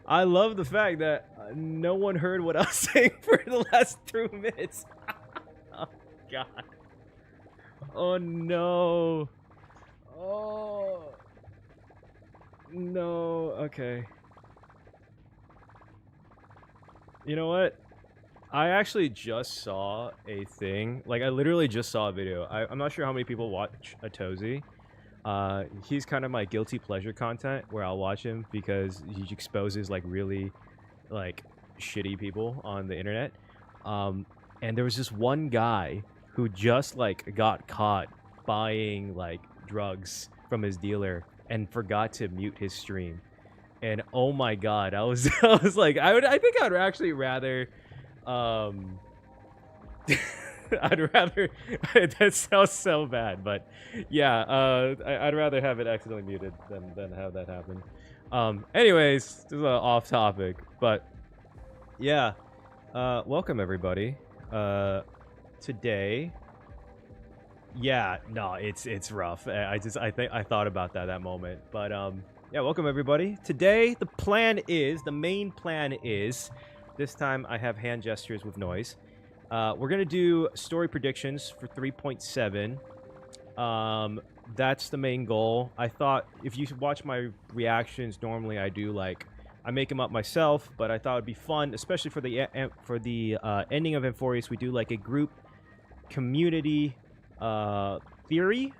I love the fact that no one heard what I was saying for the last 3 minutes. Oh, God. Oh, no. Oh. No. Okay. You know what? I actually just saw a thing. Like, I literally just saw a video. I'm not sure how many people watch Atozy. He's kind of my guilty pleasure content where I'll watch him because he exposes, like, really, like, shitty people on the internet. And there was this one guy who just, like, got caught buying, like, drugs from his dealer and forgot to mute his stream. And oh my God, I was like, I think I'd actually rather I'd rather that sounds so bad, but yeah, I'd rather have it accidentally muted than have that happen. Anyways, this is off topic, but yeah, welcome everybody. Today, yeah, no, it's rough. I thought about that moment, but yeah, welcome everybody. Today, the main plan is. This time I have hand gestures with noise. We're going to do story predictions for 3.7. That's the main goal. I thought if you watch my reactions, normally I do I make them up myself, but I thought it'd be fun, especially for the ending of Amphoreus. We do like a group community theory.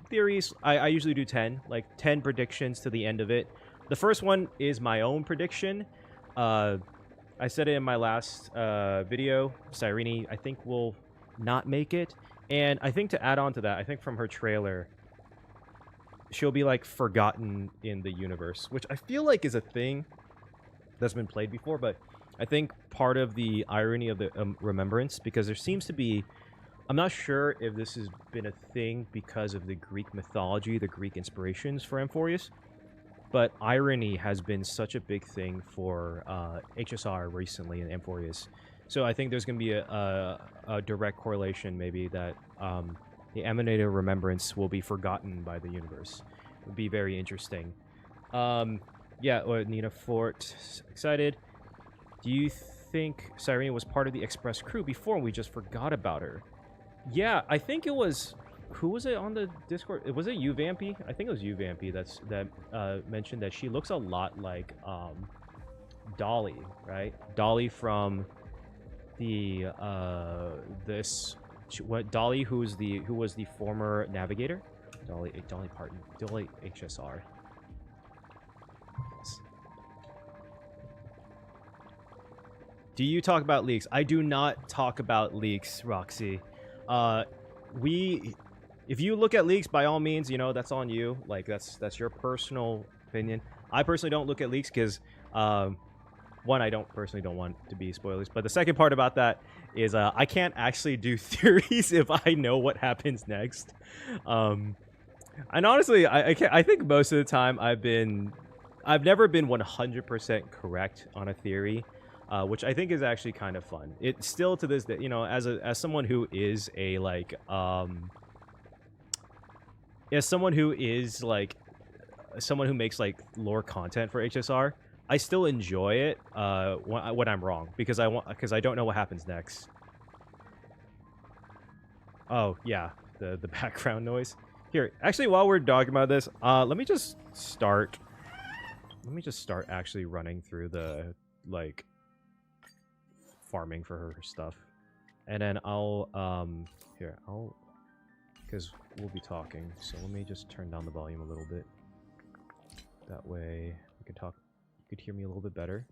Theories. I usually do 10, like 10 predictions to the end of it. The first one is my own prediction. I said it in my last video. Cyrene, I think, will not make it. And I think to add on to that, I think from her trailer, she'll be, like, forgotten in the universe, which I feel like is a thing that's been played before, but I think part of the irony of the remembrance, because there seems to be... I'm not sure if this has been a thing because of the Greek mythology, the Greek inspirations for Amphoreus, but irony has been such a big thing for HSR recently in Amphoreus. So I think there's going to be a direct correlation, maybe, that the Emanator Remembrance will be forgotten by the universe. It would be very interesting. Yeah, Nina Fort, excited. Do you think Cyrene was part of the Express crew before and we just forgot about her? Yeah, I think it was... Who was it on the Discord? Was it you, Vampy? I think it was you, Vampy, that mentioned that she looks a lot like Dolly, right? Dolly from the Dolly who was the former navigator? Dolly Parton. Dolly HSR. Yes. Do you talk about leaks? I do not talk about leaks, Roxy. If you look at leaks, by all means, you know, that's on you. Like, that's your personal opinion. I personally don't look at leaks because, one, I don't want to be spoilers. But the second part about that is I can't actually do theories if I know what happens next. And honestly, I think most of the time I've never been 100% correct on a theory. Which I think is actually kind of fun. It's still to this day, you know, as someone who is someone who makes like lore content for HSR, I still enjoy it when I'm wrong because I don't know what happens next. Oh yeah, the background noise. Here, actually, while we're talking about this, let me just start actually running through the farming for her stuff, and then I'll because we'll be talking, so let me just turn down the volume a little bit. That way we can talk. You could hear me a little bit better,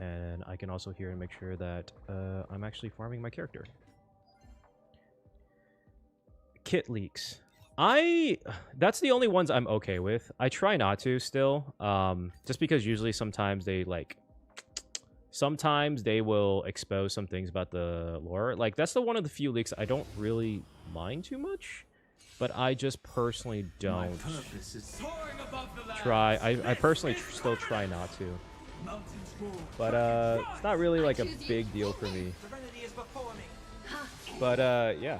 and I can also hear and make sure that I'm actually farming my character. Kit leaks. That's the only ones I'm okay with. I try not to still, just because usually sometimes they will expose some things about the lore. Like, that's one of the few leaks I don't really mind too much, but I just personally don't try. I personally still try not to. But it's not really like a big deal for me. But yeah.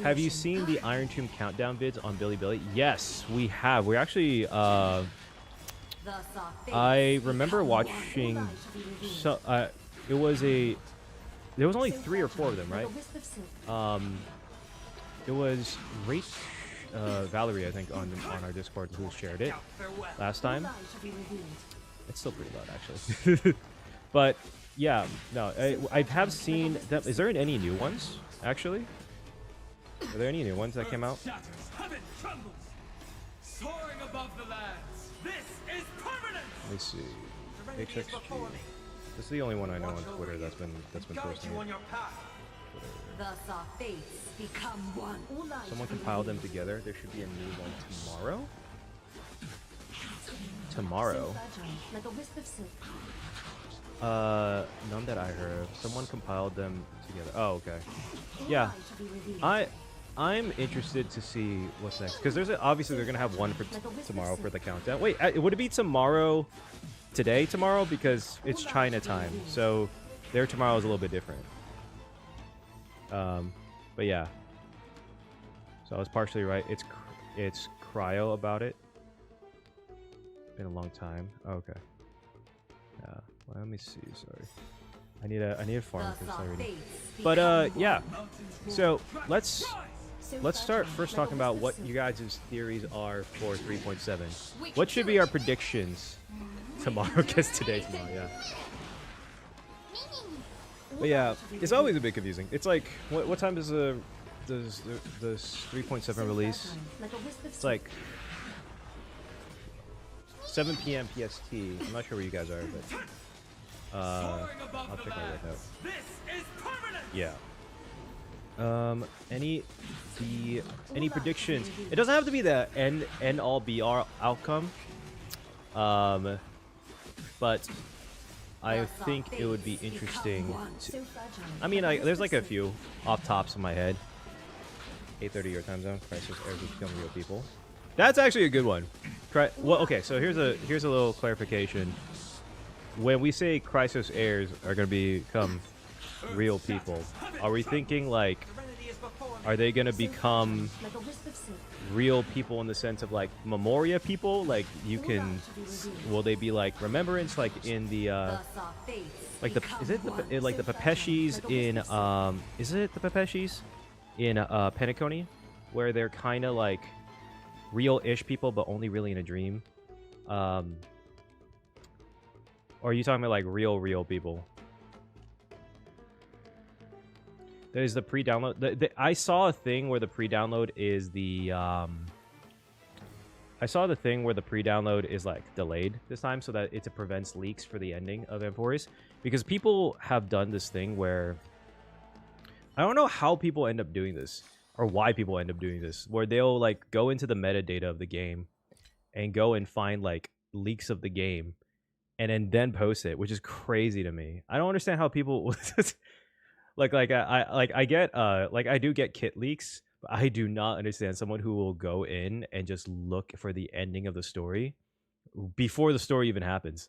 Have you seen the Iron Tomb countdown vids on Bilibili? Yes, we have. We're actually I remember watching. So it was a. There was only 3 or 4 of them, right? It was Valerie, I think, on our Discord who shared it last time. It's still pretty loud, actually. But yeah, no, I have seen them. Is there any new ones actually? Are there any new ones that came out? Let me see. HXG. This is the only one I know on Twitter that's been posting it. Someone compiled them together. There should be a new one tomorrow. Tomorrow. None that I heard of. Someone compiled them together. Oh, okay. Yeah. I'm interested to see what's next, because obviously they're gonna have one for tomorrow for the countdown. Wait, would it be tomorrow? Tomorrow, because it's China time, so their tomorrow is a little bit different. But yeah. So I was partially right. It's cryo about it. Been a long time. Oh, okay. Yeah. Well, let me see. Sorry. I need a farm for Stelleron. But yeah. So let's start first talking about what you guys' theories are for 3.7. What should be our predictions tomorrow? Because tomorrow, yeah. But yeah, it's always a bit confusing. It's like, what time does the 3.7 release? It's like 7 p.m. PST. I'm not sure where you guys are, but I'll check my red note. Yeah. Any predictions? It doesn't have to be the end all be all outcome. But I think it would be interesting to, I mean, there's like a few off tops of my head. 8:30 your time zone. Crisis heirs become real people. That's actually a good one. Well, okay, so here's a little clarification. When we say Crisis heirs are going to become real people, are we thinking like, are they going to become real people in the sense of like Memoria people? Like you can, will they be like remembrance, like in the like the like the Pepeshis in is it the Pepeshis in Penacony, where they're kind of like real-ish people but only really in a dream? Or are you talking about like real people? There's the pre-download. I saw a thing where the pre-download is the I saw the thing where the pre-download is like delayed this time so that it prevents leaks for the ending of Amphoreus, because people have done this thing where I don't know how people end up doing this or why people end up doing this, where they'll like go into the metadata of the game and go and find like leaks of the game and then post it, which is crazy to me. I don't understand how people I do get kit leaks, but I do not understand someone who will go in and just look for the ending of the story before the story even happens.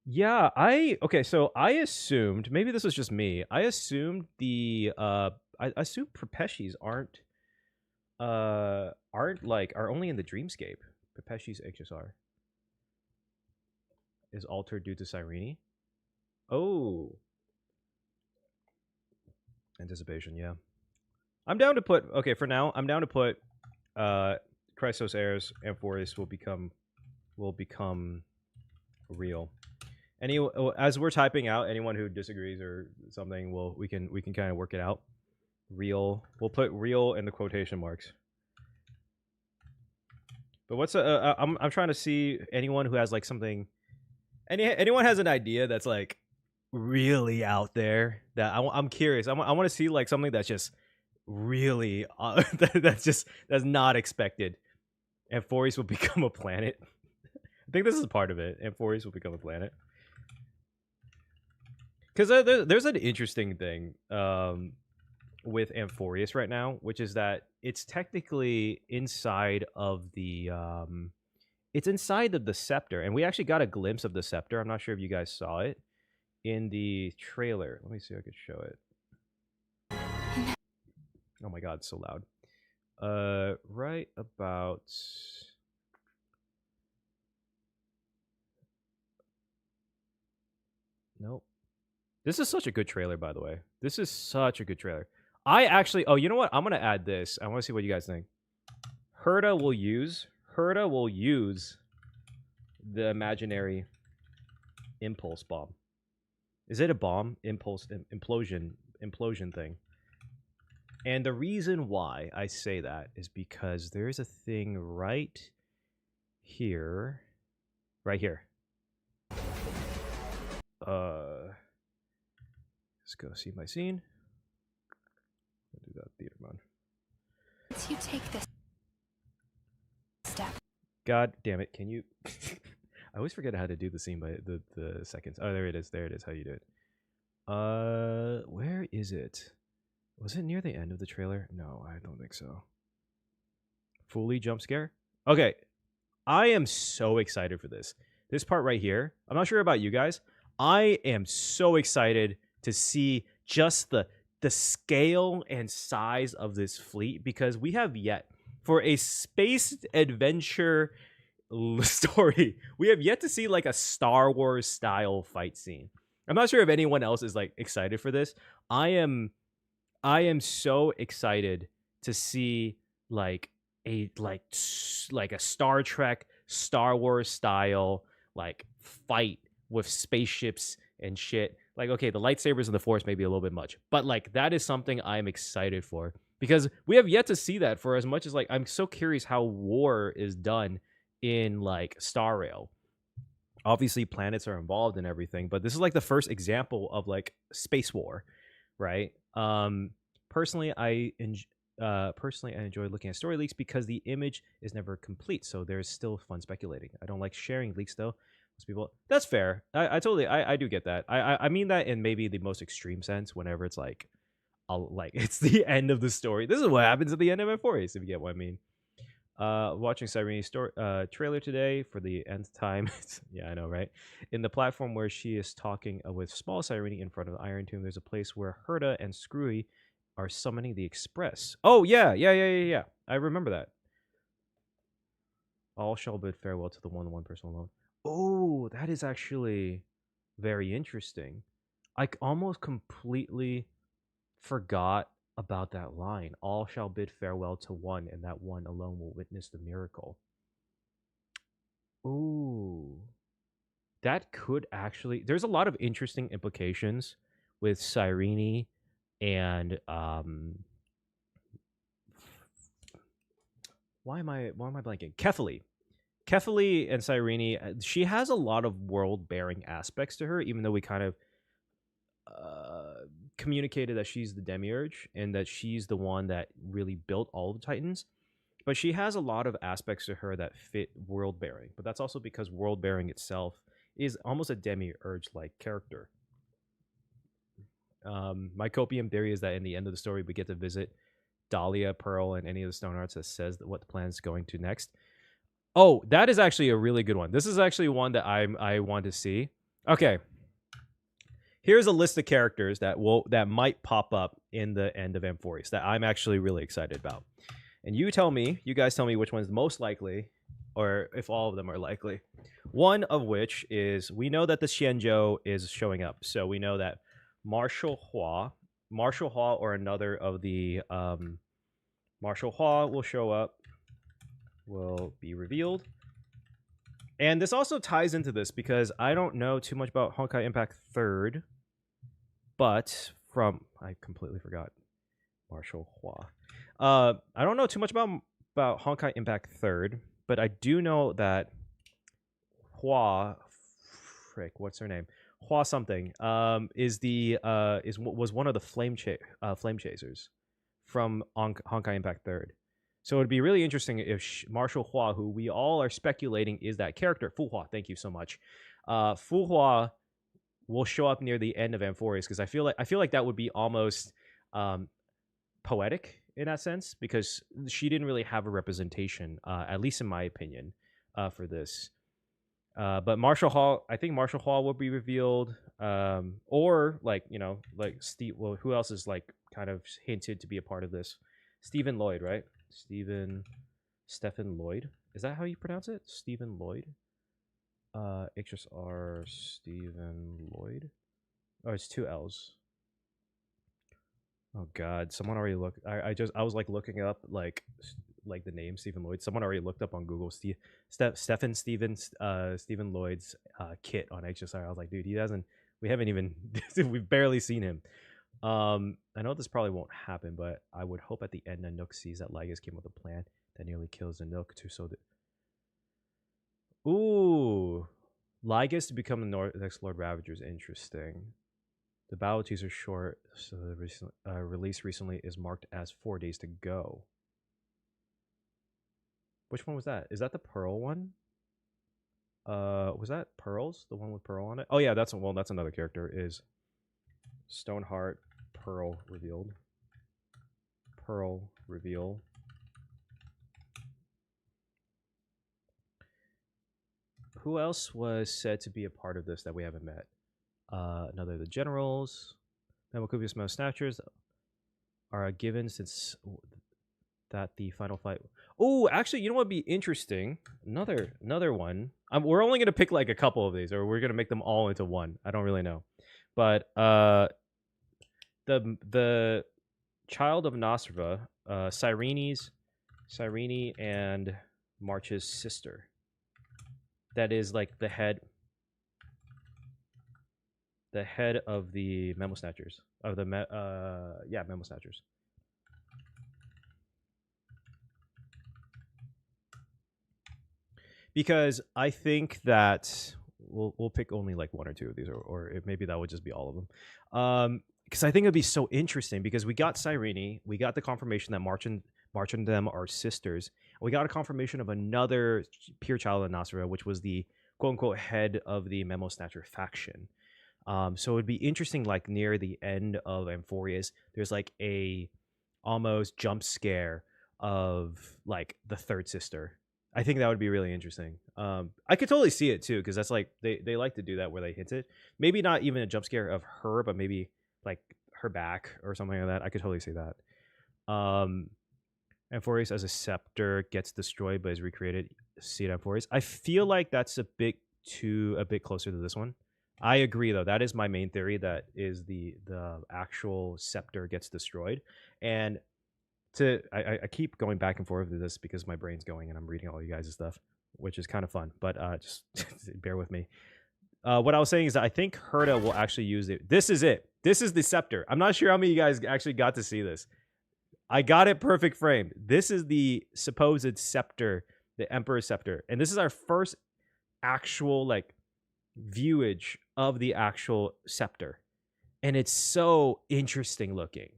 Yeah, okay, so I assumed, maybe this was just me, I assumed I assumed Pepeshis are only in the dreamscape. Pepeshis HSR is altered due to Cyrene. Oh. Anticipation, yeah. I'm down to put, okay, for now, I'm down to put Christos heirs, Amphoreus will become real. As we're typing out, anyone who disagrees or something, we can kind of work it out. Real. We'll put real in the quotation marks. But what's I'm trying to see anyone who has like something. Anyone has an idea that's like really out there that I'm curious. I want to see like something that's just really that's not expected. Amphoreus will become a planet. I think this is part of it. Amphoreus will become a planet. Because there's an interesting thing with Amphoreus right now, which is that it's technically inside of the scepter, and we actually got a glimpse of the scepter. I'm not sure if you guys saw it in the trailer. Let me see if I could show it. Oh my god, it's so loud. Right about. Nope. This is such a good trailer, by the way. This is such a good trailer. I actually. Oh, you know what? I'm gonna add this. I want to see what you guys think. Herda will use the imaginary impulse bomb. Is it a bomb? Impulse implosion thing. And the reason why I say that is because there's a thing right here. Right here. Let's go see my scene. I'll do that theater mode. Once you take this step. God damn it, can you I always forget how to do the scene by the seconds. Oh, there it is. There it is how you do it. Where is it? Was it near the end of the trailer? No, I don't think so. Fully jump scare? Okay. I am so excited for this. This part right here. I'm not sure about you guys. I am so excited to see just the scale and size of this fleet, because we have yet, for a space adventure story, we have yet to see like a Star Wars style fight scene. I'm not sure if anyone else is like excited for this. I am so excited to see like a Star Trek, Star Wars style like fight with spaceships and shit. Like, okay, the lightsabers and the Force may be a little bit much, but like that is something I'm excited for, because we have yet to see that. For as much as like I'm so curious how war is done in like Star Rail. Obviously, planets are involved in everything, but this is like the first example of like space war, right? Personally, I enjoy looking at story leaks because the image is never complete, so there's still fun speculating. I don't like sharing leaks though. Most people, that's fair. I totally, I do get that. I mean that in maybe the most extreme sense. Whenever it's like, it's the end of the story. This is what happens at the end of Amphoreus, if you get what I mean. Watching Cyrene's story trailer today for the nth time. Yeah, I know, right? In the platform where she is talking with small Cyrene in front of the Iron Tomb, there's a place where Herda and Screwy are summoning the Express. Oh yeah. I remember that. All shall bid farewell to the one person alone. Oh, that is actually very interesting. I almost completely forgot about that line. All shall bid farewell to one, and that one alone will witness the miracle. Ooh. That could actually, there's a lot of interesting implications with Cyrene and why am I blanking? Kefali and Cyrene, she has a lot of world-bearing aspects to her, even though we kind of communicated that she's the demiurge and that she's the one that really built all the Titans. But she has a lot of aspects to her that fit world-bearing. But that's also because world-bearing itself is almost a demiurge-like character. My copium theory is that in the end of the story, we get to visit Dahlia, Pearl, and any of the Stone Hearts that says what the plan is going to next. Oh, that is actually a really good one. This is actually one that I want to see. Okay. Here's a list of characters that might pop up in the end of Amphoreus that I'm actually really excited about. And you guys tell me which one's most likely, or if all of them are likely. One of which is, we know that the Xianzhou is showing up. So we know that Marshal Hua or another of the Marshal Hua will show up, will be revealed. And this also ties into this because I don't know too much about Honkai Impact 3rd, but I completely forgot Marshal Hua. I don't know too much about Honkai Impact 3rd, but I do know that Hua, what's her name? Hua something was one of the flame chasers from Honkai Impact 3rd. So it'd be really interesting if Marshal Hua, who we all are speculating is that character, Fu Hua, thank you so much. Fu Hua will show up near the end of Amphoreus, because I feel like that would be almost poetic in that sense, because she didn't really have a representation, at least in my opinion, for this. But Marshal Hall, I think Marshal Hall will be revealed, or like Steve. Well, who else is like kind of hinted to be a part of this? Stephen Lloyd, right? Stephen Lloyd. Is that how you pronounce it? Stephen Lloyd? HSR Stephen Lloyd? Oh, it's 2 L's. Oh god, someone already looked. I was like looking up like the name Stephen Lloyd. Someone already looked up on Google Stephen Lloyd's kit on HSR. I was like, dude, he doesn't. We haven't even. We've barely seen him. I know this probably won't happen, but I would hope at the end Nanook sees that Lygus came with a plan that nearly kills Nanook to so that. Ooh, Lygus to become the next Lord Ravager is interesting. The battle teaser short, so the release recently is marked as 4 days to go. Which one was that? Is that the Pearl one? Was that Pearls? The one with Pearl on it? Oh yeah, that's another character. Is Stoneheart Pearl revealed? Pearl reveal. Who else was said to be a part of this that we haven't met? Another of the generals. Memocopious Mount Snatchers are given since that the final fight. Oh, actually, you know what would be interesting? Another one. We're only gonna pick like a couple of these, or we're gonna make them all into one. I don't really know, but the Child of Anasrava, Cyrene and March's sister. That is like the head of the Memo Snatchers. Of the Memo Snatchers. Because I think that we'll pick only like 1 or 2 of these, or maybe that would just be all of them. Because I think it'd be so interesting because we got Cyrene, we got the confirmation that March and them are sisters. We got a confirmation of another pure child of Anasrava, which was the quote unquote head of the Memo Snatcher faction. So it'd be interesting, like near the end of Amphoreus, there's like a almost jump scare of like the third sister. I think that would be really interesting. I could totally see it too, because that's like they like to do that where they hint it. Maybe not even a jump scare of her, but maybe like her back or something like that. I could totally see that. Amphoreus as a scepter gets destroyed but is recreated. Seed Amphoreus. I feel like that's a bit closer to this one. I agree though. That is my main theory. That is the actual scepter gets destroyed, and I keep going back and forth with this because my brain's going and I'm reading all you guys' stuff, which is kind of fun. But just bear with me. What I was saying is that I think Herta will actually use it. This is it. This is the scepter. I'm not sure how many of you guys actually got to see this. I got it perfect framed. This is the supposed scepter, the Emperor's scepter, and this is our first actual like viewage of the actual scepter, and it's so interesting looking.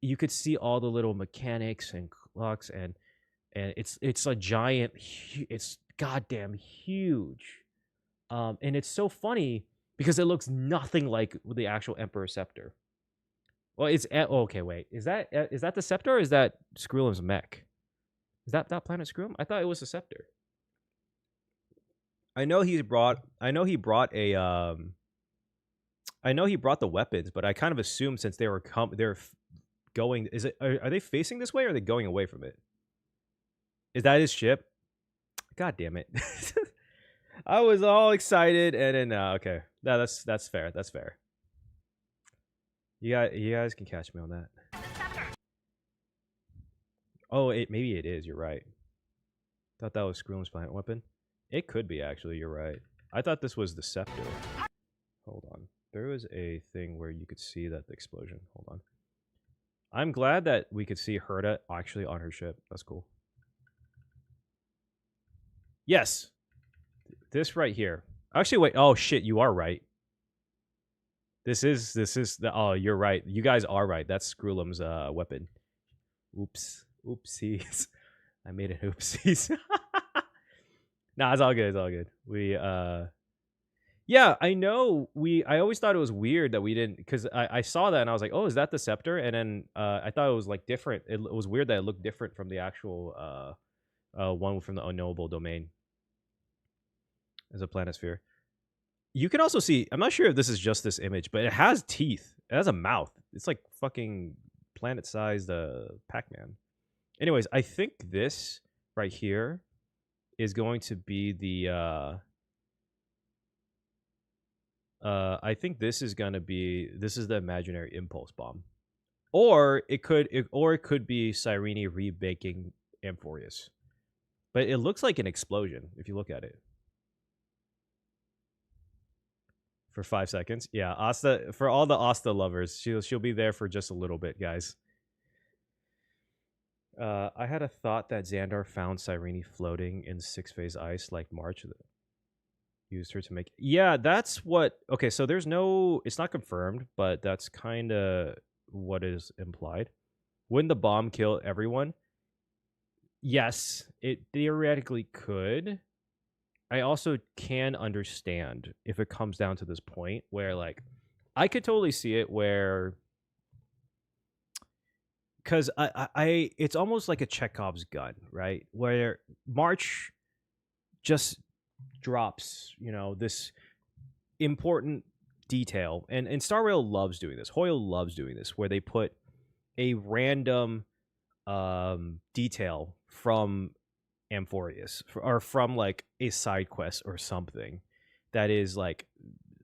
You could see all the little mechanics and clocks, and it's a giant. It's goddamn huge, and it's so funny because it looks nothing like the actual Emperor scepter. Well, it's okay. Wait, is that the scepter? Or is that Skrullum's mech? Is that planet Skrullum? I thought it was the scepter. I know he brought a I know he brought the weapons, but I kind of assumed since they're going. Is it? Are they facing this way, or are they going away from it? Is that his ship? God damn it! I was all excited, and then okay, that's fair. That's fair. You guys can catch me on that. Oh, maybe it is. You're right. Thought that was Skrullum's planet weapon. It could be actually. You're right. I thought this was the scepter. Hold on. There was a thing where you could see that the explosion. Hold on. I'm glad that we could see Herta actually on her ship. That's cool. Yes. This right here. Actually, wait. Oh, shit. You are right. This is the... Oh, you're right. You guys are right. That's Skrullum's weapon. Oops. Oopsies. I made it oopsies. Nah, it's all good. It's all good. Yeah, I know. I always thought it was weird that we didn't, because I saw that and I was like, oh, is that the scepter? And then I thought it was like different. It was weird that it looked different from the actual one from the unknowable domain as a planisphere. You can also see, I'm not sure if this is just this image, but it has teeth. It has a mouth. It's like fucking planet-sized Pac-Man. Anyways, I think this right here is going to be the I think this is going to be the imaginary impulse bomb. Or it could be Cyrene rebaking Amphoreus. But it looks like an explosion if you look at it. For 5 seconds. Yeah, Asta, for all the Asta lovers, she'll be there for just a little bit, guys. I had a thought that Xandar found Cyrene floating in 6-phase ice like March used her to make. Yeah, that's what. Okay, so there's no. It's not confirmed, but that's kind of what is implied. Wouldn't the bomb kill everyone? Yes, it theoretically could. I also can understand if it comes down to this point where, like, I could totally see it where, because I it's almost like a Chekhov's gun, right? Where March just drops, this important detail, and Star Rail loves doing this. Hoyle loves doing this, where they put a random detail from Amphoreus or from like a side quest or something that is like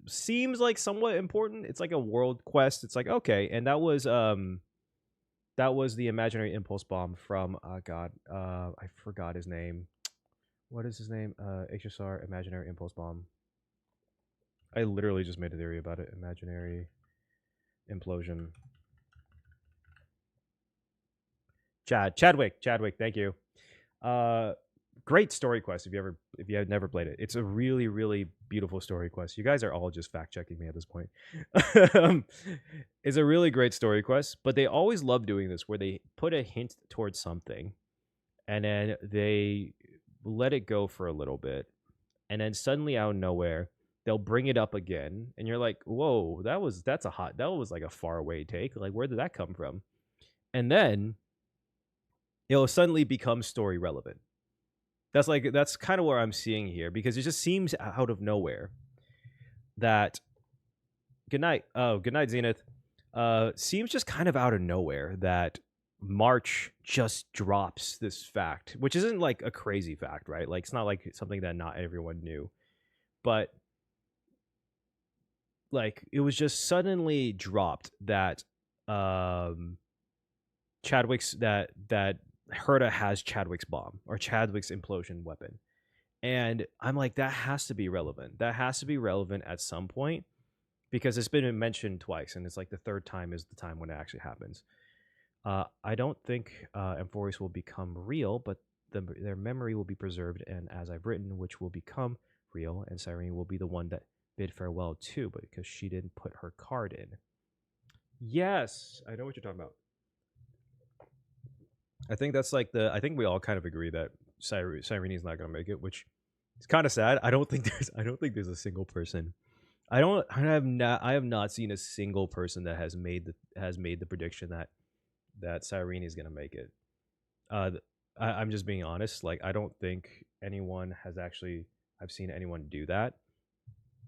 seems like somewhat important. It's like a world quest. It's like, okay, and that was the imaginary impulse bomb from I forgot his name. What is his name? HSR imaginary impulse bomb. I literally just made a theory about it. Imaginary implosion. Chadwick, thank you. Great story quest if you have never played it. It's a really, really beautiful story quest. You guys are all just fact checking me at this point. It's a really great story quest, but they always love doing this where they put a hint towards something and then they let it go for a little bit, and then suddenly out of nowhere they'll bring it up again, and you're like, whoa, that was like a far away take. Like, where did that come from? And then it'll suddenly become story relevant. That's kind of where I'm seeing here, because it just seems out of nowhere that good night Zenith, seems just kind of out of nowhere that March just drops this fact, which isn't like a crazy fact, right? Like, it's not like something that not everyone knew, but like it was just suddenly dropped that Chadwick's that Herta has Chadwick's bomb or Chadwick's implosion weapon. And I'm like, that has to be relevant. That has to be relevant at some point, because it's been mentioned twice, and it's like the third time is the time when it actually happens. I don't think Amphoreus will become real, but their memory will be preserved, and as I've written, which will become real, and Cyrene will be the one that bid farewell too, but because she didn't put her card in. Yes, I know what you're talking about. I think that's like I think we all kind of agree that Cyrene is not going to make it, which is kind of sad. I don't think there's a single person. I have not seen a single person that has made the prediction that Cyrene is going to make it. I'm just being honest. Like, I don't think anyone has actually. I've seen anyone do that,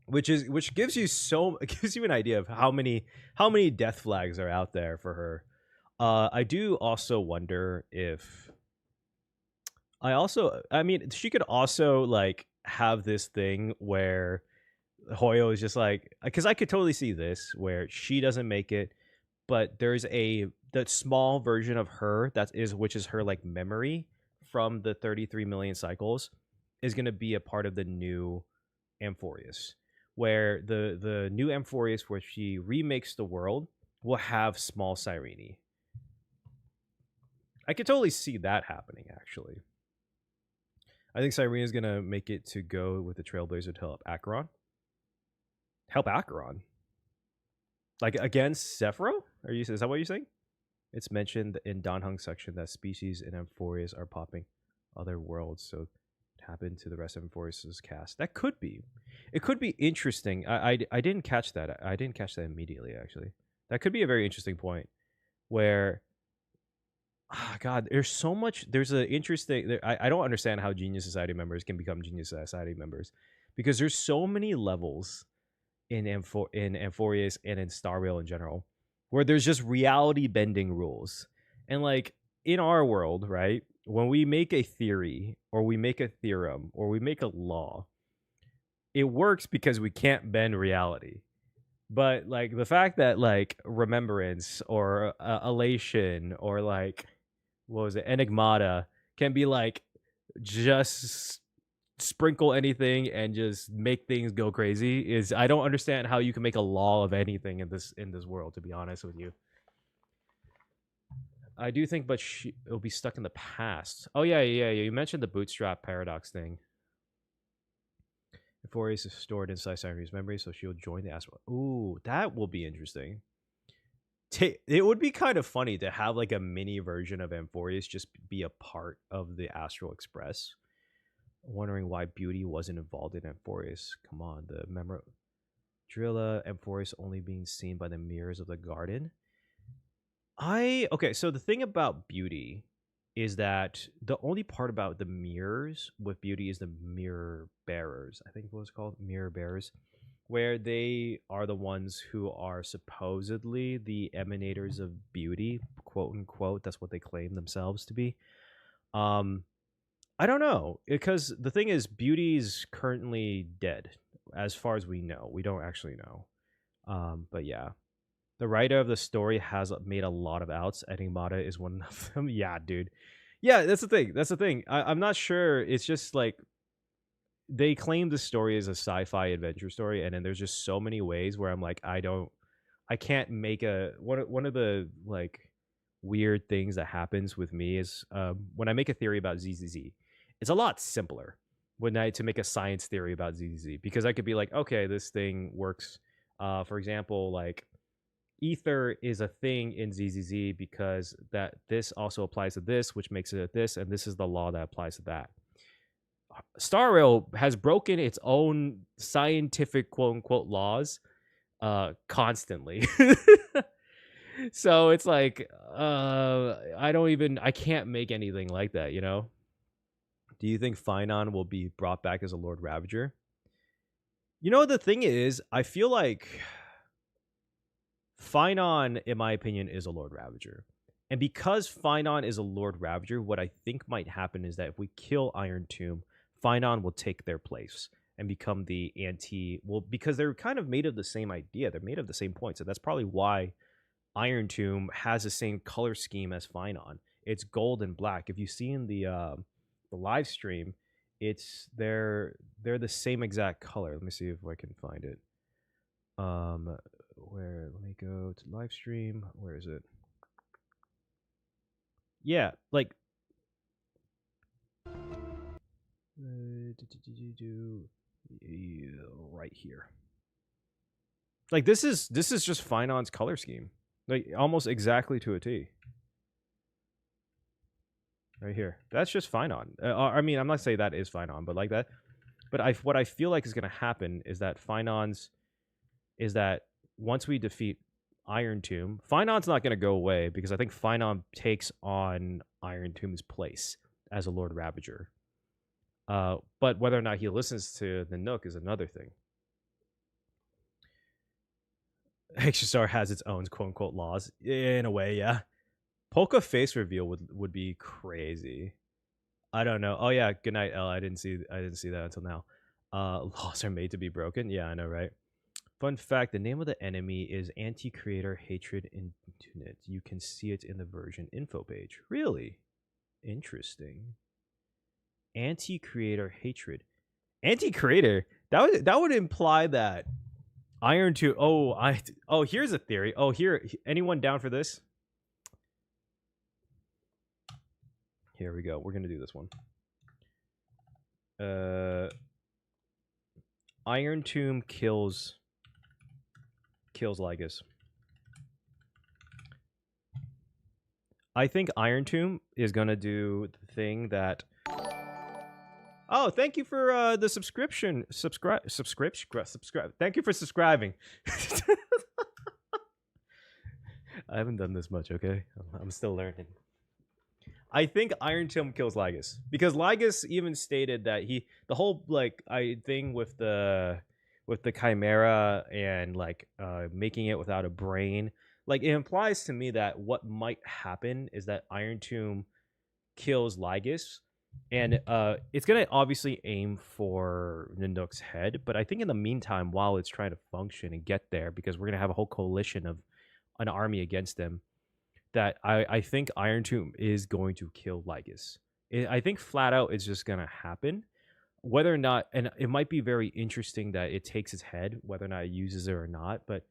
which gives you an idea of how many death flags are out there for her. I do also wonder if I mean, she could also like have this thing where Hoyo is just like, because I could totally see this where she doesn't make it, but there's that small version of her which is her like memory from the 33 million cycles is going to be a part of the new Amphoreus, where the new Amphoreus where she remakes the world will have small Cyrene. I could totally see that happening, actually. I think Cyrene is going to make it to go with the Trailblazer to help Acheron. Help Acheron? Like, against Sephiroth? Is that what you're saying? It's mentioned in Don Hung's section that species in Amphoreus are popping other worlds, so tap into the rest of Amphoreus' cast. That could be. It could be interesting. I didn't catch that. I didn't catch that immediately, actually. That could be a very interesting point where... God, there's an interesting. I don't understand how Genius Society members can become Genius Society members, because there's so many levels in Amphoreus and in Star Rail in general, where there's just reality bending rules, and like in our world, right? When we make a theory or we make a theorem or we make a law, it works because we can't bend reality. But like the fact that like remembrance or elation or like what was it, enigmata can be like just sprinkle anything and just make things go crazy is I don't understand how you can make a law of anything in this world, to be honest with you. I do think, but it'll be stuck in the past. Oh yeah. You mentioned the bootstrap paradox thing. Amphoreus is stored inside Sirene's memory, so she'll join the astral. Ooh, that will be interesting. It would be kind of funny to have like a mini version of Amphoreus just be a part of the Astral Express. Wondering why Beauty wasn't involved in Amphoreus. Come on, the Drilla Amphoreus only being seen by the mirrors of the garden. Okay, so the thing about Beauty is that the only part about the mirrors with Beauty is the mirror bearers. I think what it's called, mirror bearers, where they are the ones who are supposedly the emanators of beauty, quote unquote. That's what they claim themselves to be. I don't know, because the thing is, Beauty's currently dead, as far as we know. We don't actually know. But yeah. The writer of the story has made a lot of outs. Enigmata is one of them. Yeah, dude. Yeah, that's the thing. I'm not sure. It's just like they claim the story is a sci-fi adventure story, and then there's just so many ways where I'm like, I can't make a one of the like weird things that happens with me is when I make a theory about ZZZ, it's a lot simpler to make a science theory about ZZZ, because I could be like, okay, this thing works. For example, like ether is a thing in ZZZ because that this also applies to this, which makes it this, and this is the law that applies to that. Star Rail has broken its own scientific quote unquote laws constantly. So it's like I can't make anything like that, you know? Do you think Phynon will be brought back as a Lord Ravager? You know, the thing is, I feel like Phynon, in my opinion, is a Lord Ravager. And because Phynon is a Lord Ravager, what I think might happen is that if we kill Iron Tomb, Phynon will take their place and become the well, because they're kind of made of the same idea. They're made of the same points. So that's probably why Iron Tomb has the same color scheme as Phynon. It's gold and black. If you see in the live stream, they're the same exact color. Let me see if I can find it. Let me go to live stream. Where is it? Yeah, like right here. Like this is just Phynon's color scheme, like almost exactly to a T. Right here, that's just Phynon. I mean, I'm not saying that is Phynon, but like that. But what I feel like is going to happen is that once we defeat Iron Tomb, Phynon's not going to go away, because I think Phynon takes on Iron Tomb's place as a Lord Ravager. But whether or not he listens to the Nook is another thing. HSR has its own quote-unquote laws. In a way, yeah. Polka face reveal would be crazy. I don't know. Oh yeah, good night, L. I didn't see that until now. Laws are made to be broken. Yeah, I know, right? Fun fact, the name of the enemy is Anti-Creator Hatred Internet. You can see it in the version info page. Really? Interesting. Anti-Creator Hatred. Anti-Creator? That would imply that Iron 2... Oh, here's a theory. Oh, here. Anyone down for this? Here we go. We're going to do this one. Iron Tomb kills Lygus. I think Iron Tomb is gonna do the thing that. Oh, thank you for the subscription. Subscribe. Thank you for subscribing. I haven't done this much. Okay, I'm still learning. I think Iron Tomb kills Lygus, because Lygus even stated that the whole thing with the Chimera and making it without a brain, like it implies to me that what might happen is that Iron Tomb kills Lygus, and it's gonna obviously aim for Nanook's head. But I think in the meantime, while it's trying to function and get there, because we're gonna have a whole coalition of an army against them, that I think Iron Tomb is going to kill Lygus. I think flat out it's just gonna happen. Whether or not, and it might be very interesting that it takes his head, whether or not it uses it or not. But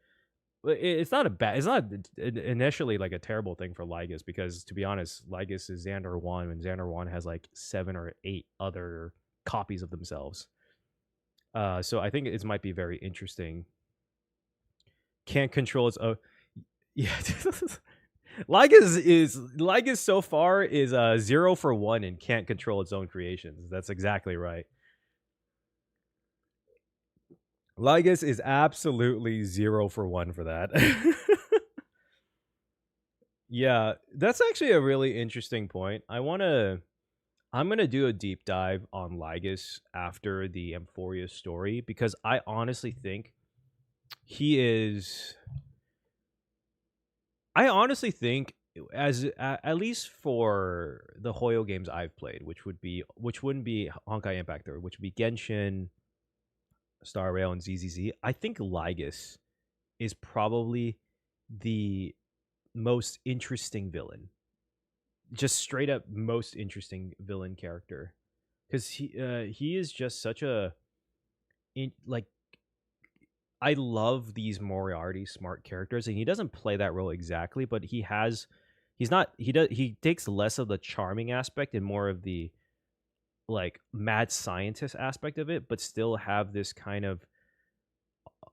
it's not a bad. It's not initially like a terrible thing for Lygus, because to be honest, Lygus is Xandar 1, and Xandar 1 has like 7 or 8 other copies of themselves. So I think it might be very interesting. Can't control its own. Yeah. Lygus so far is 0 for 1 and can't control its own creations. That's exactly right. Lygus is absolutely 0 for 1 for that. Yeah, that's actually a really interesting point. I'm gonna do a deep dive on Lygus after the Amphoreus story, because I honestly think he is. I honestly think, as at least for the Hoyo games I've played, which wouldn't be Honkai Impact, or which would be Genshin, Star Rail, and ZZZ. I think Lygus is probably the most interesting villain, just straight up most interesting villain character, because he is just such a like, I love these Moriarty smart characters, and he doesn't play that role exactly, but he takes less of the charming aspect and more of the like mad scientist aspect of it, but still have this kind of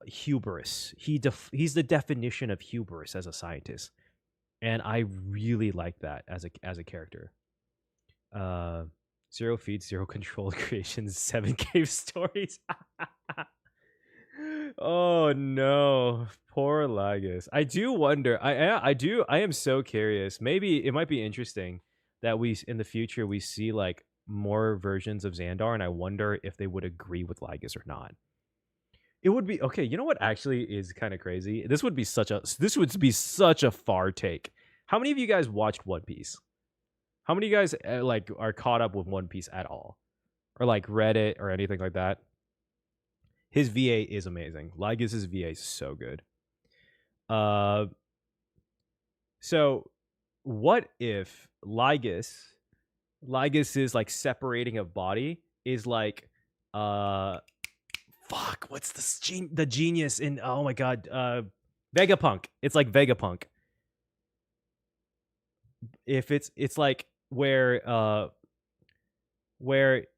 hubris. He's the definition of hubris as a scientist, and I really like that as a character. 0 feeds, 0 control creations, 7 cave stories. Oh no, poor Lygus. I do wonder. I am so curious. Maybe it might be interesting that we in the future we see like more versions of Xandar, and I wonder if they would agree with Lygus or not. It would be okay. You know what actually is kind of crazy? This would be such a far take. How many of you guys watched One Piece? How many of you guys like are caught up with One Piece at all, or like read it or anything like that? His VA is amazing. Lygus's VA is so good. So what if Lygus's like separating of body is like fuck, what's the genius in, oh my god, Vegapunk. It's like Vegapunk. If it's like where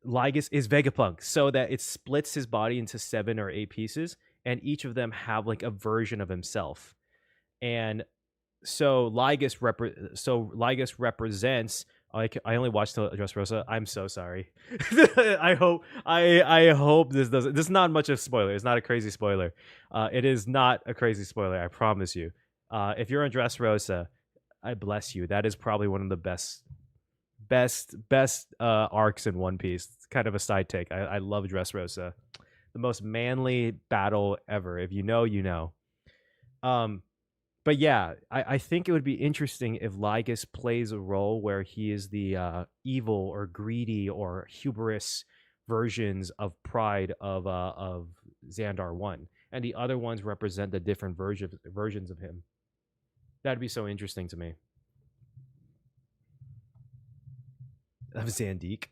Lygus is Vegapunk, so that it splits his body into 7 or 8 pieces, and each of them have like a version of himself. And so Lygus represents. I only watched the Dressrosa. I'm so sorry. I hope this doesn't. This is not much of a spoiler. It's not a crazy spoiler. It is not a crazy spoiler. I promise you. If you're on Dressrosa, I bless you. That is probably one of the best arcs in One Piece. It's kind of a side take. I love Dressrosa. The most manly battle ever. If you know, you know. But yeah, I think it would be interesting if Lygus plays a role where he is the evil or greedy or hubris versions of pride of Xandar 1, and the other ones represent the different versions of him. That'd be so interesting to me. Of Zandique.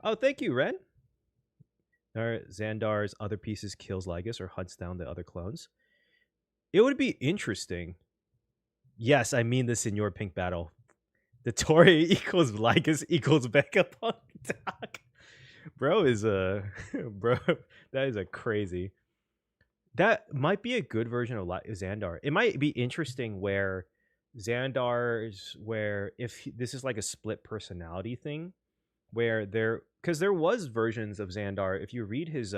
Oh, thank you, Ren. Xandar's other pieces kills Lygus or hunts down the other clones. It would be interesting. Yes, I mean this in your pink battle. The Tory equals Lygus equals Vegapunk. Bro is a bro. That is a crazy. That might be a good version of Xandar. It might be interesting where if this is like a split personality thing, where because there was versions of Xandar. If you read his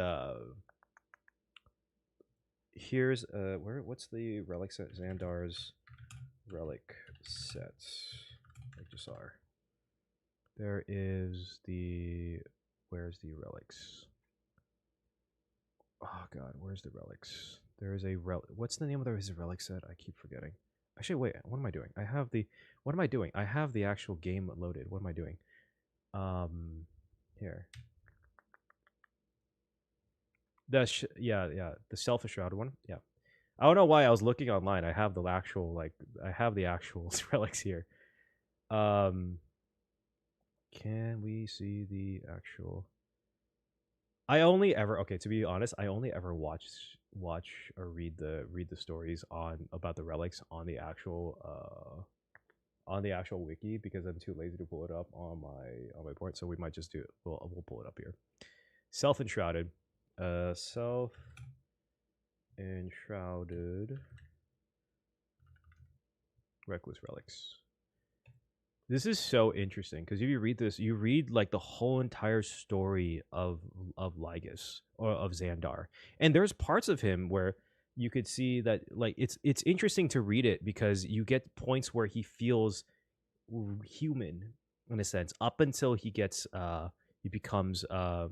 here's what's the relic set? Xandar's relic sets. I just are. There is where's the relics? Oh god, where's the relics? There is a what's the name of his relic set? I keep forgetting. Actually, wait. What am I doing? What am I doing? I have the actual game loaded. What am I doing? Here. The self-shrouded one. Yeah. I don't know why I was looking online. I have the actual relics here. Can we see the actual? To be honest, I only ever watch or read the stories about the relics on the actual wiki, because I'm too lazy to pull it up on my board. So we might just do it. We'll pull it up here. Self-enshrouded. Self-enshrouded reckless relics. This is so interesting because if you read this, you read like the whole entire story of Lygus or of Xandar, and there's parts of him where you could see that like it's interesting to read it because you get points where he feels human in a sense up until he gets he becomes up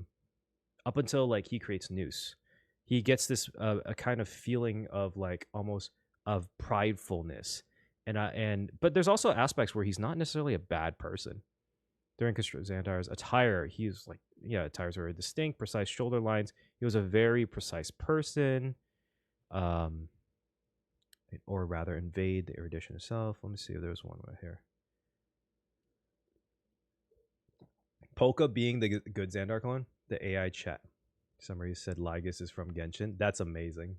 until like he creates Noose. He gets this a kind of feeling of like almost of pridefulness. But there's also aspects where he's not necessarily a bad person. During Xandar's attire, he's like, attires are very distinct, precise shoulder lines. He was a very precise person. Or rather, invade the erudition itself. Let me see if there's one right here. Polka being the good Xandar clone, the AI chat. Somebody said Lygus is from Genshin. That's amazing.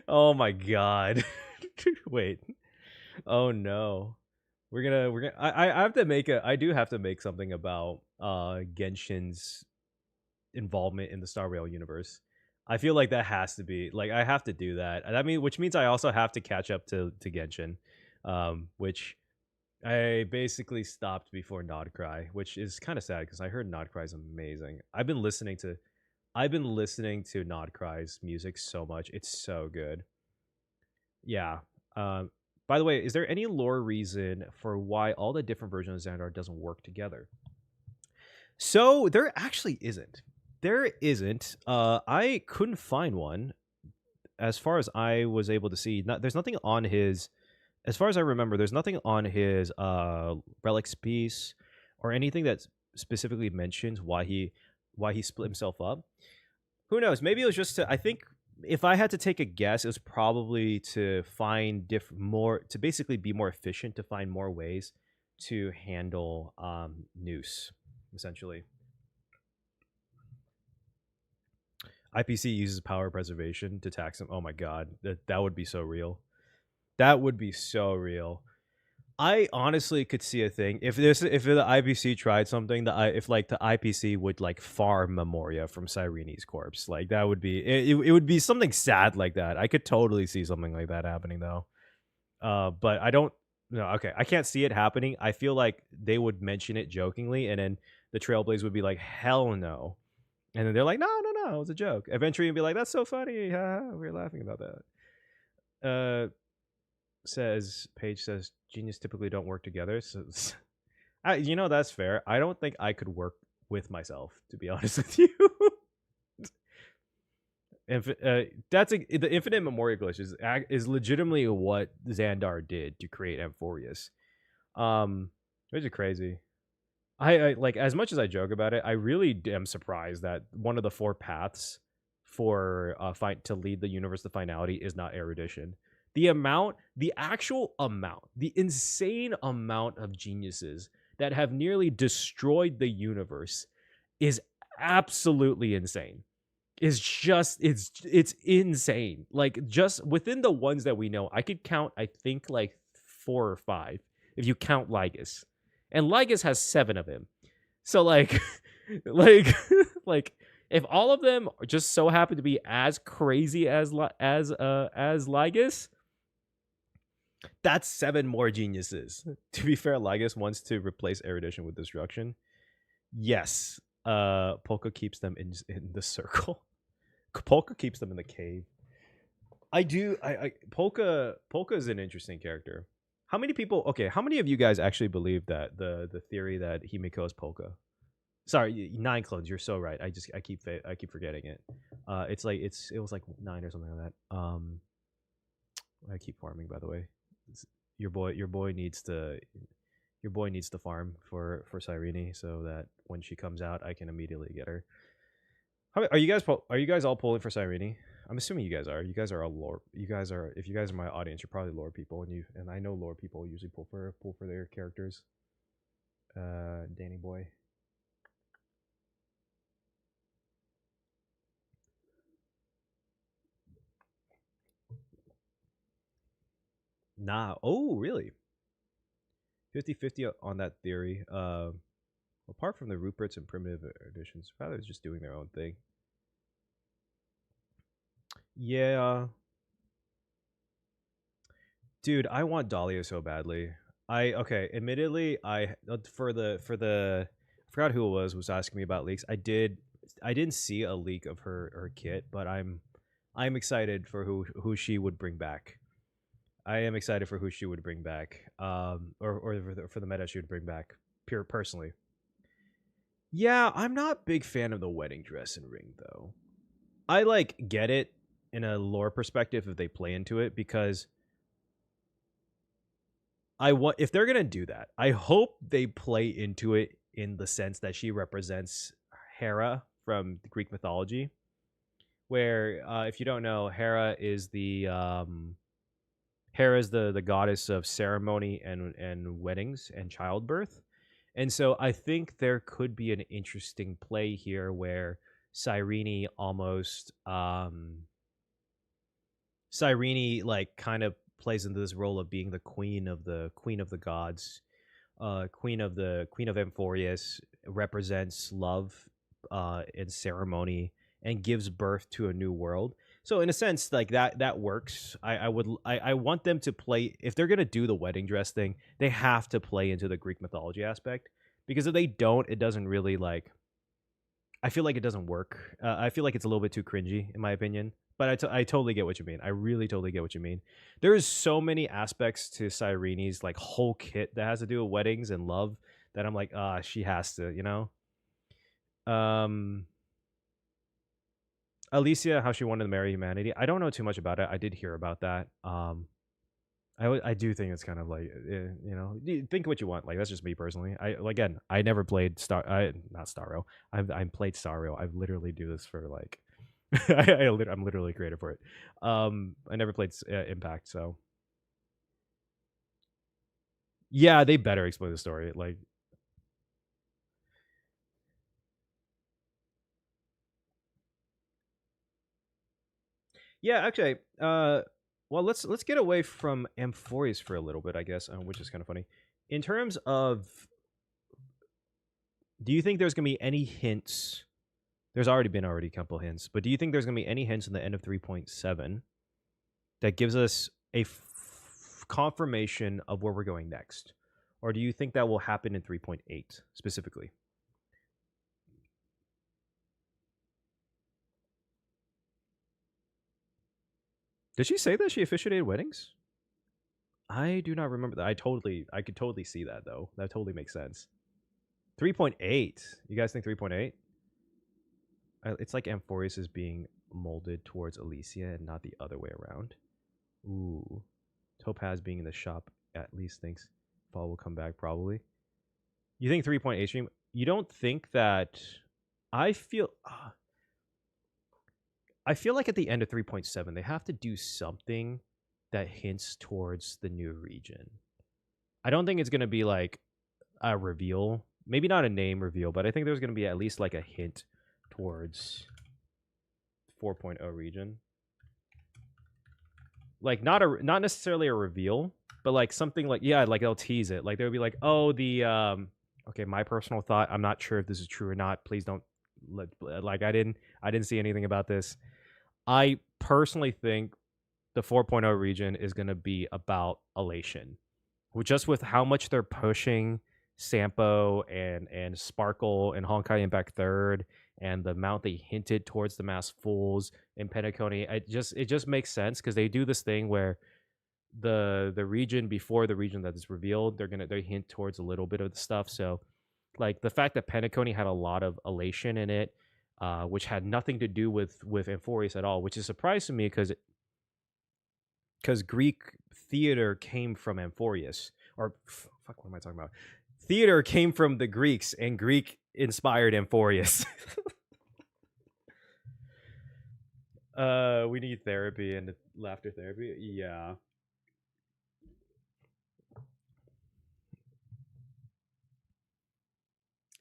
Oh my god. Wait. Oh no. I do have to make something about Genshin's involvement in the Star Rail universe. I feel like that has to be like I have to do that. Which means I also have to catch up to Genshin. Which I basically stopped before Nodcry, which is kind of sad because I heard Nodcry is amazing. I've been listening to Nodcry's music so much. It's so good. Yeah. By the way, is there any lore reason for why all the different versions of Xandar doesn't work together? So there actually isn't. There isn't. I couldn't find one. As far as I was able to see, there's nothing on his. As far as I remember, there's nothing on his relics piece or anything that specifically mentions why he split himself up. Who knows? Maybe it was just I think if I had to take a guess, it was probably to find to basically be more efficient, to find more ways to handle Noose, essentially. IPC uses power preservation to tax him. Oh my god, that would be so real. That would be so real. I honestly could see a thing if the IPC tried something if the IPC would like farm Memoria from Cyrene's corpse, like that would be it would be something sad like that. I could totally see something like that happening though. But I don't. No, okay, I can't see it happening. I feel like they would mention it jokingly, and then the Trailblaze would be like, "Hell no," and then they're like, "No, it was a joke." Eventually, you'd be like, "That's so funny, we were laughing about that." Paige says genius typically don't work together, so that's fair. I don't think I could work with myself, to be honest with you. The infinite memoria glitch is legitimately what Xandar did to create Amphoreus. Which is crazy. I like, as much as I joke about it, I really am surprised that one of the 4 paths for to lead the universe to finality is not erudition. The insane amount of geniuses that have nearly destroyed the universe is absolutely insane. It's insane. Like, just within the ones that we know, I could count, I think, like 4 or 5 if you count Lygus. And Lygus has 7 of him. So like like if all of them just so happen to be as crazy as Lygus, that's 7 more geniuses. To be fair, Lygus wants to replace erudition with destruction. Yes. Polka keeps them in the circle. Polka keeps them in the cave. Polka is an interesting character. How many of you guys actually believe that the theory that Himiko is Polka? Sorry, 9 clones. You're so right. I keep forgetting it. It's like it was like 9 or something like that. I keep farming, by the way. Your boy needs to farm for Cyrene so that when she comes out, I can immediately get her. Are you guys all pulling for Cyrene? I'm assuming you guys are. You guys are all lore. You guys are. If you guys are my audience, you're probably lore people, and I know lore people usually pull for their characters. Danny boy. Nah. Oh, really? 50-50 on that theory. Apart from the Ruperts and primitive editions, rather just doing their own thing. Yeah. Dude, I want Dahlia so badly. Admittedly, I forgot who it was asking me about leaks. I didn't see a leak of her kit, but I'm excited for who she would bring back. I am excited for who she would bring back. Or for the meta she would bring back. Personally. Yeah, I'm not a big fan of the wedding dress and ring though. I like get it in a lore perspective if they play into it, because if they're gonna do that, I hope they play into it in the sense that she represents Hera from the Greek mythology. Where, if you don't know, Hera is the goddess of ceremony and weddings and childbirth, and so I think there could be an interesting play here where Cyrene almost Cyrene like kind of plays into this role of being the queen of the gods, queen of Amphoreus, represents love and ceremony, and gives birth to a new world. So in a sense, like that works. I want them to play, if they're gonna do the wedding dress thing, they have to play into the Greek mythology aspect, because if they don't, it doesn't really like. I feel like it doesn't work. I feel like it's a little bit too cringy, in my opinion. But I totally get what you mean. I really totally get what you mean. There is so many aspects to Cyrene's like whole kit that has to do with weddings and love that I'm like, she has to, you know. Alicia, how she wanted to marry humanity. I don't know too much about it. I did hear about that. I do think it's kind of like, you know, think what you want. Like, that's just me personally. I never played not Starro. I'm played Starro. I literally do this for like, I'm literally creative for it. I never played Impact, so yeah, they better explain the story. Like, yeah, actually, well, let's get away from Amphoreus for a little bit, I guess, which is kind of funny. In terms of, do you think there's gonna be any hints? There's already been a couple hints, but do you think there's gonna be any hints in the end of 3.7 that gives us a confirmation of where we're going next, or do you think that will happen in 3.8 specifically? Did she say that she officiated weddings? I do not remember that. I could totally see that though. That totally makes sense. 3.8. You guys think 3.8? It's like Amphoreus is being molded towards Alicia and not the other way around. Ooh. Topaz being in the shop at least thinks Fall will come back probably. You think 3.8 stream? You don't think that? I feel like at the end of 3.7 they have to do something that hints towards the new region. I don't think it's going to be like a reveal, maybe not a name reveal, but I think there's going to be at least like a hint towards 4.0 region. Like not necessarily a reveal, but like something like, yeah, like they'll tease it. Like they'll be like, oh, the okay, my personal thought, I'm not sure if this is true or not. Please don't like I didn't see anything about this. I personally think the 4.0 region is going to be about elation. Just with how much they're pushing Sampo and Sparkle and Honkai Impact Third, and the amount they hinted towards the Mass Fools and Pentaconi, it just makes sense because they do this thing where the region before the region that is revealed, they hint towards a little bit of the stuff. So Like the fact that Penacony had a lot of elation in it, which had nothing to do with Amphoreus at all, which is surprising to me because Greek theater came from Amphoreus, or fuck, what am I talking about? Theater came from the Greeks, and Greek inspired Amphoreus. We need therapy and laughter therapy. Yeah.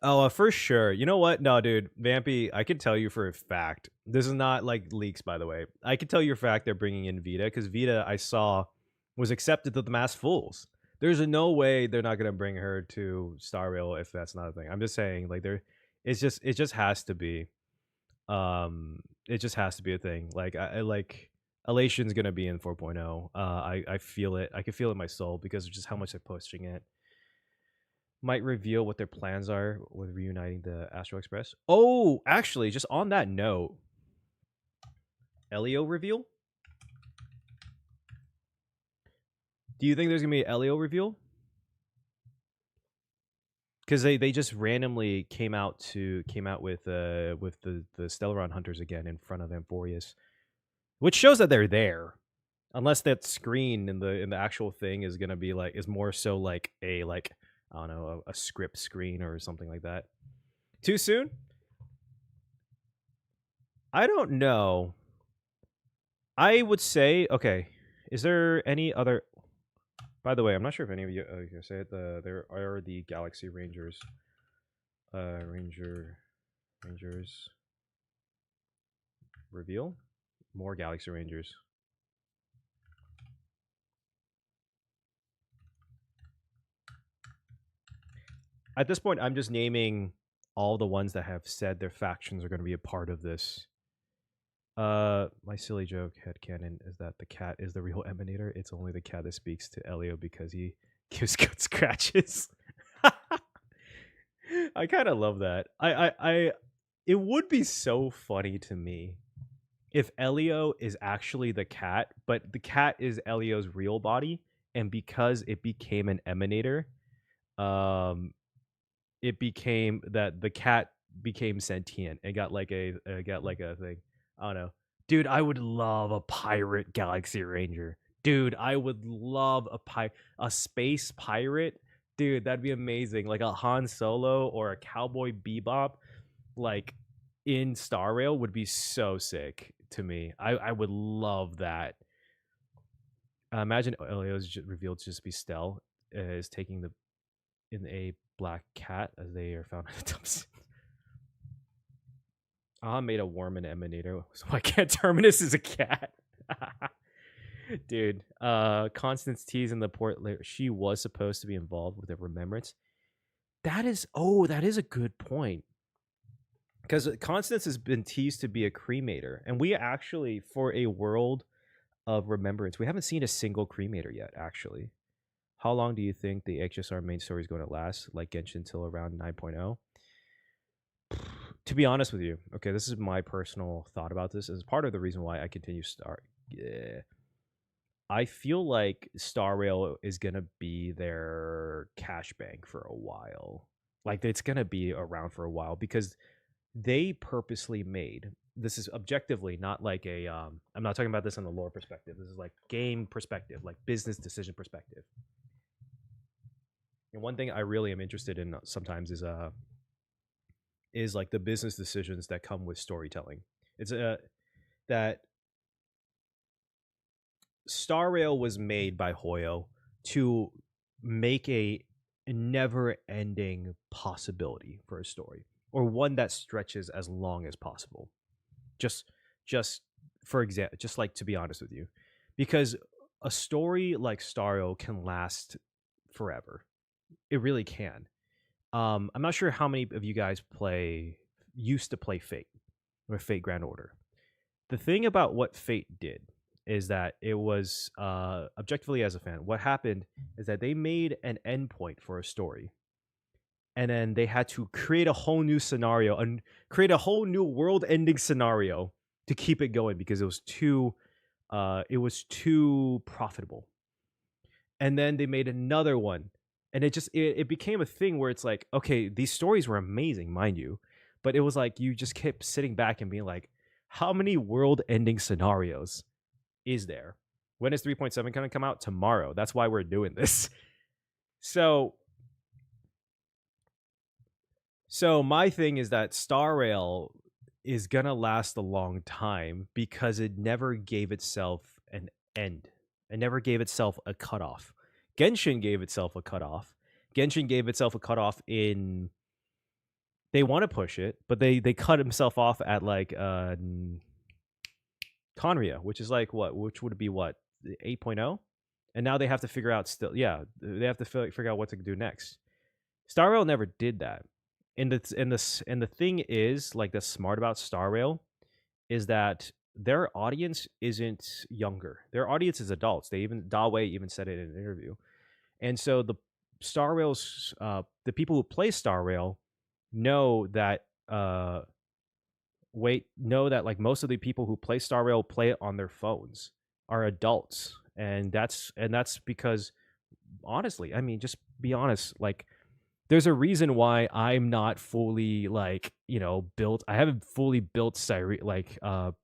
Oh, for sure. You know what? No, dude, Vampy, I can tell you for a fact. This is not like leaks, by the way. I can tell you for a fact they're bringing in Vita because Vita, I saw, was accepted to the Masked Fools. There's no way they're not gonna bring her to Star Rail if that's not a thing. I'm just saying, like, it just has to be. It just has to be a thing. Like, I like Elation's gonna be in 4.0. I feel it. I can feel it in my soul because of just how much they're pushing it. Might reveal what their plans are with reuniting the Astral Express. Oh, actually, just on that note, Elio reveal? Do you think there's gonna be an Elio reveal? Because they just randomly came out with the Stelleron Hunters again in front of Amphoreus, which shows that they're there. Unless that screen in the actual thing is gonna be like is more so like a like I don't know a script screen or something like that. Too soon? I don't know. I would say okay. Is there any other? By the way, I'm not sure if any of you can say it. There are the Galaxy Rangers. Rangers reveal more Galaxy Rangers. At this point, I'm just naming all the ones that have said their factions are going to be a part of this. My silly joke headcanon is that the cat is the real emanator. It's only the cat that speaks to Elio because he gives good scratches. I kind of love that. It would be so funny to me if Elio is actually the cat, but the cat is Elio's real body, and because it became an emanator, it became that the cat became sentient and got like a thing. I don't know. Dude, I would love a pirate Galaxy Ranger. Dude, I would love a space pirate. Dude, that'd be amazing. Like a Han Solo or a Cowboy Bebop, like in Star Rail would be so sick to me. I would love that. Imagine Elio's revealed to just be Stell is taking in a black cat as they are found in the dumps. I made a worm and emanator, so I can't Terminus is a cat. Dude, Constance T's in the port. She was supposed to be involved with a remembrance. That is a good point. Because Constance has been teased to be a cremator, and we actually, for a world of remembrance, we haven't seen a single cremator yet. Actually, how long do you think the HSR main story is going to last? Like Genshin till around 9.0? To be honest with you, okay, this is my personal thought about this. As part of the reason why I continue Star. Yeah. I feel like Star Rail is gonna be their cash bank for a while. Like it's gonna be around for a while because they purposely made this is objectively not like a I'm not talking about this on the lore perspective. This is like game perspective, like business decision perspective. And one thing I really am interested in sometimes is like the business decisions that come with storytelling. It's that Star Rail was made by Hoyo to make a never-ending possibility for a story, or one that stretches as long as possible. Just for example, just like to be honest with you, because a story like Star Rail can last forever. It really can. I'm not sure how many of you guys used to play Fate or Fate Grand Order. The thing about what Fate did is that it was objectively as a fan, what happened is that they made an endpoint for a story, and then they had to create a whole new scenario and create a whole new world-ending scenario to keep it going because it was too profitable. And then they made another one And it became a thing where it's like, okay, these stories were amazing, mind you, but it was like you just kept sitting back and being like, how many world-ending scenarios is there? When is 3.7 going to come out? Tomorrow. That's why we're doing this. So my thing is that Star Rail is gonna last a long time because it never gave itself an end. It never gave itself a cutoff. Genshin gave itself a cutoff. Genshin gave itself a cutoff in. They want to push it, but they cut himself off at like Conria, which is like what? Which would be what 8.0, and now they have to figure out still. Yeah, they have to figure out what to do next. Star Rail never did that. And the thing is, like, that's smart about Star Rail is that their audience isn't younger. Their audience is adults. Da-Wei even said it in an interview. And so the Star Rail's the people who play Star Rail know that like most of the people who play Star Rail play it on their phones are adults. And that's because honestly, I mean, just be honest, like there's a reason why I'm not fully like, built. I haven't fully built prepped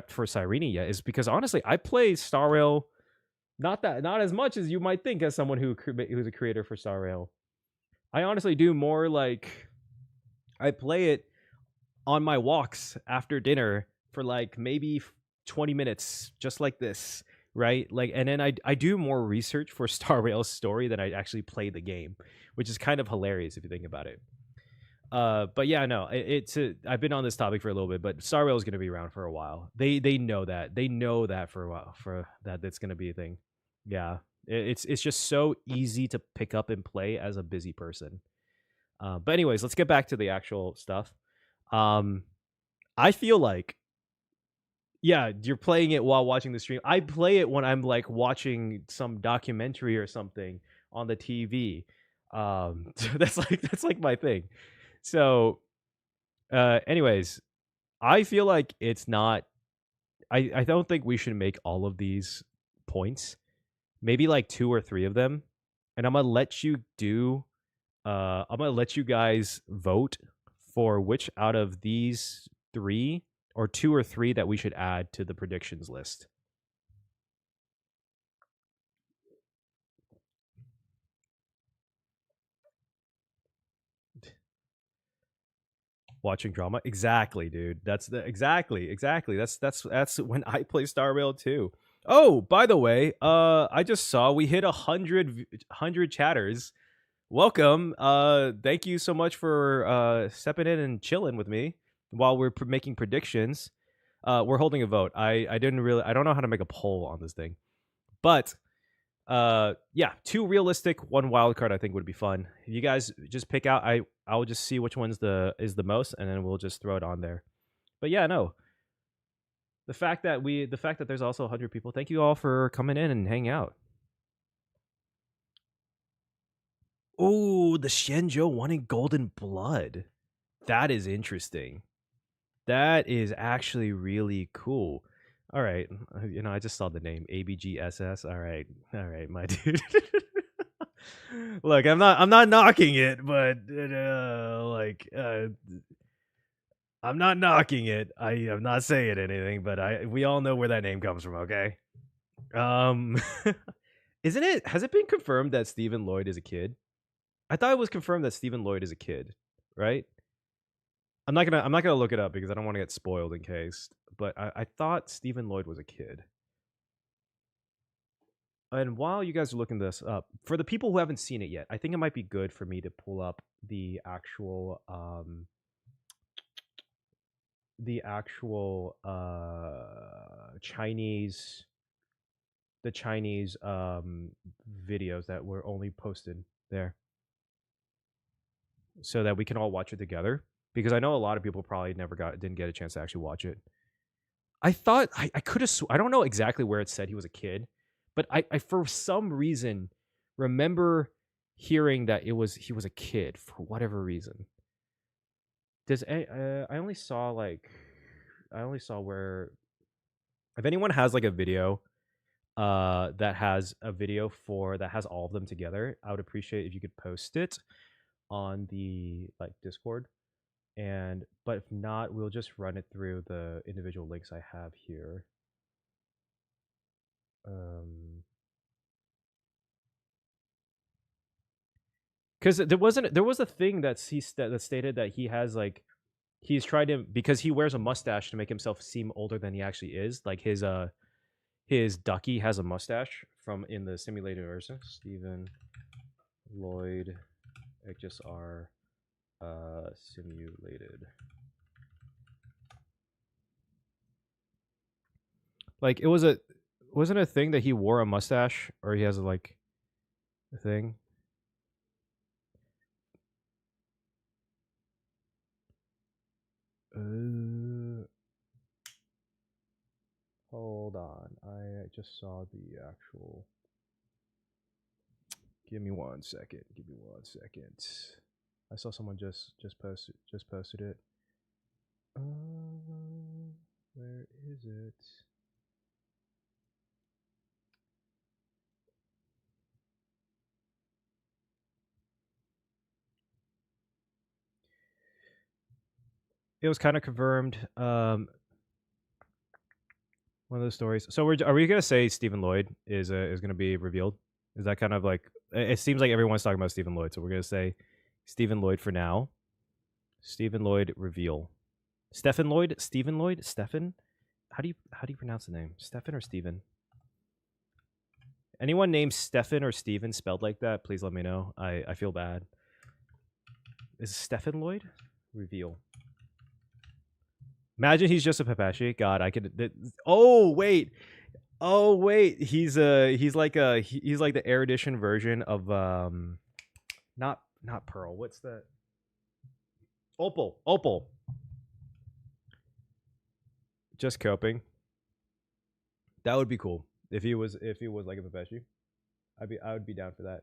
for Cyrene yet, is because honestly, I play Star Rail not as much as you might think as someone who's a creator for Star Rail. I honestly do more like I play it on my walks after dinner for like maybe 20 minutes, just like this, right? Like, and then I do more research for Star Rail's story than I actually play the game, which is kind of hilarious if you think about it. But yeah, no, I've been on this topic for a little bit, but Star Rail is going to be around for a while. They know that. They know that for a while, for that's going to be a thing. Yeah, it's just so easy to pick up and play as a busy person. But anyways, let's get back to the actual stuff. I feel like, yeah, you're playing it while watching the stream. I play it when I'm like watching some documentary or something on the TV. So that's like my thing. So, anyways, I feel like it's not. I don't think we should make all of these points. Maybe like 2 or 3 of them, and I'm gonna let you do. I'm gonna let you guys vote for which out of these 3 or 2 or 3 that we should add to the predictions list. Watching drama, exactly, dude. That's the exactly. That's when I play Star Rail too. Oh, by the way, I just saw we hit 100 chatters. Welcome. Thank you so much for stepping in and chilling with me while we're making predictions. We're holding a vote. I don't know how to make a poll on this thing, but yeah, 2 realistic, 1 wild card I think would be fun. If you guys just pick out, I'll just see which one's is the most, and then we'll just throw it on there. But yeah, no. The fact that there's also 100 people, thank you all for coming in and hanging out. Oh, the Shenzhou wanting Golden Blood. That is interesting. That is actually really cool. All right, I just saw the name ABGSS. All right, my dude. Look, I'm not knocking it, but I'm not knocking it. I am not saying anything, but we all know where that name comes from, okay? Isn't it? Has it been confirmed that Stephen Lloyd is a kid? I thought it was confirmed that Stephen Lloyd is a kid, right? I'm not gonna look it up because I don't want to get spoiled in case. But I thought Stephen Lloyd was a kid. And while you guys are looking this up, for the people who haven't seen it yet, I think it might be good for me to pull up the actual Chinese videos that were only posted there, so that we can all watch it together. Because I know a lot of people probably didn't get a chance to actually watch it. I thought I could have. I don't know exactly where it said he was a kid, but I for some reason remember hearing that he was a kid for whatever reason. I only saw where, if anyone has like a video that has a video that has all of them together. I would appreciate if you could post it on the like Discord. But if not, we'll just run it through the individual links I have here. Because there was a thing that that stated that he has like he's tried to, because he wears a mustache to make himself seem older than he actually is. Like his ducky has a mustache from in the simulated version. Stephen Lloyd HSR simulated. Like it wasn't a thing that he wore a mustache, or he has like a thing. Hold on. I just saw the actual. Give me 1 second. Give me 1 second. I saw someone just posted it. Where is it? It was kind of confirmed. One of those stories. So are we gonna say Stephen Lloyd is gonna be revealed? Is that kind of like, it seems like everyone's talking about Stephen Lloyd, so we're gonna say Stephen Lloyd for now. Stephen Lloyd reveal. Stephen Lloyd? Stephen Lloyd? Stephen? How do you pronounce the name? Stephen or Stephen? Anyone named Stephen or Stephen spelled like that, please let me know. I feel bad. Is Stephen Lloyd? Reveal. Imagine he's just a Pepeshi. God, I could. Oh wait, He's like the erudition version of not Pearl. What's that? Opal. Just coping. That would be cool if he was like a Pepeshi. I would be down for that.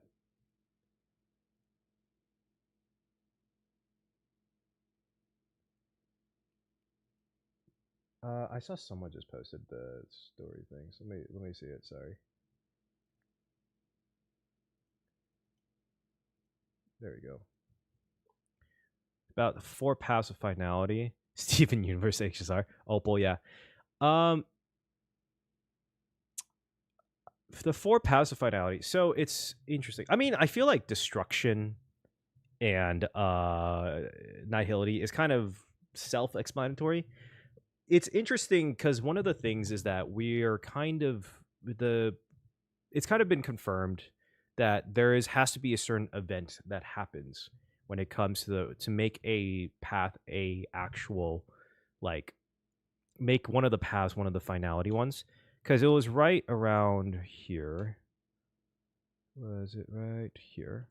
I saw someone just posted the story thing. So let me see it. Sorry. There we go. About 4 paths of finality. Steven Universe HSR. Opal, yeah. The 4 paths of finality. So it's interesting. I mean, I feel like destruction and nihility is kind of self-explanatory. It's interesting because one of the things is that we're kind of it's kind of been confirmed that has to be a certain event that happens when it comes to make a path a actual, like, make one of the paths one of the finality ones, because it was right around here. Was it right here?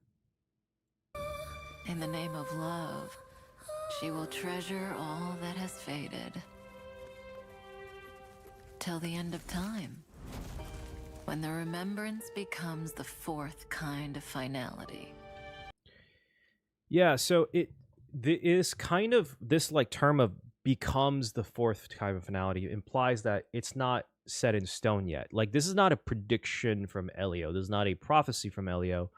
In the name of love, she will treasure all that has faded till the end of time, when the remembrance becomes the 4th kind of finality. Yeah, so it is kind of this like term of becomes the 4th kind of finality implies that it's not set in stone yet. Like, this is not a prediction from Elio. This is not a prophecy from Elio.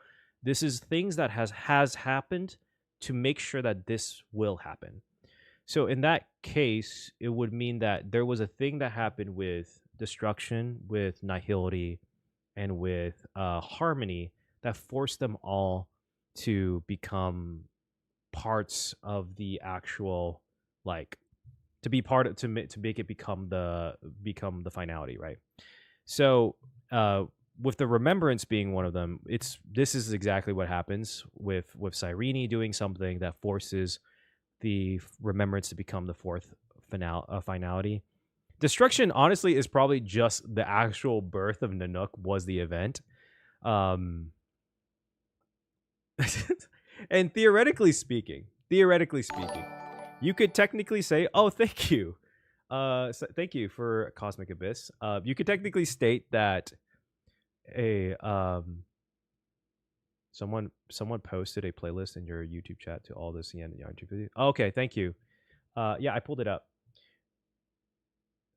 This is things that has happened to make sure that this will happen. So in that case, it would mean that there was a thing that happened with destruction, with nihility, and with harmony that forced them all to become parts of the actual, like, to be part of, to make it become the finality, right? So with the remembrance being one of them, this is exactly what happens with Cyrene doing something that forces the remembrance to become the 4th finality. Destruction, honestly, is probably just the actual birth of Nanook was the event. And theoretically speaking, you could technically say, "Oh, thank you, thank you for Cosmic Abyss." You could technically state that someone posted a playlist in your YouTube chat to all the CN and YouTube videos. Oh, okay, thank you. Yeah, I pulled it up.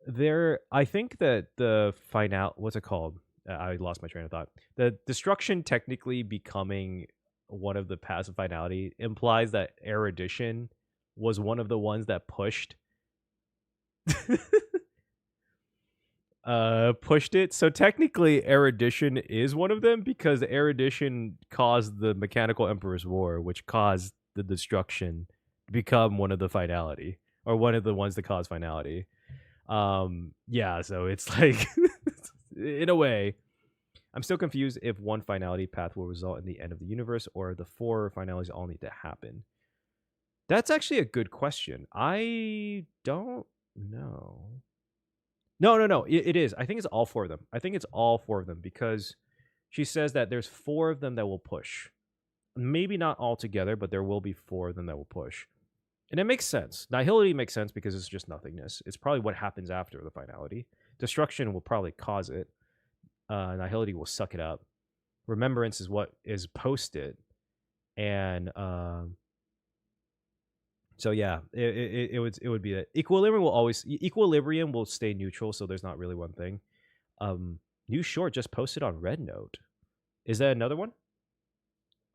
I think that the final, what's it called? I lost my train of thought. The destruction technically becoming one of the passive finality implies that erudition was one of the ones that pushed pushed it. So technically erudition is one of them because erudition caused the Mechanical Emperor's War, which caused the destruction to become one of the finality, or one of the ones that cause finality. Yeah, so it's like in a way, I'm still confused if one finality path will result in the end of the universe or the 4 finalities all need to happen. That's actually a good question. I don't know. No. It is. I think it's all 4 of them. I think it's all 4 of them because she says that there's 4 of them that will push. Maybe not all together, but there will be 4 of them that will push. And it makes sense. Nihility makes sense because it's just nothingness. It's probably what happens after the finality. Destruction will probably cause it. Nihility will suck it up. Remembrance is what is post it. And so yeah, it would be that. Equilibrium will stay neutral, so there's not really one thing. New short just posted on Red Note. Is that another one?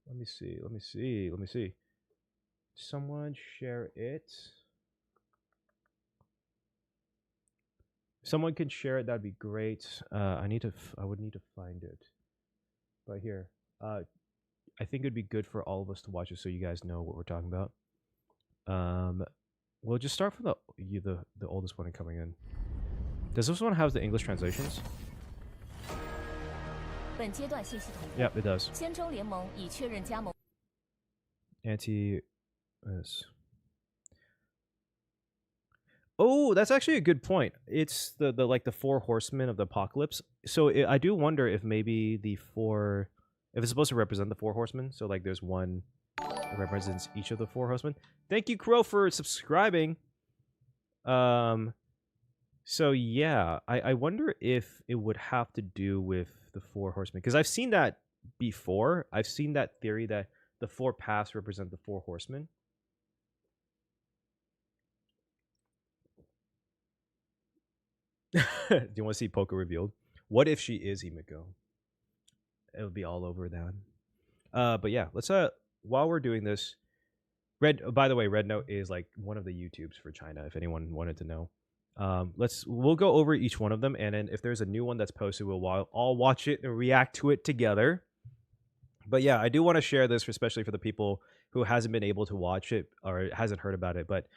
Let me see. Someone share it. Someone can share it. That'd be great. I would need to find it. But here, I think it'd be good for all of us to watch it so you guys know what we're talking about. We'll just start from the oldest one coming in. Does this one have the English translations? Yeah, it does. Oh, that's actually a good point. It's the like the 4 horsemen of the apocalypse. So I do wonder if maybe if it's supposed to represent the 4 horsemen. So like there's one that represents each of the 4 horsemen. Thank you, Crow, for subscribing. So yeah, I wonder if it would have to do with the 4 horsemen because I've seen that before. I've seen that theory that the 4 paths represent the 4 horsemen. Do you want to see Poker revealed? What if she is Himiko? It would be all over that. But yeah, let's while we're doing this, by the way, Red Note is like one of the YouTubes for China, if anyone wanted to know. We'll go over each one of them, and then if there's a new one that's posted, we'll all watch it and react to it together. But yeah, I do want to share this, especially for the people who hasn't been able to watch it or hasn't heard about it. But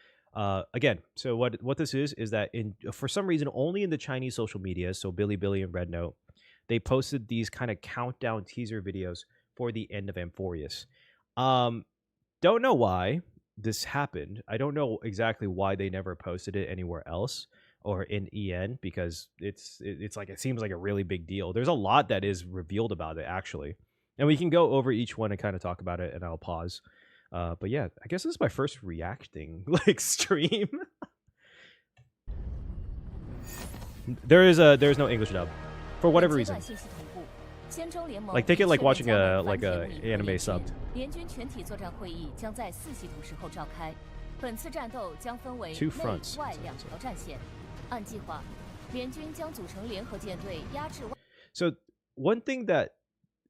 again, so what this is that for some reason only in the Chinese social media, so Bilibili and Red Note, they posted these kind of countdown teaser videos for the end of Amphoreus. Don't know why this happened. I don't know exactly why they never posted it anywhere else or in EN because it's like it seems like a really big deal. There's a lot that is revealed about it actually, and we can go over each one and kind of talk about it. And I'll pause. But yeah, I guess this is my first reacting stream. There's no English dub for whatever reason. Like take it like watching a anime subbed. Two fronts. So one thing that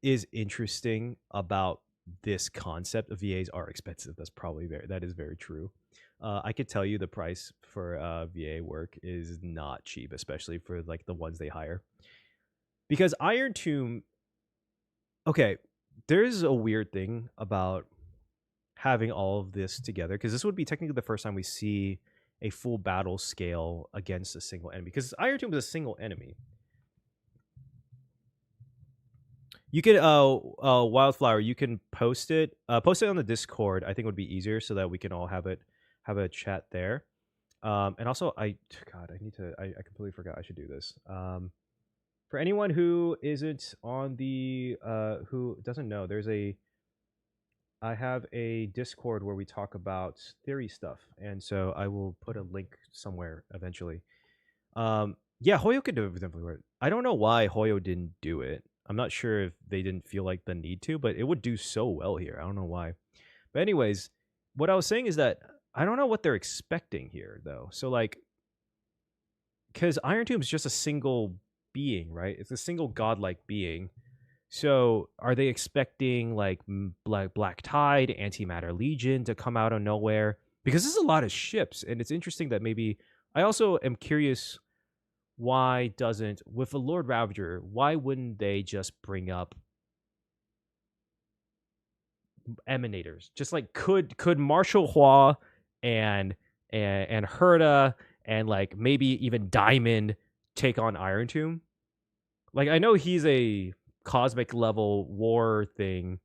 is interesting about this concept of VAs are expensive. That is very true. I could tell you the price for VA work is not cheap, especially for like the ones they hire. Because Iron Tomb, okay, there's a weird thing about having all of this together because this would be technically the first time we see a full battle scale against a single enemy. Because Iron Tomb is a single enemy. You can Wildflower, you can post it on the Discord. I think it would be easier so that we can all have a chat there. And also I completely forgot I should do this. For anyone who isn't on the who doesn't know, I have a Discord where we talk about theory stuff, and so I will put a link somewhere eventually. Yeah, Hoyo could definitely work. I don't know why Hoyo didn't do it. I'm not sure if they didn't feel like the need to, but it would do so well here. I don't know why. But anyways, what I was saying is that I don't know what they're expecting here, though. So, like, because Iron Tomb is just a single being, right? It's a single godlike being. So are they expecting like Black Tide, Antimatter Legion to come out of nowhere? Because there's a lot of ships, and it's interesting that maybe I also am curious why doesn't with a Lord Ravager, why wouldn't they just bring up emanators? Just like could Marshall Hua and Herda and like maybe even Diamond take on Iron Tomb? Like I know he's a cosmic level war thing.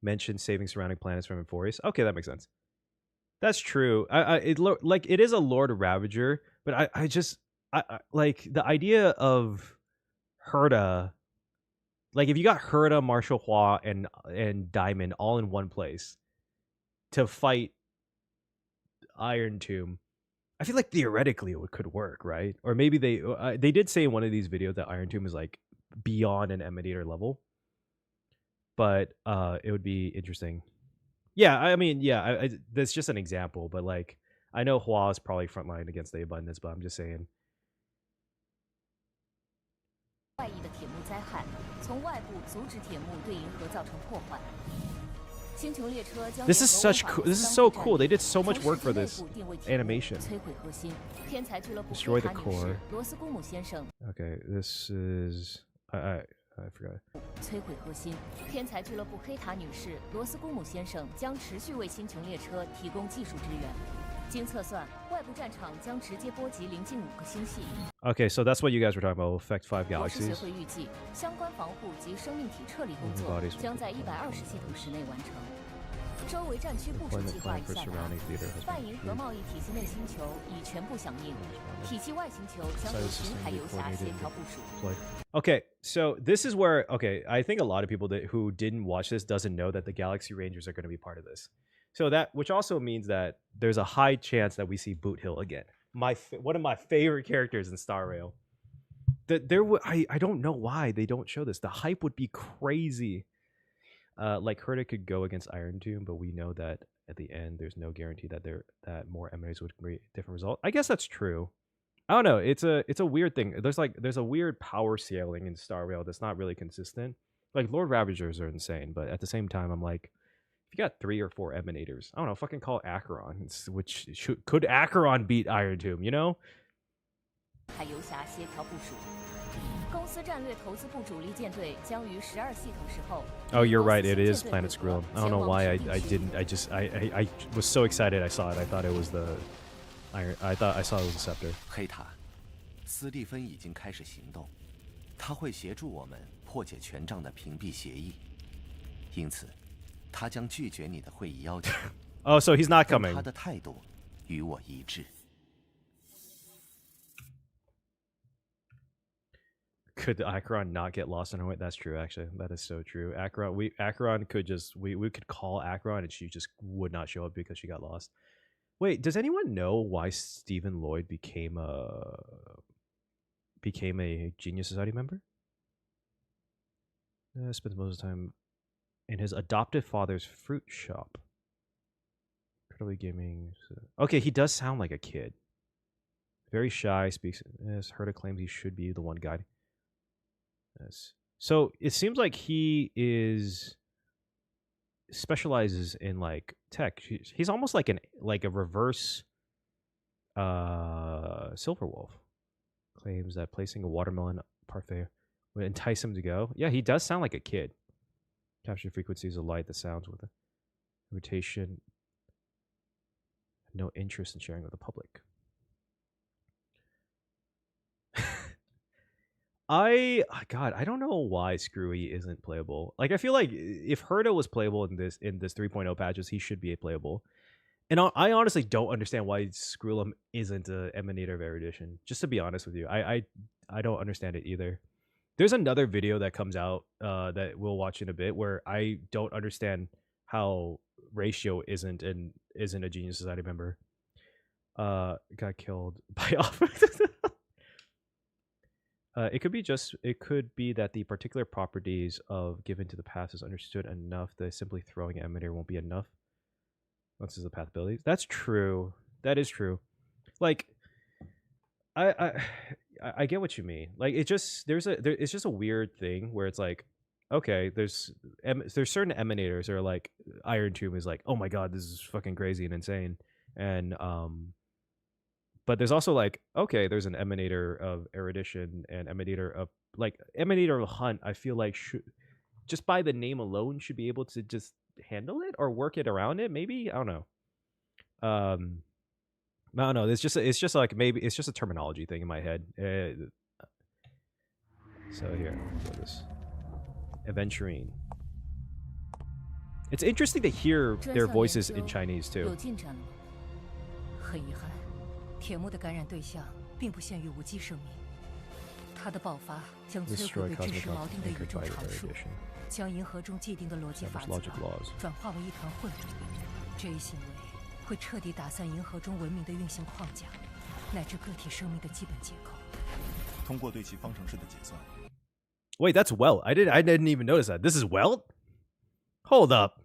Mentioned saving surrounding planets from Amphoreus. Okay, that makes sense. That's true. Like it is a Lord Ravager, but I like the idea of Herda. Like if you got Herda, Marshall Hua, and Diamond all in one place to fight Iron Tomb, I feel like theoretically it could work, right? Or maybe they did say in one of these videos that Iron Tomb is like beyond an Emanator level, but it would be interesting. Yeah, I mean, yeah, that's just an example, but like I know Hua is probably frontline against the Abundance, but I'm just saying. This is such cool. This is so cool. They did so much work for this animation. Destroy the core. Okay, this is I forgot. 摧毁核心，天才俱乐部黑塔女士罗斯公姆先生将持续为星穹列车提供技术支援。经测算，外部战场将直接波及临近5个星系。Okay, so that's what you guys were talking about. Affect 5 罗斯 galaxies. 学会预计，相关防护及生命体撤离工作将在120系统时内完成。周围战区部署计划已下达，半银河贸易体系内星球已全部响应，体系外星球将由巡海游侠协调部署。 Okay, so this is where I think a lot of people who didn't watch this doesn't know that the Galaxy Rangers are going to be part of this. So that, which also means that there's a high chance that we see Boot Hill again. One of my favorite characters in Star Rail. I don't know why they don't show this. The hype would be crazy. Like Herda could go against Iron Tomb, but we know that at the end there's no guarantee that more emanators would create a different result. I guess that's true. I don't know. It's a weird thing. There's a weird power scaling in Star Rail that's not really consistent. Like Lord Ravagers are insane, but at the same time, I'm like, if you got 3 or 4 emanators, I don't know, fucking call Acheron. Could Acheron beat Iron Tomb? You know? 海游侠协调部署。公司战略投资部主力舰队将于12系统时候。Oh, you're right. It is Planet Skrill. I don't know why I didn't. I was so excited I saw it. I thought it was the iron. I thought I saw it was a scepter. 黑塔，斯蒂芬已经开始行动，他会协助我们破解权杖的屏蔽协议，因此，他将拒绝你的会议要求。Oh, so he's not coming. 他的态度与我一致。 Could Acheron not get lost in her way? That's true, actually. That is so true. Acheron could just we could call Acheron and she just would not show up because she got lost. Wait, does anyone know why Stephen Lloyd became a Genius Society member? Spends most of the time in his adoptive father's fruit shop. Incredibly gaming. Okay, he does sound like a kid. Very shy, speaks. Yes, Herda claims he should be the one guiding. Yes. So it seems like he specializes in like tech. He's almost like a reverse Silverwolf. Claims that placing a watermelon parfait would entice him to go. Yeah, he does sound like a kid. Capture frequencies of light, the sounds with a rotation. No interest in sharing with the public. I don't know why Screwy isn't playable. Like, I feel like if Herda was playable in this 3.0 patches, he should be playable. And I honestly don't understand why Screwlum isn't an Emanator of Erudition. Just to be honest with you, I don't understand it either. There's another video that comes out that we'll watch in a bit where I don't understand how Ratio isn't a Genius Society member. Got killed by offense. It could be that the particular properties of given to the path is understood enough that simply throwing an emanator won't be enough. Once is the path abilities. That's true. That is true. Like, I get what you mean. Like it just it's just a weird thing where it's like, okay, there's certain emanators that are like Iron Tomb is like, oh my god, this is fucking crazy and insane, and but there's also like, okay, there's an emanator of erudition and emanator of hunt. I feel like should just by the name alone should be able to just handle it or work it around it. Maybe I don't know. I don't know. It's just like maybe it's just a terminology thing in my head. So here, this adventuring. It's interesting to hear their voices in Chinese too. 很遗憾，铁幕的感染对象并不限于无机生命，它的爆发将摧毁对知识锚定的宇宙常数，将银河中既定的逻辑法则转化为一团混乱。这一行为会彻底打散银河中文明的运行框架，乃至个体生命的基本结构。通过对其方程式的解算。Wait, that's Welt. I didn't even notice that. This is Welt? Hold up.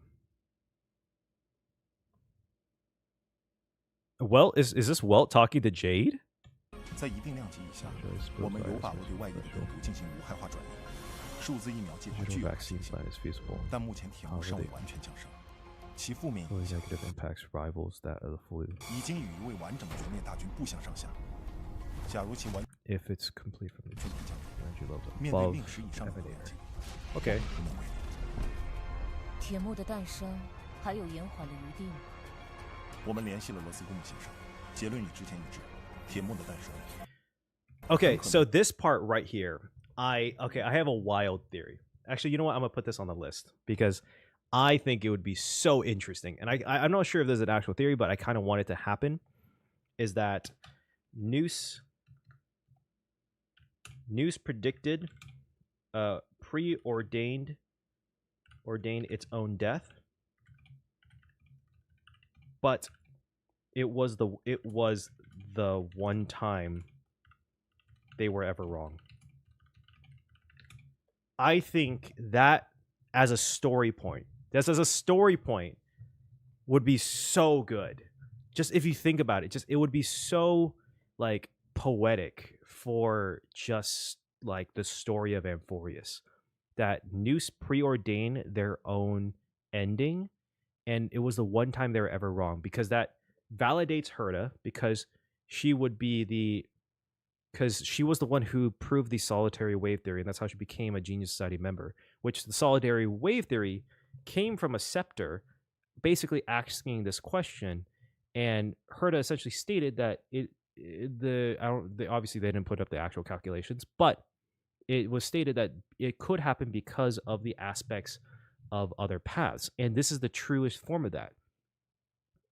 Welt is this Welt talking to Jade? 在一定量级以下，我们有把握对外域的病毒进行无害化转移。数字疫苗计划具有可行性，但目前铁幕尚未完全降生，其负面影响已经与一位完整的全面大军不相上下。假如其完 If it's complete from the 面对命时以上的量级 ，OK。铁幕的诞生还有延缓的余地吗？我们联系了罗斯公墓先生，结论与之前一致，铁幕的诞生。Okay, so this part right here, I have a wild theory. Actually, you know what? I'm gonna put this on the list because I think it would be so interesting, and I'm not sure if there's an actual theory, but I kind of want it to happen. Is that Noose predicted, ordained its own death, but it was the one time they were ever wrong. I think that as a story point, would be so good. Just if you think about it, it would be so like poetic for just like the story of Amphoreus, that Noose preordained their own ending, and it was the one time they were ever wrong, because that validates Herta, because she was the one who proved the solitary wave theory, and that's how she became a Genius Society member, which the solitary wave theory came from a scepter basically asking this question, and Herta essentially stated that obviously they didn't put up the actual calculations, but it was stated that it could happen because of the aspects of other paths, and this is the truest form of that.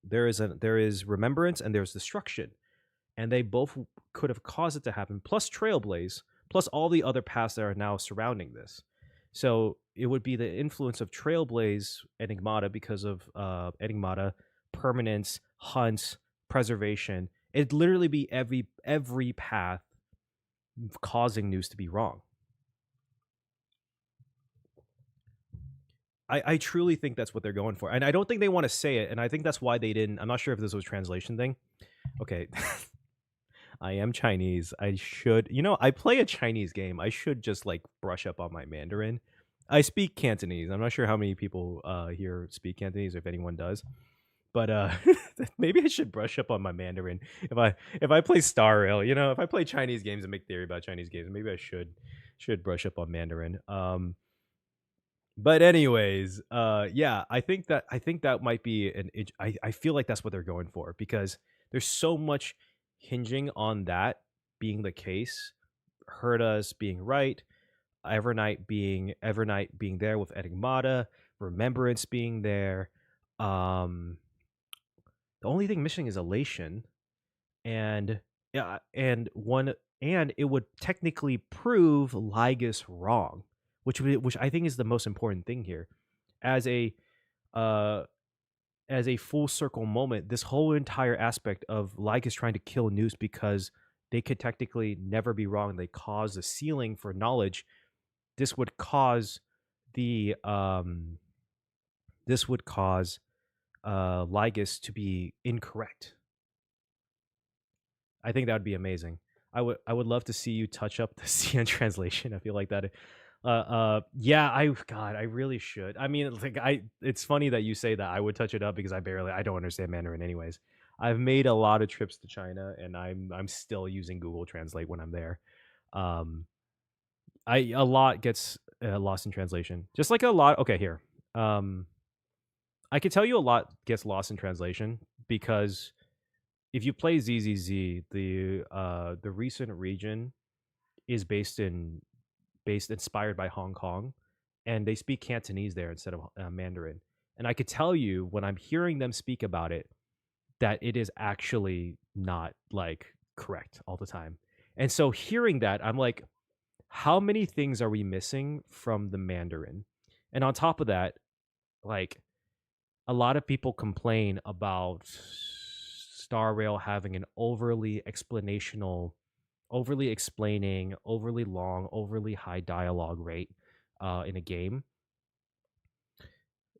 There is remembrance and there's destruction, and they both could have caused it to happen, plus Trailblaze, plus all the other paths that are now surrounding this. So it would be the influence of Trailblaze, Enigmata, because of Enigmata, permanence, hunts, preservation. It'd literally be every path causing Noose to be wrong. I truly think that's what they're going for. And I don't think they want to say it, and I think that's why they didn't. I'm not sure if this was a translation thing. Okay. I am Chinese. I should, I play a Chinese game. I should just like brush up on my Mandarin. I speak Cantonese. I'm not sure how many people here speak Cantonese, or if anyone does. But maybe I should brush up on my Mandarin. If I play Star Rail, if I play Chinese games and make theory about Chinese games, maybe I should brush up on Mandarin. But anyways, yeah, I think that might be I feel like that's what they're going for, because there's so much hinging on that being the case. Herta's being right, Evernight being there with Enigmata, Remembrance being there. The only thing missing is Elation, and it would technically prove Lygus wrong, which I think is the most important thing here. As a full circle moment, this whole entire aspect of Lygus trying to kill Noose because they could technically never be wrong. They cause the ceiling for knowledge. This would cause Lygus to be incorrect. I think that would be amazing. I would love to see you touch up the CN translation. I feel like that. Yeah, I really should. I mean, like, it's funny that you say that. I would touch it up because I don't understand Mandarin anyways. I've made a lot of trips to China, and I'm still using Google Translate when I'm there. A lot gets lost in translation. Just like a lot. Okay, here. I could tell you a lot gets lost in translation because if you play ZZZ, the recent region is inspired by Hong Kong, and they speak Cantonese there instead of Mandarin. And I could tell you when I'm hearing them speak about it that it is actually not like correct all the time. And so hearing that, I'm like, how many things are we missing from the Mandarin? And on top of that, like, a lot of people complain about Star Rail having an overly explaining, overly long, overly high dialogue rate in a game,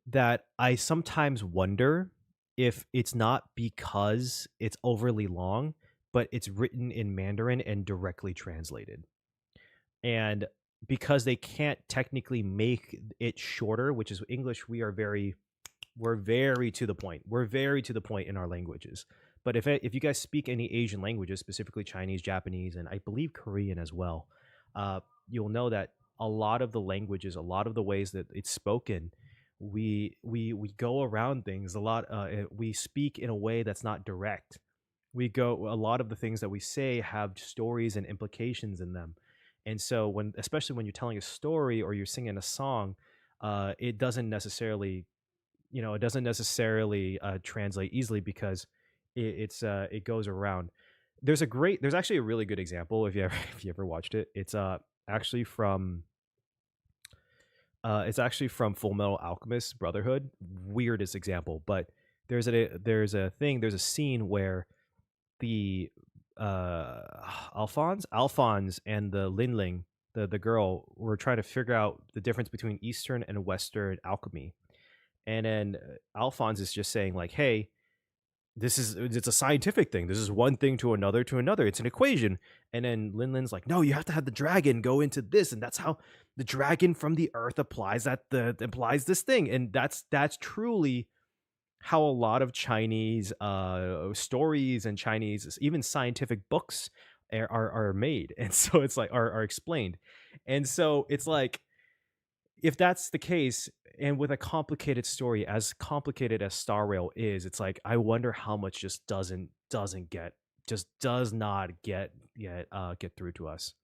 that I sometimes wonder if it's not because it's overly long, but it's written in Mandarin and directly translated. And because they can't technically make it shorter, which is English, we're very to the point. We're very to the point in our languages. But if you guys speak any Asian languages, specifically Chinese, Japanese, and I believe Korean as well, you'll know that a lot of the languages, a lot of the ways that it's spoken, we go around things a lot. We speak in a way that's not direct. A lot of the things that we say have stories and implications in them. And so especially when you're telling a story or you're singing a song, it doesn't necessarily translate easily because it goes around. There's actually a really good example if you ever watched it. It's actually from Full Metal Alchemist Brotherhood. Weirdest example, but there's a scene where the Alphonse and the Linling, the girl, were trying to figure out the difference between Eastern and Western alchemy. And then Alphonse is just saying like, hey, it's a scientific thing. This is one thing to another to another. It's an equation. And then Linlin's like, no, you have to have the dragon go into this, and that's how the dragon from the earth implies this thing. And that's truly how a lot of Chinese stories and Chinese even scientific books are made. And so it's like are explained. And so it's like, if that's the case, and with a complicated story as complicated as Star Rail is, it's like, I wonder how much just does not get through to us.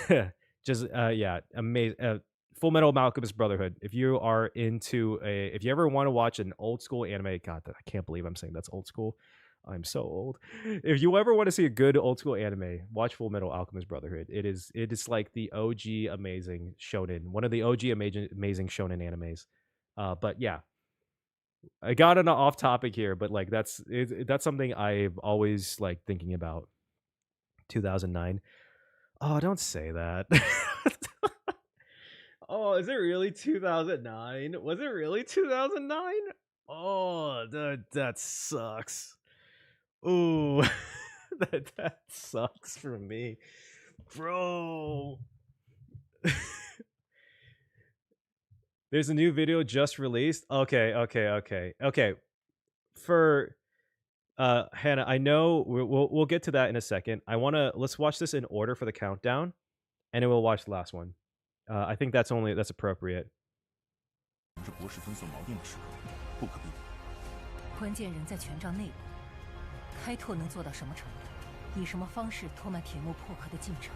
Yeah, amazing. Full Metal Alchemist Brotherhood. If you ever want to watch an old school anime, God, I can't believe I'm saying that's old school. I'm so old. If you ever want to see a good old school anime, watch Full Metal Alchemist Brotherhood. It is like the OG amazing shonen, one of the OG amazing shonen animes. But yeah, I got on an off topic here, but like that's something I've always like thinking about. 2009. Oh, don't say that. Oh, is it really 2009? Was it really 2009? Oh, that sucks. Ooh, that sucks for me, bro. There's a new video just released. Okay. For Hannah, I know we'll get to that in a second. Let's watch this in order for the countdown, and then we'll watch the last one. I think that's appropriate. 这国事分寸锚定的时刻，不可避免。关键人在权杖内部，开拓能做到什么程度？以什么方式拖慢铁幕破壳的进程？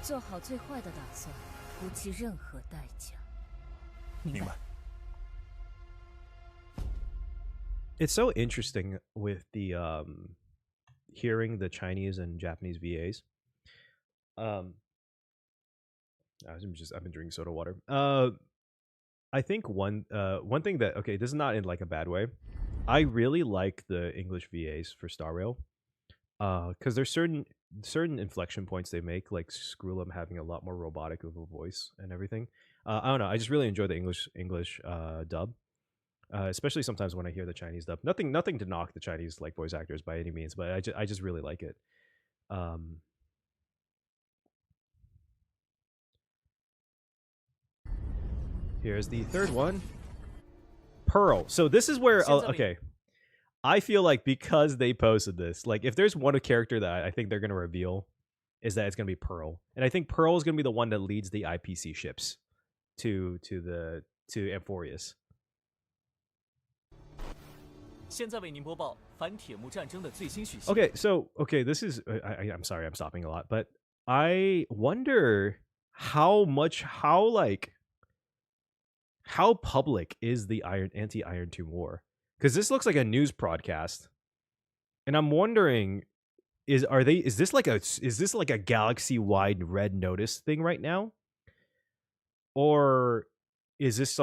做好最坏的打算，不计任何代价。明白。 It's so interesting with the hearing the Chinese and Japanese VAs. I've been drinking soda water. I think one thing that, okay, this is not in like a bad way. I really like the English VAs for Star Rail. Because there's certain inflection points they make, like Skrullum having a lot more robotic of a voice and everything. I don't know. I just really enjoy the English dub. Especially sometimes when I hear the Chinese dub. Nothing to knock the Chinese like voice actors by any means, but I just really like it. Here's the third one. Pearl. So this is where okay. I feel like because they posted this, like if there's one character that I think they're gonna reveal, is that it's gonna be Pearl, and I think Pearl is gonna be the one that leads the IPC ships to Amphoreus. Okay, so this is I'm sorry, I'm stopping a lot, but I wonder how public is the anti-Iron Tomb war? Because this looks like a news broadcast, and I'm wondering, is this like a galaxy-wide red notice thing right now, or is this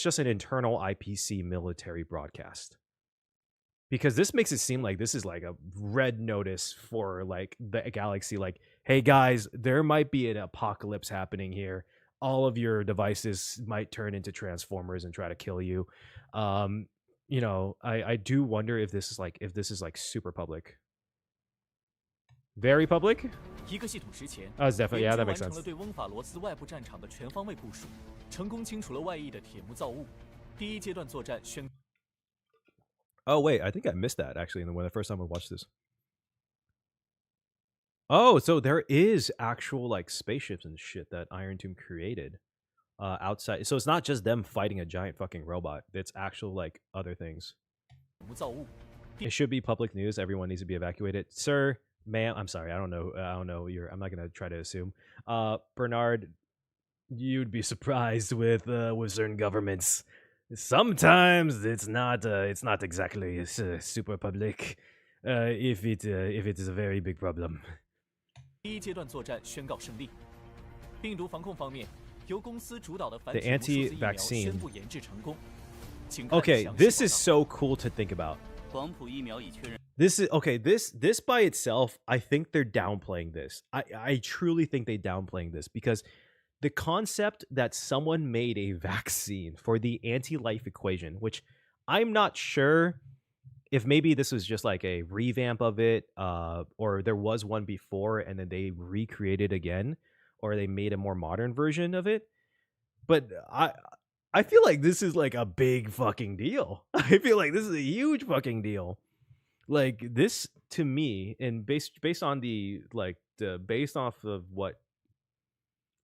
just an internal IPC military broadcast? Because this makes it seem like this is like a red notice for like the galaxy, like, hey guys, there might be an apocalypse happening here. All of your devices might turn into transformers and try to kill you. You know, I do wonder if this is like super public. Very public? Oh, it's definitely, yeah, that makes sense. Oh wait, I think I missed that actually when the first time I watched this. Oh, so there is actual like spaceships and shit that Iron Tomb created outside. So it's not just them fighting a giant fucking robot. It's actual like other things. It should be public news. Everyone needs to be evacuated. Sir, ma'am, I'm sorry. I don't know. I'm not gonna try to assume. Bernard, you'd be surprised with certain governments. Sometimes it's not exactly super public. If it is a very big problem. The anti-vaccine. Okay, this is so cool to think about. This is okay. This by itself, I think they're downplaying this. I truly think they downplaying this because the concept that someone made a vaccine for the anti-life equation, which I'm not sure if maybe this was just like a revamp of it, or there was one before and then they recreated again, or they made a more modern version of it. But I feel like this is like a big fucking deal. I feel like this is a huge fucking deal. Like this to me, and based on based off of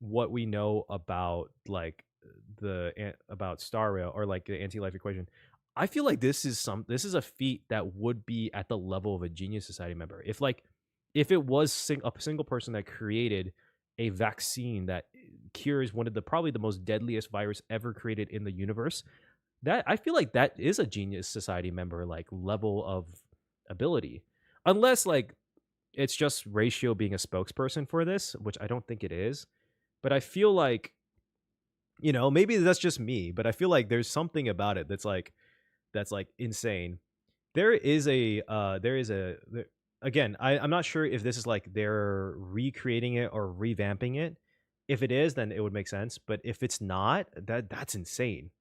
what we know about like about Star Rail or like the anti-life equation, I feel like this is a feat that would be at the level of a Genius Society member. If it was a single person that created a vaccine that cures one of probably the most deadliest virus ever created in the universe, that I feel like that is a Genius Society member like level of ability, unless like it's just Ratio being a spokesperson for this, which I don't think it is. But I feel like, you know, maybe that's just me, but I feel like there's something about it that's like insane. Again, I'm not sure if this is like they're recreating it or revamping it. If it is, then it would make sense. But if it's not, that's insane.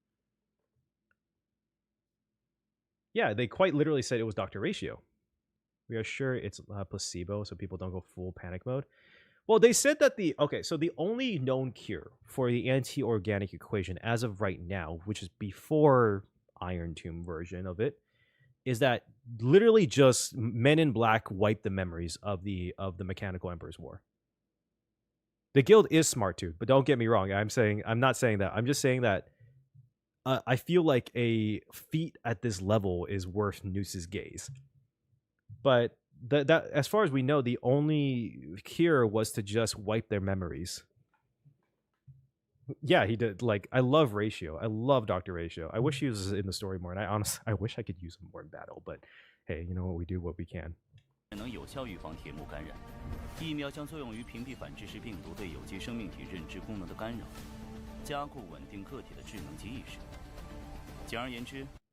Yeah, they quite literally said it was Dr. Ratio. We are sure it's placebo, so people don't go full panic mode. Well, they said that the only known cure for the anti-organic equation as of right now, which is before Iron Tomb version of it, is that literally just Men in Black wipe the memories of the Mechanical Emperor's War. The guild is smart too, but don't get me wrong. I'm not saying that. I'm just saying that I feel like a feat at this level is worth Noose's gaze. But that as far as we know, the only cure was to just wipe their memories. Yeah, he did. Like, I love Ratio. I love Dr. Ratio. I wish he was in the story more, and I wish I could use him more in battle. But hey, you know what, we do what we can.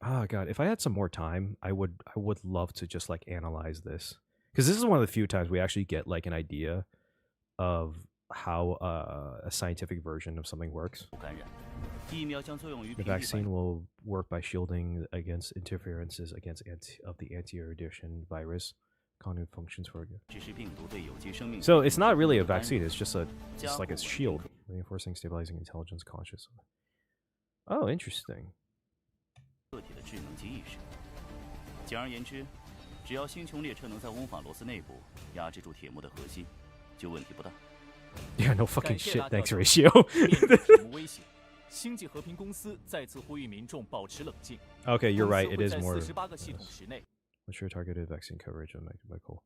Oh god, if I had some more time, I would love to just like analyze this, because this is one of the few times we actually get like an idea of how a scientific version of something works. The vaccine will work by shielding against interferences of the anti-erudition virus Cognitive functions for it. So it's not really a vaccine. It's just like a shield, reinforcing, stabilizing intelligence, conscious. Oh, interesting. 个体的智能及意识。简而言之，只要星穹列车能在翁法罗斯内部压制住铁幕的核心，就问题不大。Yeah, no fucking shit. Thanks, Ratio. 铁幕威胁，星际和平公司再次呼吁民众保持冷静。Okay, you're right. It is more. 48个系统时内。Ensure targeted vaccine coverage on medical.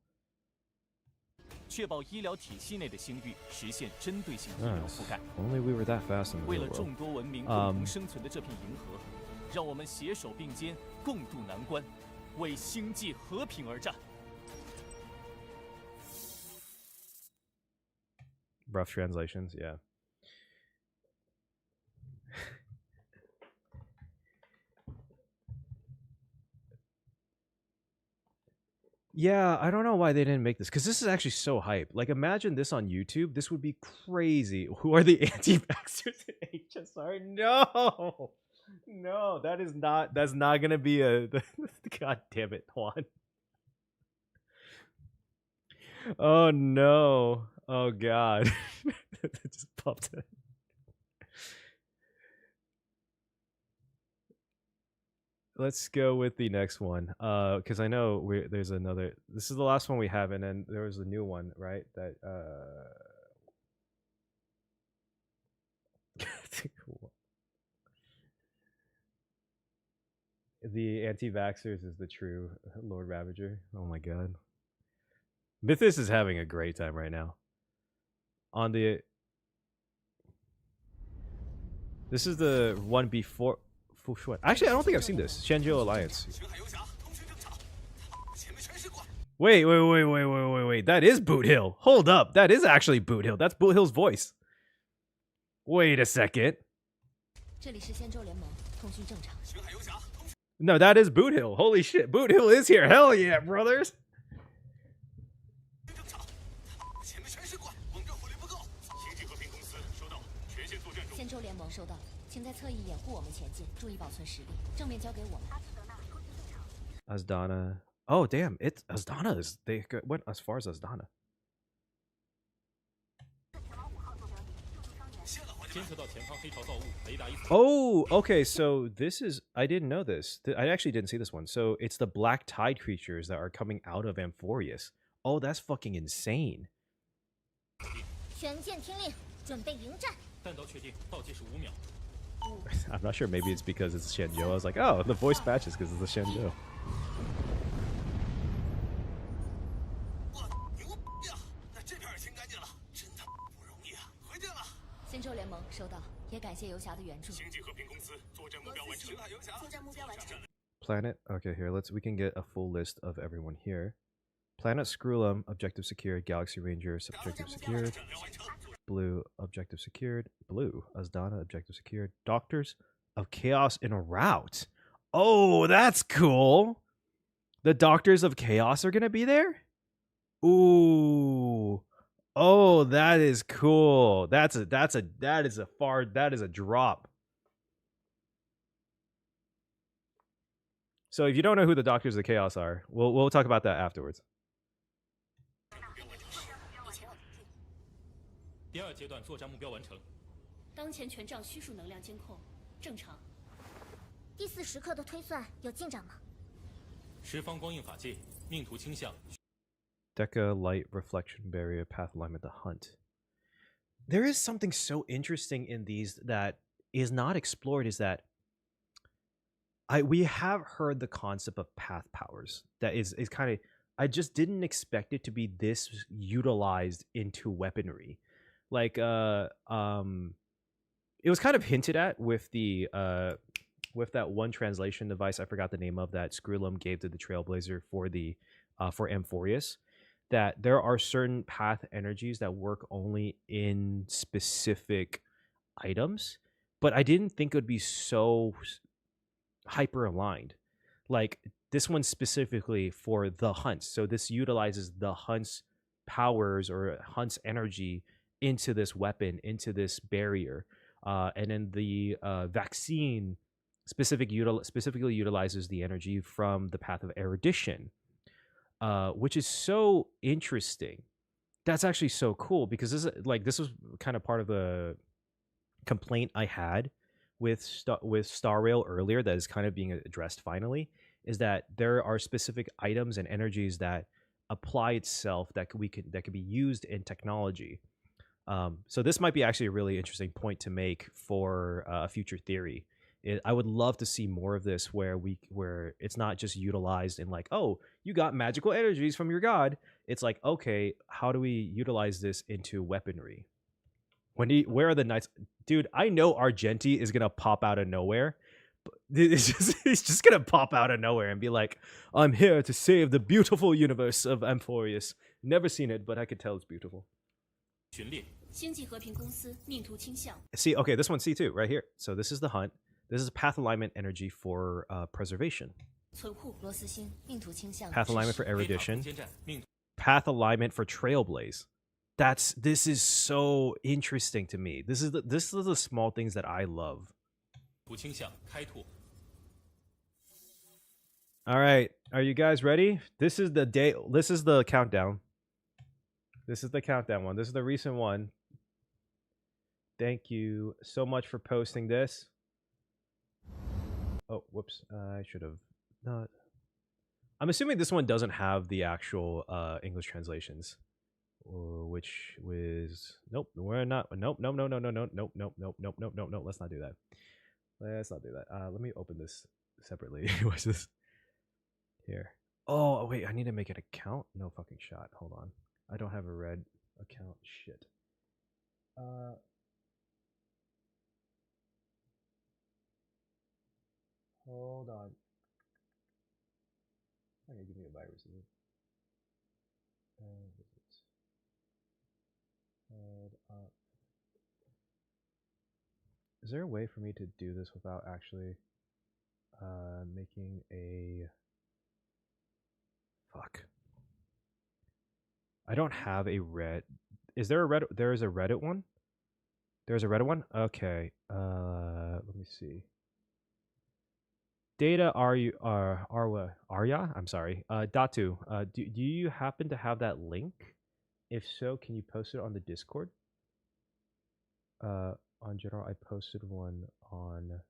确保医疗体系内的星域实现针对性医疗覆盖。Only we were that fast in the 为了 real 众 world. 多文明共同生存的这片银河，让我们携手并肩，共度难关，为星际和平而战。Rough translations, yeah. Yeah, I don't know why they didn't make this, because this is actually so hype. Like, imagine this on YouTube. This would be crazy. Who are the anti-vaxxers in HSR? No! No, that's not gonna be a... God damn it, Juan. Oh, no. Oh, God. It just popped in. Let's go with the next one, because I know there's another. This is the last one we have, and then there was a new one, right? That the anti-vaxxers is the true Lord Ravager. Oh my God, Mythos is having a great time right now. On the, this is the one before. Actually, I don't think I've seen this. Shenzhou Alliance. Wait. That is Boot Hill. Hold up. That is actually Boot Hill. That's Boot Hill's voice. Wait a second. No, that is Boot Hill. Holy shit. Boot Hill is here. Hell yeah, brothers. Asdana. Oh, damn. It's Asdana. They went as far as Asdana. Oh, okay. So this is... I didn't know this. I actually didn't see this one. So it's the Black Tide creatures that are coming out of Amphoreus. Oh, that's fucking insane. I'm not sure. Maybe it's because it's Shenzhou. I was like, oh, the voice matches because it's the Shenzhou. Planet. Okay, here. We can get a full list of everyone here. Planet Screwlum, objective secured. Galaxy Rangers, objective secured. Blue, objective secured. Blue, Asdana, objective secured. Doctors of Chaos in a route. Oh, that's cool. The Doctors of Chaos are gonna be there? Ooh. Oh, that is cool. That is a drop. So if you don't know who the Doctors of Chaos are, we'll talk about that afterwards. 第二阶段作战目标完成。当前权杖虚数能量监控正常。第4时刻的推算有进展吗？十方光映法界，命途倾向。Deca Light Reflection Barrier Path Alignment the Hunt. There is something so interesting in these that is not explored. Is that we have heard the concept of path powers. That is kind of. I just didn't expect it to be this utilized into weaponry. Like it was kind of hinted at with the with that one translation device I forgot the name of that Screwlum gave to the Trailblazer for the for Amphoreus, that there are certain path energies that work only in specific items, but I didn't think it would be so hyper aligned. Like this one specifically for the hunts. So this utilizes the hunt's powers or hunt's energy into this weapon, into this barrier. And then the vaccine specifically utilizes the energy from the path of erudition. which is so interesting. That's actually so cool because this was kind of part of the complaint I had with Star Rail earlier that is kind of being addressed finally, is that there are specific items and energies that apply itself that could be used in technology. So this might be actually a really interesting point to make for a future theory. I would love to see more of this where it's not just utilized in like, oh, you got magical energies from your god. It's like, okay, how do we utilize this into weaponry? Where are the knights? Dude, I know Argenti is gonna pop out of nowhere. He's just gonna pop out of nowhere and be like, I'm here to save the beautiful universe of Amphoreus. Never seen it, but I could tell it's beautiful. See, okay, this one's C2 right here. So this is the hunt. This is path alignment energy for preservation. Path alignment for erudition. Path alignment for trailblaze. This is so interesting to me. This is the small things that I love. All right, are you guys ready? This is the day. This is the countdown. This is the countdown one. This is the recent one. Thank you so much for posting this. Oh, whoops. I should have not. I'm assuming this one doesn't have the actual English translations. Which was nope, we're not. Nope. Let's not do that. Let's not do that. Let me open this separately. What's this? Here. Oh wait, I need to make an account. No fucking shot. Hold on. I don't have a red account. Shit. Hold on. I'm gonna give me a virus. Hold up. Is there a way for me to do this without actually making a fuck? I don't have a red. Is there a red? There is a Reddit one. There's a Reddit one. Okay. Let me see. Data Arya? I'm sorry. Datu. Do you happen to have that link? If so, can you post it on the Discord? On general, I posted one on.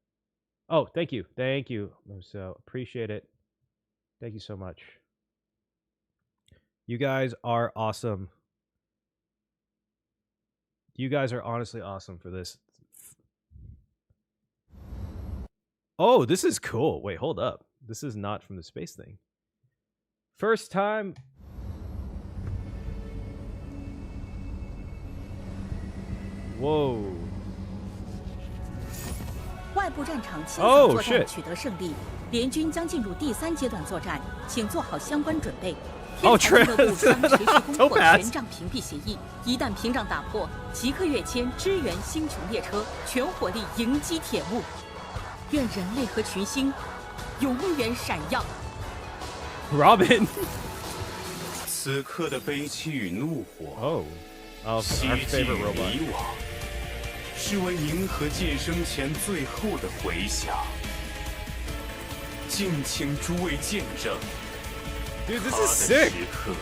Oh, thank you, So appreciate it. Thank you so much. You guys are awesome. You guys are honestly awesome for this. Oh, this is cool. Wait, hold up. This is not from the space thing. First time. Whoa. 外部战场清扫作战取得胜利，联军将进入第3阶段作战，请做好相关准备。天才俱乐部将持续攻破权杖屏蔽协议，一旦屏障打破，即刻跃迁支援星穹列车，全火力迎击铁幕。愿人类和群星永远闪耀。Robin 此刻的悲戚与怒火， our favorite robot. 以往，是为银河晋升前最后的回响。敬请诸位见证， Dude, this is sick. 时刻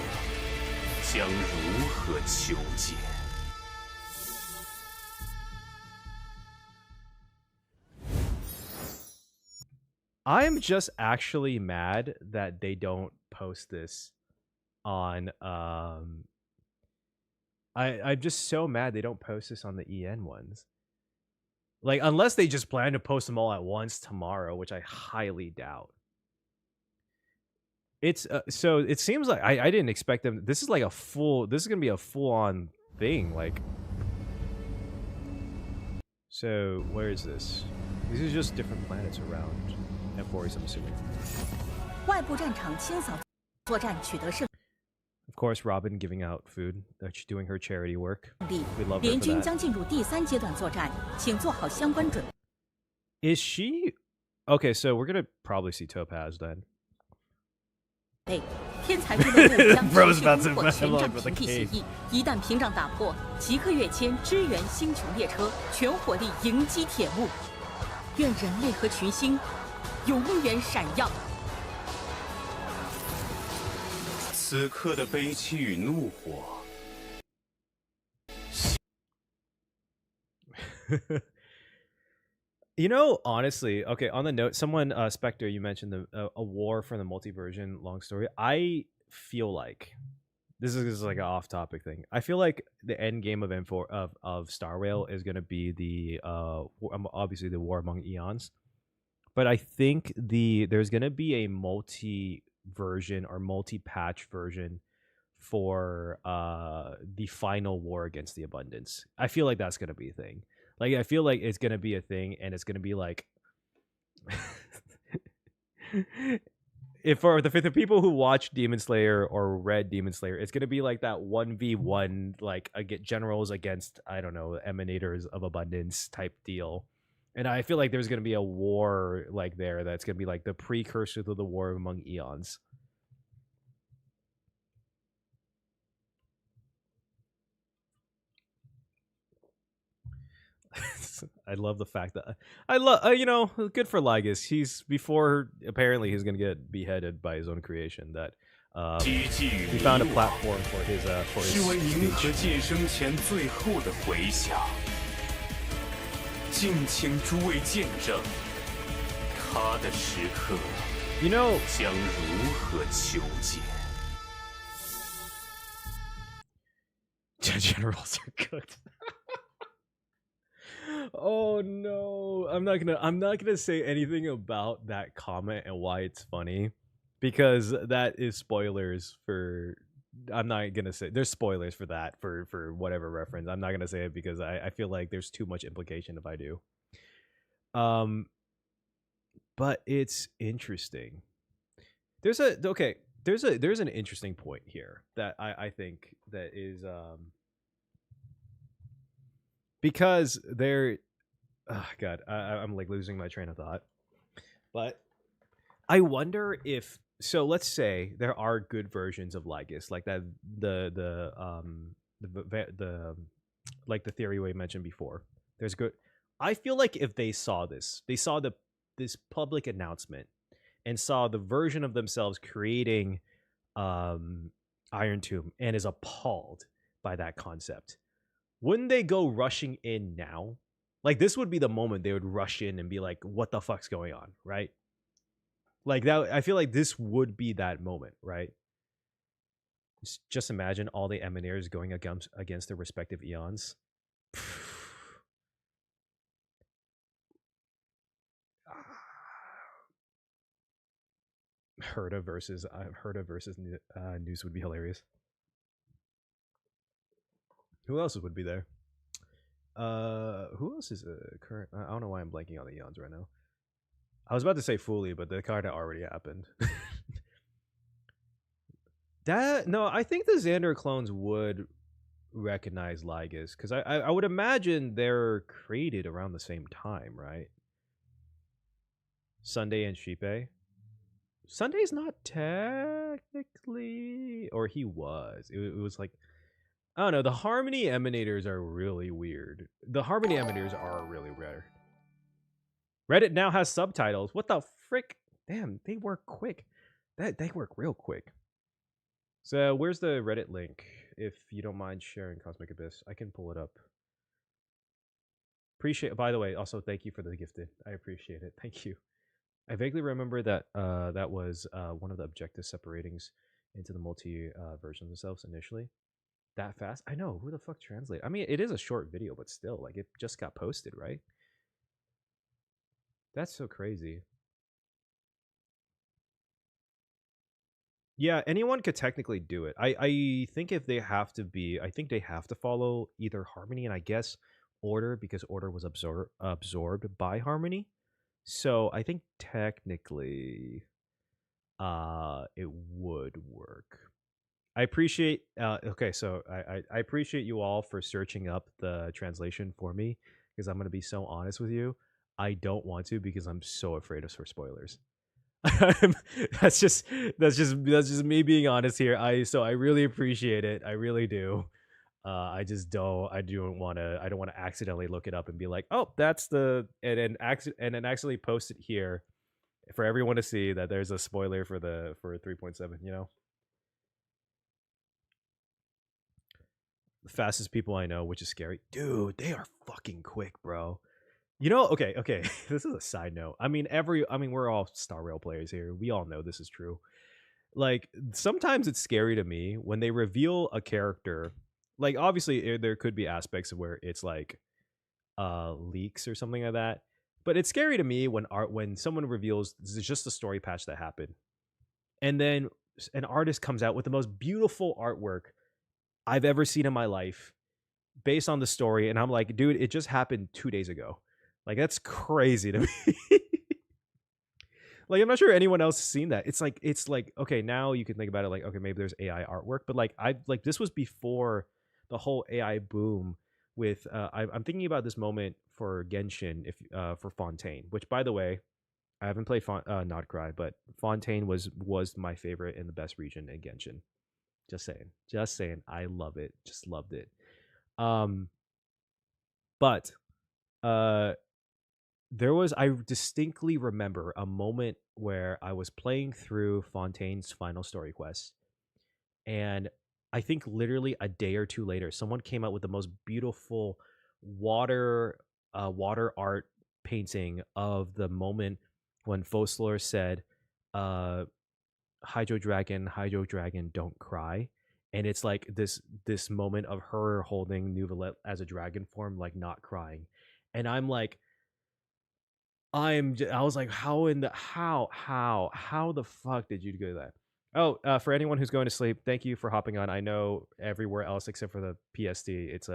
将如何求解？ I'm just actually mad that they don't post this on I'm just so mad they don't post this on the EN ones. Like, unless they just plan to post them all at once tomorrow, which I highly doubt. It's so it seems like I didn't expect them. This is like this is gonna be a full-on thing. Like, so where is this? These are just different planets around Amphoreus, I'm assuming. 外部战场清扫作战取得胜。 Of course, Robin giving out food. She's doing her charity work. We love her for 联军 that. 将进入第3阶段作战，请做好相关准备。 Is she? Okay, so we're gonna probably see Topaz then. 天才俱乐部将持续 Bro's 攻 about 破 to 权 log 杖 with a 屏蔽协 cave. 议，一旦屏障打破，即刻跃迁支援星穹列车，全火力迎击铁幕。愿人类和群星永远闪耀。此刻的悲戚与怒火。You know, honestly, okay, on the note, someone, Spectre, you mentioned a war for the multi-version long story. I feel like, this is like an off-topic thing. I feel like the end game of Star Rail is going to be the, obviously the War Among Eons. But I think there's going to be a multi-version or multi-patch version for the final war against the Abundance. I feel like that's going to be a thing. Like, I feel like it's going to be a thing, and it's going to be like... for the people who watch Demon Slayer or read Demon Slayer, it's going to be like that 1v1, like, generals against, I don't know, emanators of abundance type deal. And I feel like there's going to be a war, like, there that's going to be, like, the precursor to the War Among Eons. I love the fact that I love, you know, good for Lygus. Apparently he's gonna get beheaded by his own creation. That he found a platform for his speech. You know, generals are good. Oh no, I'm not gonna say anything about that comment and why it's funny, because that is spoilers for. I'm not gonna say there's spoilers for that for whatever reference. I'm not gonna say it because I feel like there's too much implication if I do. But it's interesting. There's an interesting point here that I think that is because there, oh God, I'm like losing my train of thought. But I wonder if, so let's say there are good versions of Lygus, like that the like the theory we mentioned before. There's good. I feel like if they saw this public announcement and saw the version of themselves creating Iron Tomb and is appalled by that concept, wouldn't they go rushing in now? Like, this would be the moment they would rush in and be like, what the fuck's going on, right? Like, that, I feel like this would be that moment, right? Just imagine all the Emanators going against their respective Eons. Herda versus News would be hilarious. Who else would be there? Who else is a current? I don't know why I'm blanking on the Eons right now. I was about to say Fooly, but the card already happened. I think the Xander clones would recognize Lygus, because I would imagine they're created around the same time, right? Sunday and Sheepe. Sunday's not technically, or he was. It was like, I don't know. The Harmony Emanators are really weird. The Harmony Emanators are really rare. Reddit now has subtitles. What the frick? Damn, they work quick. They work real quick. So where's the Reddit link? If you don't mind sharing, Cosmic Abyss, I can pull it up. Appreciate. By the way, also thank you for the gifted. I appreciate it. Thank you. I vaguely remember that that was one of the objective separatings into the multi versions themselves initially. That fast? I know. Who the fuck translate? I mean, it is a short video, but still, like, it just got posted, right? That's so crazy. Yeah, anyone could technically do it. I think if they have to be, I think they have to follow either Harmony and I guess Order, because Order was absorbed by Harmony. So I think technically it would work. I appreciate okay, so I appreciate you all for searching up the translation for me, because I'm gonna be so honest with you. I don't want to, because I'm so afraid of spoilers. that's just me being honest here. I really appreciate it. I really do. I don't want to accidentally look it up and be like, oh, that's the and then actually post it here for everyone to see that there's a spoiler for 3.7, you know. fastest people I know, which is scary. Dude, they are fucking quick, bro. You know, okay. This is a side note. I mean, we're all Star Rail players here. We all know this is true. Like, sometimes it's scary to me when they reveal a character. Like, obviously, there could be aspects of where it's like leaks or something like that. But it's scary to me when someone reveals this is just a story patch that happened, and then an artist comes out with the most beautiful artwork I've ever seen in my life based on the story, and I'm like, dude, it just happened 2 days ago. Like, that's crazy to me. Like, I'm not sure anyone else has seen that. It's like okay, now you can think about it like, okay, maybe there's AI artwork, but like this was before the whole AI boom with I'm thinking about this moment for Genshin for Fontaine, which, by the way, I haven't played Not Cry, but Fontaine was my favorite in the best region in Genshin. Just saying. I love it. Just loved it. But I distinctly remember a moment where I was playing through Fontaine's final story quest, and I think literally a day or two later, someone came out with the most beautiful water art painting of the moment when Fosler said, Hydro Dragon, don't cry. And it's like this moment of her holding Nuvalet as a dragon form, like not crying. And I'm like, I was like, how the fuck did you do that? Oh, for anyone who's going to sleep, thank you for hopping on. I know everywhere else except for the PST, it's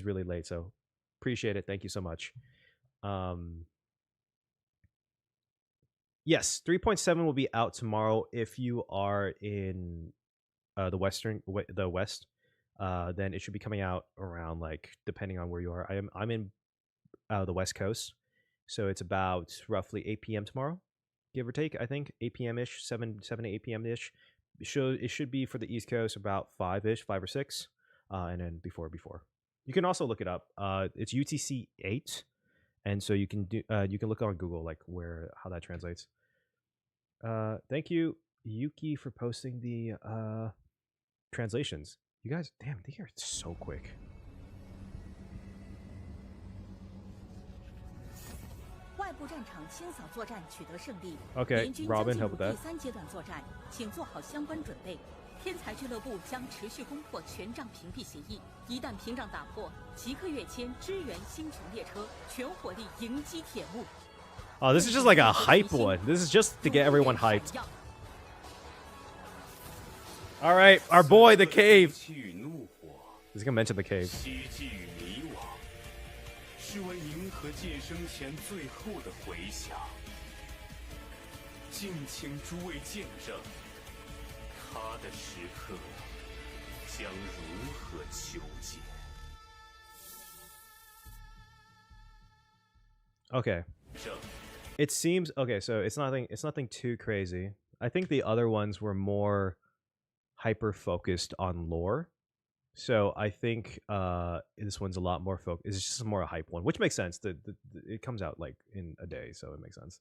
really late, so appreciate it. Thank you so much. Yes, 3.7 will be out tomorrow. If you are in the West, then it should be coming out around, like, depending on where you are. I'm in the West Coast, so it's about roughly 8 p.m. tomorrow, give or take. I think 8 p.m. ish, 7 to 8 p.m. ish. It should be for the East Coast about 5 or 6, and then before. You can also look it up. It's UTC 8, and so you can look on Google like how that translates. Thank you, Yuki, for posting the translations. You guys, damn, they are so quick. Okay, Robin, help with that. 第3阶段作战，请做好相关准备。天才俱乐部将持续攻破权杖屏蔽协议，一旦屏障打破，即刻跃迁支援星穹列车，全火力迎击铁幕。Oh, this is just like a hype one. This is just to get everyone hyped. All right, our boy, the cave. He's gonna mention the cave. 是为银河晋升前最后的回响，敬请诸位见证，他的时刻将如何求解。 Okay. It seems okay, so it's nothing too crazy. I think the other ones were more hyper focused on lore. So I think this one's a lot more focused. It's just more a hype one, which makes sense. It comes out like in a day, so it makes sense.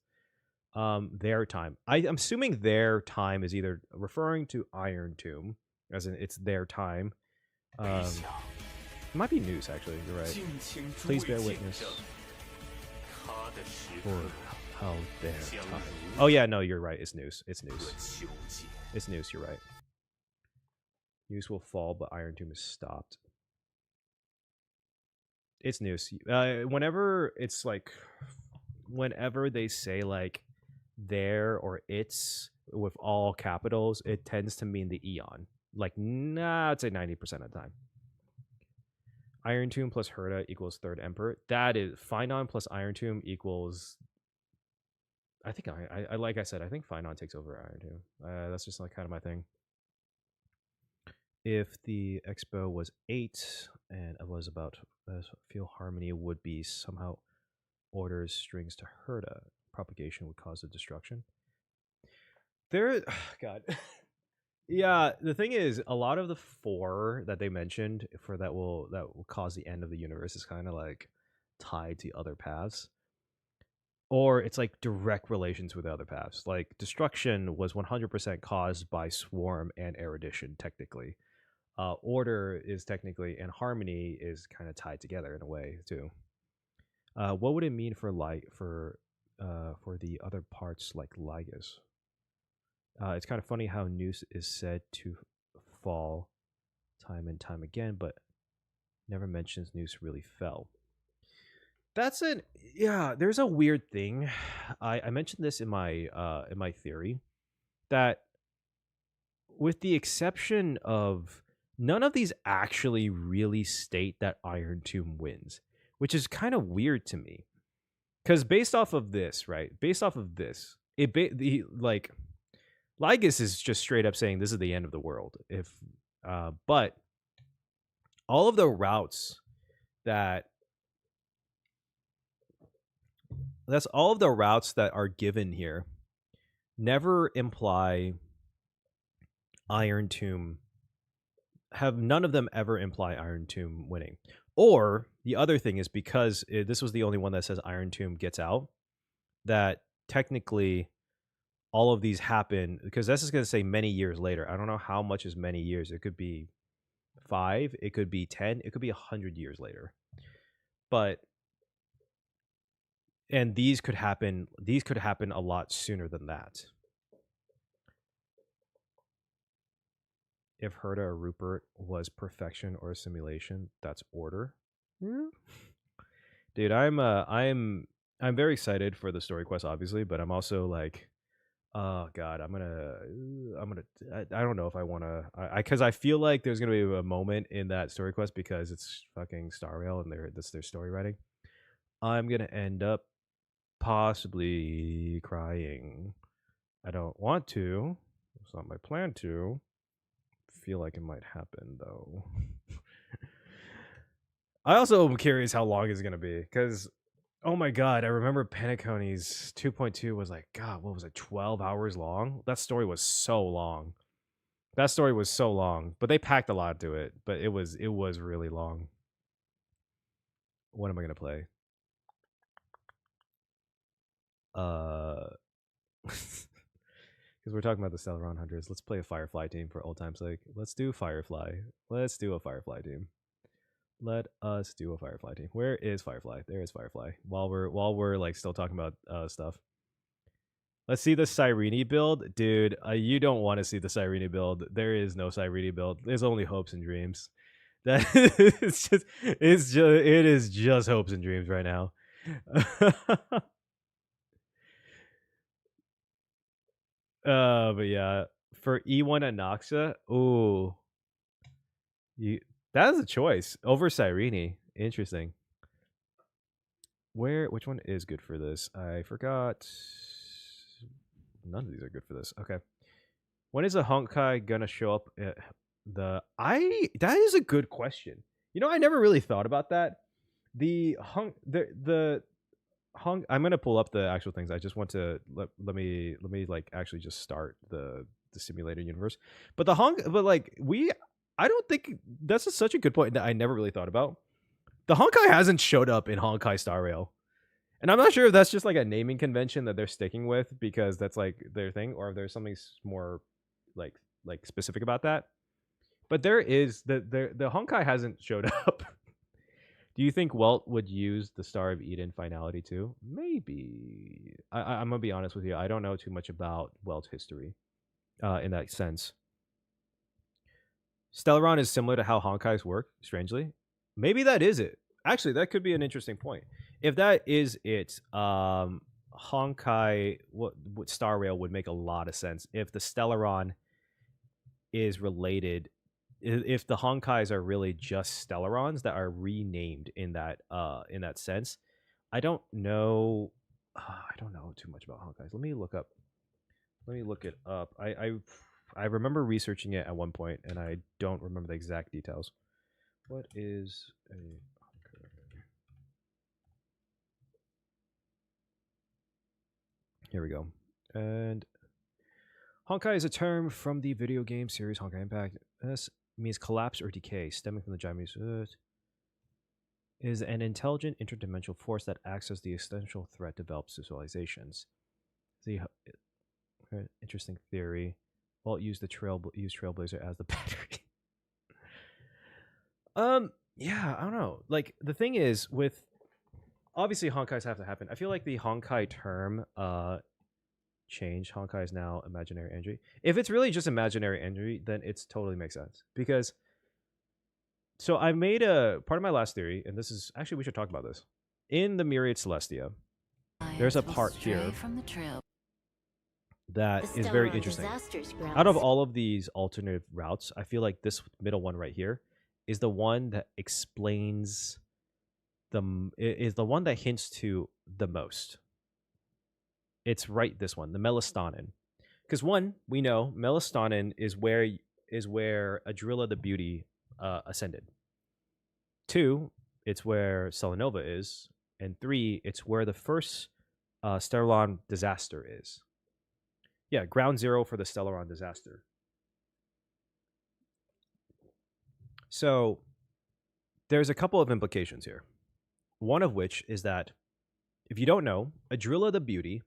Their time. I'm assuming their time is either referring to Iron Tomb, as in it's their time. It might be news, actually. You're right. Please bear witness for how their time. Oh yeah, no, you're right. It's news. It's news. It's news. You're right. News will fall, but Iron Tomb is stopped. It's news. Whenever they say like their or its with all capitals, it tends to mean the Eon. Like, I'd say 90% of the time. Iron Tomb plus Herda equals Third Emperor. That is Phynon plus Iron Tomb equals. I think I like I said, I think Phynon takes over Iron Tomb. That's just like kind of my thing. If the expo was 8 and it was about feel harmony would be somehow orders strings to Herda. Propagation would cause a destruction. God. Yeah, the thing is, a lot of the 4 that they mentioned for that will cause the end of the universe is kind of like tied to other paths. Or it's like direct relations with the other paths. Like destruction was 100% caused by Swarm and Erudition, technically. order is technically, and harmony is kind of tied together in a way too. What would it mean for the other parts like Ligas? It's kind of funny how Noose is said to fall time and time again, but never mentions Noose really fell. There's a weird thing. I mentioned this in my theory that with the exception of none of these actually really state that Iron Tomb wins, which is kind of weird to me. Because based off of this, Ligas is just straight up saying this is the end of the world. But all of the routes that are given here never imply Iron Tomb. None of them ever imply Iron Tomb winning. Or the other thing is because this was the only one that says Iron Tomb gets out, that technically all of these happen because this is going to say many years later. I don't know how much is many years. It could be 5, it could be 10, it could be 100 years later. And these could happen a lot sooner than that. If Herta or Rupert was perfection or a simulation, that's order. Yeah. Dude, I'm very excited for the story quest, obviously, but I'm also like, oh god, I don't know if I want to, because I feel like there's gonna be a moment in that story quest because it's fucking Star Rail and that's their story writing. I'm gonna end up possibly crying. I don't want to. It's not my plan to. Feel like it might happen though. I also am curious how long it's gonna be because, oh my god, I remember Penacony's 2.2 was like, god, what was it, 12 hours long? That story was so long. But they packed a lot to it. But it was really long. What am I gonna play? Because we're talking about the Stelleron Hunters. Let's play a Firefly team for old time's sake. Let's do Firefly. Let's do a Firefly team. Let us do a Firefly team. Where is Firefly? There is Firefly. While we're like still talking about stuff. Let's see the Cyrene build. Dude, you don't want to see the Cyrene build. There is no Cyrene build. There's only hopes and dreams. It is just hopes and dreams right now. But yeah, for E1 and Noxa, ooh, that is a choice over Cyrene. Interesting. Which one is good for this? I forgot. None of these are good for this. Okay. When is a Honkai gonna show up at that is a good question. You know, I never really thought about that. I'm gonna pull up the actual things. I just want to let me like actually just start the simulated universe. But I don't think that's such a good point that I never really thought about. The Honkai hasn't showed up in Honkai Star Rail, and I'm not sure if that's just like a naming convention that they're sticking with because that's like their thing, or if there's something more like specific about that. But there is the Honkai hasn't showed up. Do you think Welt would use the Star of Eden finality too? Maybe. I'm gonna be honest with you. I don't know too much about Welt's history, in that sense. Stelleron is similar to how Honkais work. Strangely, maybe that is it. Actually, that could be an interesting point. If that is it, Honkai, what Star Rail would make a lot of sense if the Stelleron is related. If the Honkais are really just Stellerons that are renamed in that sense. I don't know too much about Honkais. Let me look it up. I remember researching it at one point and I don't remember the exact details. What is a Honkai? Here we go. And Honkai is a term from the video game series Honkai Impact. This means collapse or decay, stemming from the Japanese is an intelligent interdimensional force that acts as the essential threat develops civilizations. The interesting theory. Walt used Trailblazer as the battery. Yeah, I don't know. Like, the thing is, with obviously Honkais have to happen. I feel like the Honkai term changed. Honkai is now imaginary energy. If it's really just imaginary energy, then it's totally makes sense. Because so I made a part of my last theory, and this is actually, we should talk about this. In the Myriad Celestia, there's a part here that is very interesting. Out of all of these alternative routes, I feel like this middle one right here is the one that explains is the one that hints to the most. It's right, this one, the Melastonin. Because one, we know Melastonin is where Adrilla the Beauty ascended. 2, it's where Stelleron is. And 3, it's where the first Stelleron disaster is. Yeah, ground zero for the Stelleron disaster. So there's a couple of implications here. One of which is that, if you don't know, Adrilla the Beauty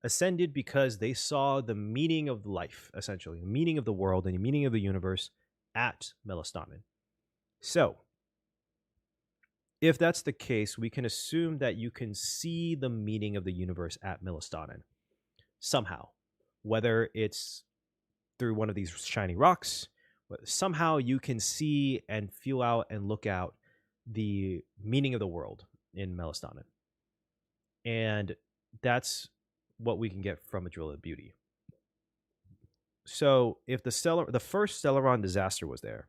ascended because they saw the meaning of life, essentially, the meaning of the world and the meaning of the universe at Melastonin. So, if that's the case, we can assume that you can see the meaning of the universe at Melastonin somehow, whether it's through one of these shiny rocks, somehow you can see and feel out and look out the meaning of the world in Melastonin. And that's what we can get from Adrilla Beauty. So if the first Stelleron disaster was there,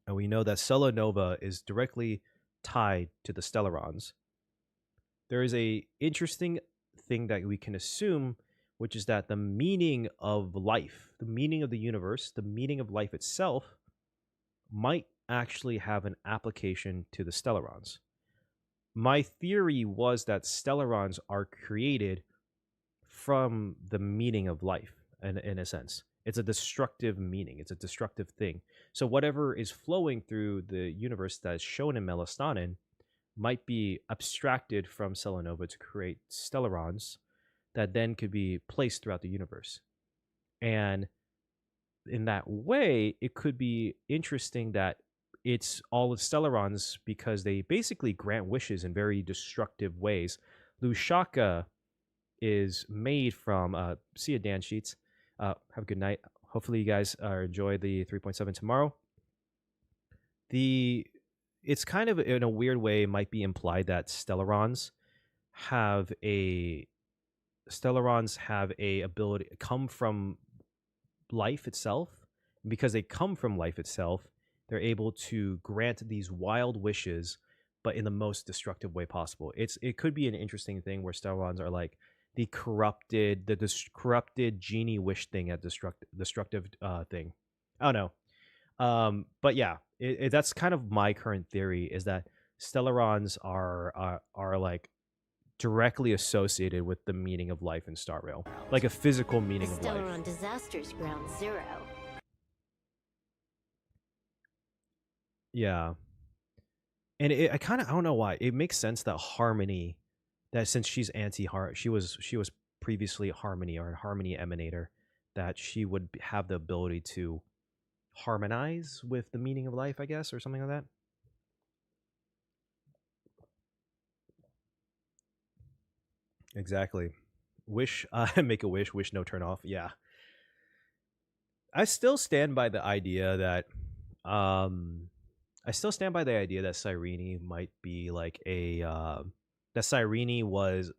and we know that Stelleron is directly tied to the Stellerons, there is a interesting thing that we can assume, which is that the meaning of life, the meaning of the universe, the meaning of life itself might actually have an application to the Stellerons. My theory was that Stellerons are created from the meaning of life, in a sense. It's a destructive meaning. It's a destructive thing. So whatever is flowing through the universe that is shown in Melastonin might be abstracted from Stelleron to create Stellerons that then could be placed throughout the universe. And in that way, it could be interesting that it's all of Stellerons because they basically grant wishes in very destructive ways. Lushaka is made from, see you, Dan Sheets. Have a good night. Hopefully you guys enjoy the 3.7 tomorrow. It's kind of, in a weird way, might be implied that Stellerons have a ability come from life itself. Because they come from life itself, they're able to grant these wild wishes, but in the most destructive way possible. It could be an interesting thing where Stellerons are like the corrupted genie wish thing at destructive thing. I don't know. But yeah, that's kind of my current theory, is that Stellerons are like directly associated with the meaning of life in Star Rail, like a physical meaning of life. Stelleron Disaster's ground zero. Yeah. And I don't know why. It makes sense that Harmony, that since she's she was previously Harmony, or a Harmony emanator, that she would have the ability to harmonize with the meaning of life, I guess, or something like that. Exactly. Wish, make a wish, wish no turn off. Yeah. I still stand by the idea that Cyrene might be like a that Cyrene was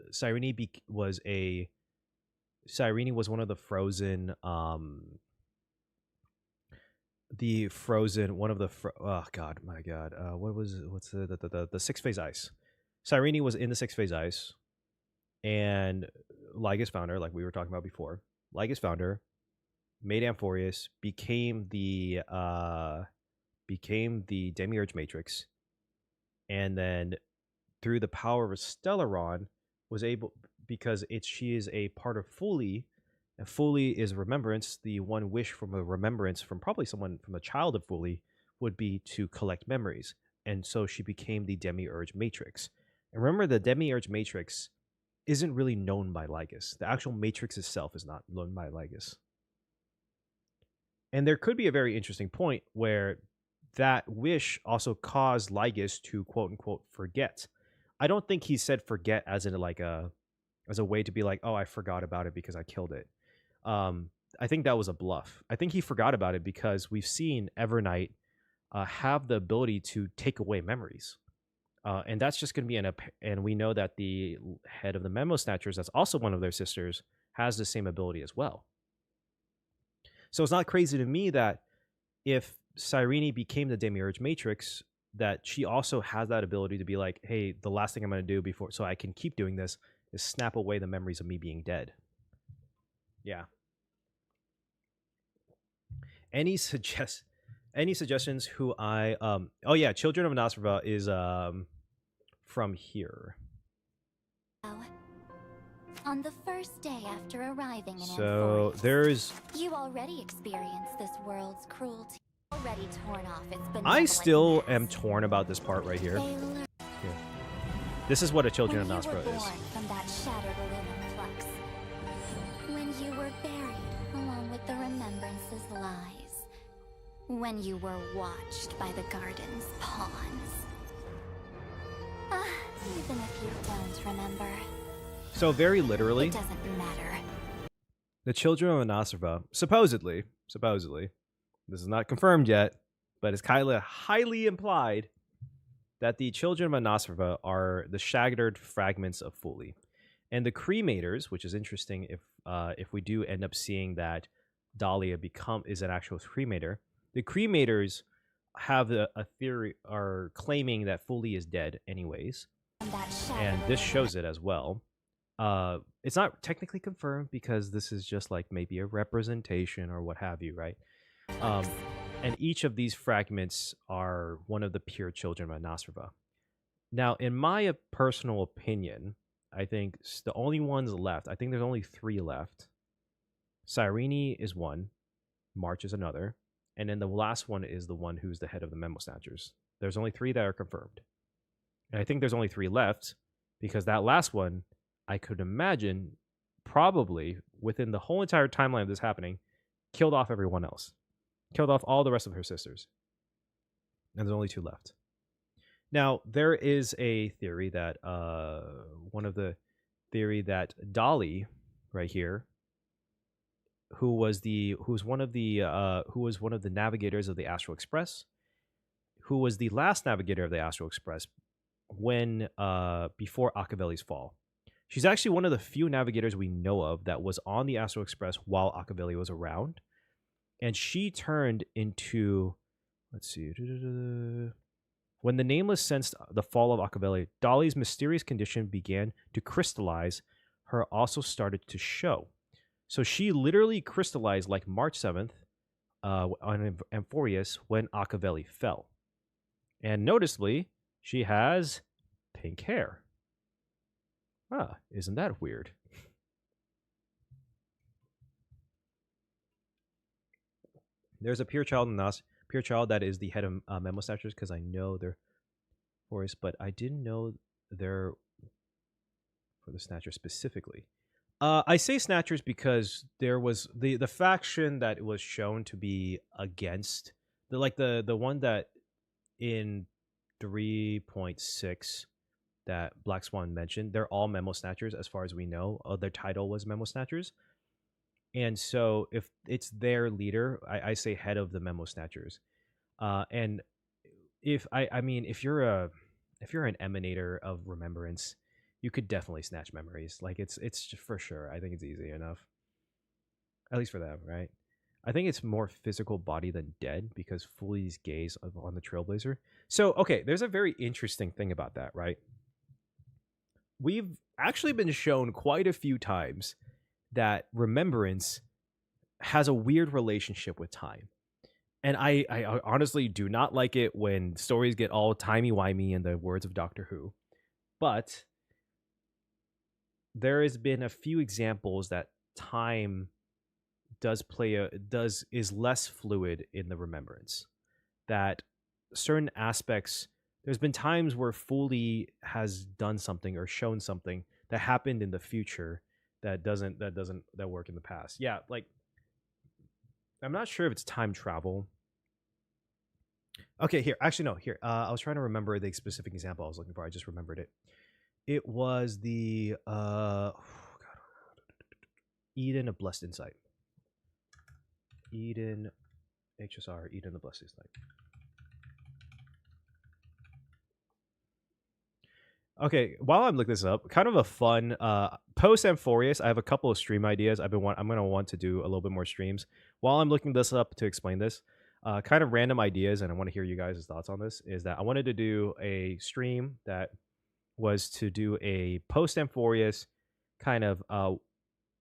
one of the frozen what's the 6-phase ice. Cyrene was in the 6-phase ice, and Lygus founder, like we were talking about before, Lygus founder made Amphoreus, became the Demiurge Matrix, and then through the power of a Stelleron was able, because she is a part of Fuli, and Fuli is remembrance. The one wish from a remembrance from probably someone from a child of Fuli would be to collect memories, and so she became the Demiurge Matrix. And remember, the Demiurge Matrix isn't really known by Lygus. The actual Matrix itself is not known by Lygus. And there could be a very interesting point where that wish also caused Lygus to quote unquote forget. I don't think he said forget as in like as a way to be like, oh, I forgot about it because I killed it. I think that was a bluff. I think he forgot about it because we've seen Evernight have the ability to take away memories. And that's just going to be and we know that the head of the Memo Snatchers, that's also one of their sisters, has the same ability as well. So it's not crazy to me that if Cyrene became the Demiurge Matrix, that she also has that ability to be like, hey, the last thing I'm going to do before, so I can keep doing this, is snap away the memories of me being dead. Yeah. Any suggestions who I oh yeah, Children of Anasrava is from here. On the first day after arriving in So Amphoreus, there's you already experienced this world's cruelty. Already torn off its I still am torn about this part right here. This is what a Children of Anasrava is. From that shattered aluminum flux, when you were buried along with the remembrance's lies, when you were watched by the garden's pawns. Even if you don't remember. So very literally, it doesn't matter. The Children of Anasrava, supposedly, this is not confirmed yet, but it's kind of highly implied that the Children of Anasrava are the shattered fragments of Fuli. And the Cremators, which is interesting if we do end up seeing that Dahlia is an actual Cremator, the Cremators have a theory, are claiming that Fuli is dead anyways. And this shows it as well. It's not technically confirmed because this is just like maybe a representation or what have you, right? And each of these fragments are one of the pure Children of Anasrava. Now, in my personal opinion, I think the only ones left, I think there's only 3 left. Cyrene is one, March is another, and then the last one is the one who's the head of the Memo Snatchers. There's only 3 that are confirmed. And I think there's only 3 left because that last one, I could imagine, probably within the whole entire timeline of this happening, killed off everyone else. Killed off all the rest of her sisters. And there's only 2 left. Now, there is a theory that, Dolly, right here, who was one of the navigators of the Astral Express, who was the last navigator of the Astral Express when before Akaveli's fall. She's actually one of the few navigators we know of that was on the Astral Express while Akaveli was around. And she turned into, let's see, when the Nameless sensed the fall of Akaveli, Dolly's mysterious condition began to crystallize. Her also started to show. So she literally crystallized like March 7th on Amphoreus when Akaveli fell. And noticeably, she has pink hair. Isn't that weird? There's a pure child that is the head of Memo Snatchers because I know they're Amphoreus, but I didn't know they're for the Snatchers specifically. I say Snatchers because there was the faction that was shown to be against the one that in 3.6 that Black Swan mentioned. They're all Memo Snatchers as far as we know. Their title was Memo Snatchers. And so if it's their leader, I say head of the Memo Snatchers. And if you're an emanator of remembrance, you could definitely snatch memories. Like it's for sure. I think it's easy enough. At least for them, right? I think it's more physical body than dead because Fuli's gaze on the Trailblazer. So, okay, there's a very interesting thing about that, right? We've actually been shown quite a few times that remembrance has a weird relationship with time. And I honestly do not like it when stories get all timey-wimey in the words of Doctor Who. But there has been a few examples that time is less fluid in the remembrance. That certain aspects, there's been times where Fuli has done something or shown something that happened in the future that work in the past. Yeah, like I'm not sure if it's time travel. Okay, here. Actually, no. Here. I was trying to remember the specific example I was looking for. I just remembered it. It was the Eden of Blessed Insight. Eden HSR. Eden of Blessed Insight. Okay, while I'm looking this up, kind of a fun post Amphoreus. I have a couple of stream ideas. I'm gonna want to do a little bit more streams. While I'm looking this up to explain this, kind of random ideas, and I want to hear you guys' thoughts on this. Is that I wanted to do a stream that was to do a post Amphoreus kind of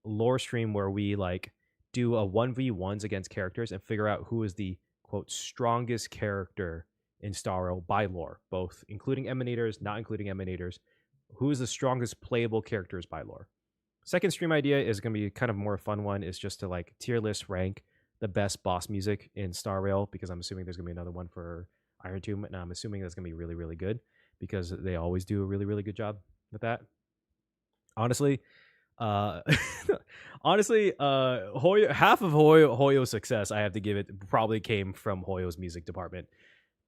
lore stream where we like do a 1v1s against characters and figure out who is the quote strongest character in Star Rail by lore, both including emanators, not including emanators. Who is the strongest playable characters by lore? Second stream idea is going to be kind of more fun one. Is just to like tier list rank the best boss music in Star Rail, because I'm assuming there's going to be another one for Iron Tomb, and I'm assuming that's going to be really, really good because they always do a really, really good job with that. Honestly, Hoyo, half of Hoyo's success, I have to give it, probably came from Hoyo's music department.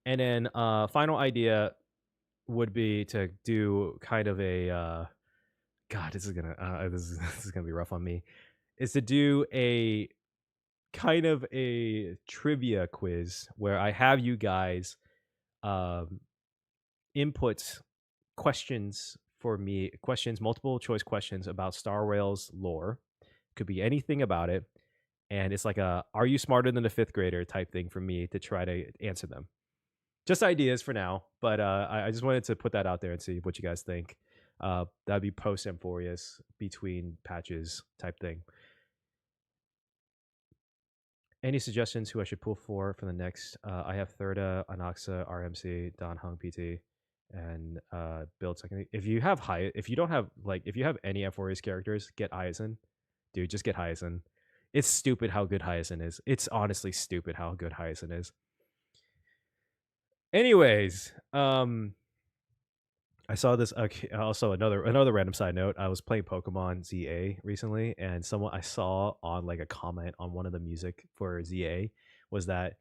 And then final idea would be to do kind of a God, this is gonna be rough on me. Is to do a kind of a trivia quiz where I have you guys input questions for me, multiple choice questions about Star Rail's lore. Could be anything about it. And it's like a "Are you smarter than a fifth grader?" type thing for me to try to answer them. Just ideas for now, but I just wanted to put that out there and see what you guys think. That'd be post Amphoreus, between patches type thing. Any suggestions who I should pull for the next? I have Thurda, Anaxa, RMC, Don Hung PT, and build second. If you have if you don't have if you have any Amphoreus characters, get Hyacinth. Dude, just get Hyacinth. It's stupid how good Hyacinth is. It's honestly stupid how good Hyacinth is. Anyways, I saw this. Okay, also another random side note. I was playing Pokemon ZA recently, and someone I saw on like a comment on one of the music for ZA was that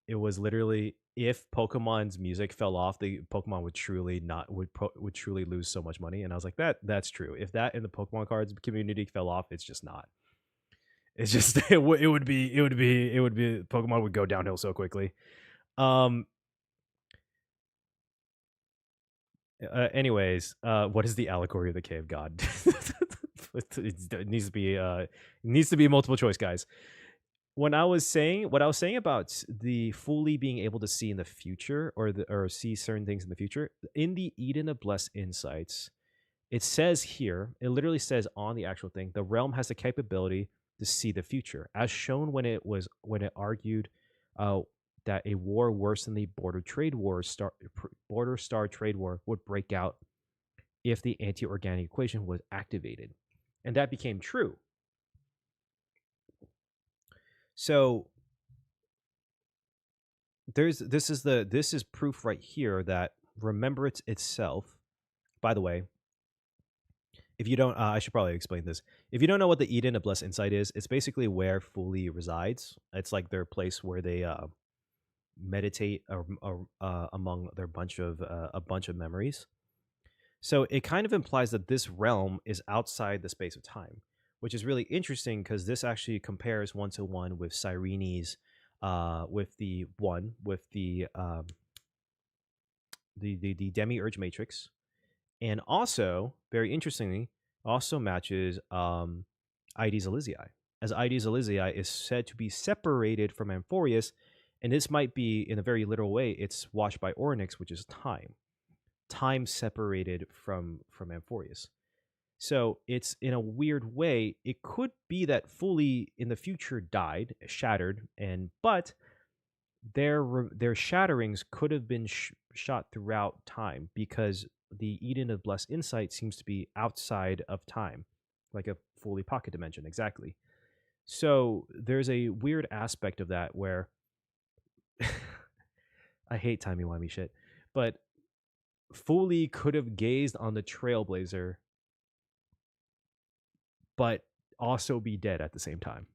it was literally if Pokemon's music fell off, the Pokemon would truly lose so much money. And I was like, that's true. If that in the Pokemon cards community fell off, it's just not. It's just it would be Pokemon would go downhill so quickly. Anyways, what is the allegory of the cave god? It needs to be a multiple choice, guys. What I was saying about the fully being able to see in the future or see certain things in the future in the Eden of Blessed Insights, it says here, it literally says on the actual thing, the realm has the capability to see the future, as shown when it argued that a war worse than the border star trade war would break out if the anti-organic equation was activated, and that became true. So this is proof right here that Remembrance itself. By the way, if you don't, I should probably explain this. If you don't know what the Eden of Blessed Insight is, it's basically where Fully resides. It's like their place where they meditate among their a bunch of memories. So it kind of implies that this realm is outside the space of time, which is really interesting because this actually compares 1-to-1 with Cyrene's with the Demiurge Matrix, and also very interestingly also matches Ides Elysiae, as Ides Elysiae is said to be separated from Amphoreus, and this might be in a very literal way it's watched by Orynyx, which is time separated from Amphoreus. So it's in a weird way, it could be that Fully in the future died, shattered, but their shatterings could have been shot throughout time, because the Eden of Blessed Insight seems to be outside of time, like a Fully pocket dimension, exactly. So there's a weird aspect of that where I hate timey-wimey shit, but Fully could have gazed on the Trailblazer but also be dead at the same time.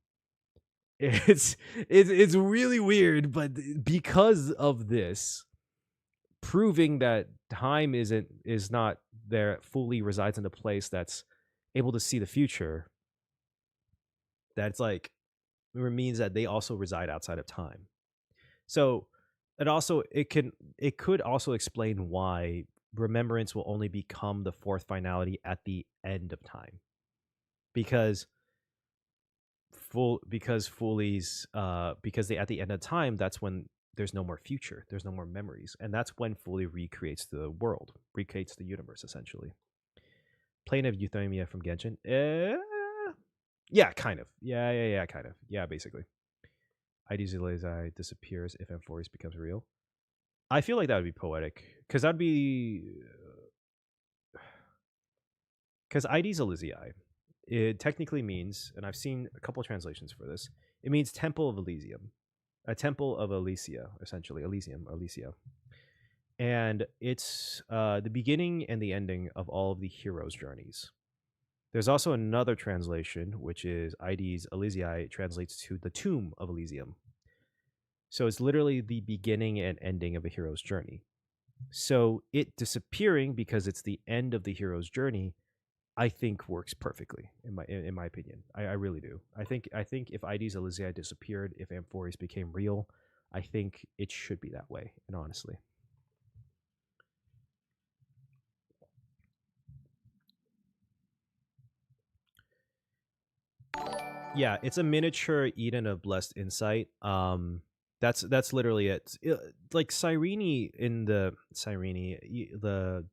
it's really weird, but because of this, proving that time is not there fully resides in a place that's able to see the future, that's like it means that they also reside outside of time. So it could also explain why remembrance will only become the fourth finality at the end of time, because because they at the end of time, that's when there's no more future, there's no more memories, and that's when Fully recreates the world, recreates the universe essentially. Plane of Euthymia from Genshin. Yeah, kind of. Yeah, kind of. Yeah, basically. ID's Lazy disappears if Amphoreus becomes real. I feel like that would be poetic, because that'd be because ID's Elysiae, it technically means, and I've seen a couple of translations for this, it means Temple of Elysium, a Temple of Elysia, essentially Elysia, and it's the beginning and the ending of all of the heroes' journeys. There's also another translation, which is ID's Elysiae translates to the Tomb of Elysium. So it's literally the beginning and ending of a hero's journey. So it disappearing because it's the end of the hero's journey, I think works perfectly in my opinion. I really do. I think if ID's Elysiae disappeared, if Amphoreus became real, I think it should be that way. And honestly, yeah, it's a miniature Eden of Blessed Insight. That's literally it. Like Cyrene in the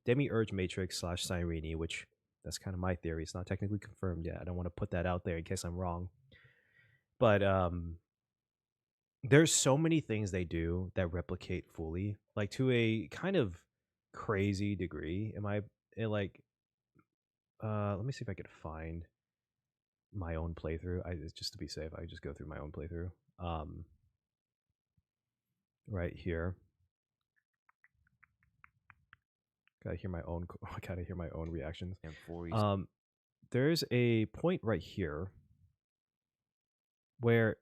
Demiurge Matrix / Cyrene, which that's kind of my theory. It's not technically confirmed yet. I don't want to put that out there in case I'm wrong. But there's so many things they do that replicate fully, like to a kind of crazy degree. Let me see if I could find my own playthrough. Just to be safe, I just go through my own playthrough. Right here. Gotta hear my own reactions. There's a point right here where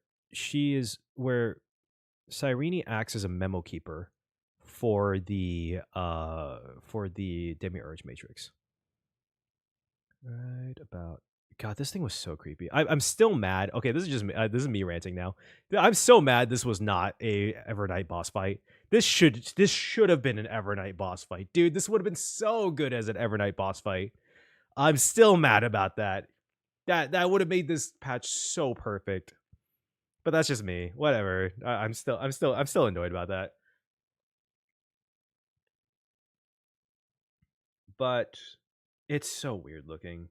Cyrene acts as a memo keeper for the Demiurge Matrix. Right about. God, this thing was so creepy. I'm still mad. Okay, this is just this is me ranting now. I'm so mad this was not a Evernight boss fight. This should have been an Evernight boss fight, dude. This would have been so good as an Evernight boss fight. I'm still mad about that. That would have made this patch so perfect. But that's just me. Whatever. I'm still annoyed about that. But it's so weird looking.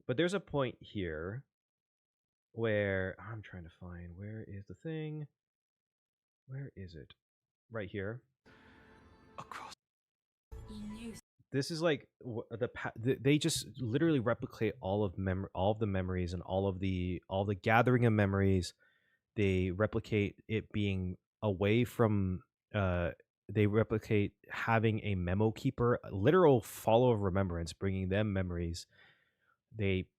But there's a point here where I'm trying to find, where is the thing? Where is it? Right here. Across. This is like they just literally replicate all of the memories and all the gathering of memories. They replicate it being away from. They replicate having a memo keeper, a literal follow of remembrance, bringing them memories.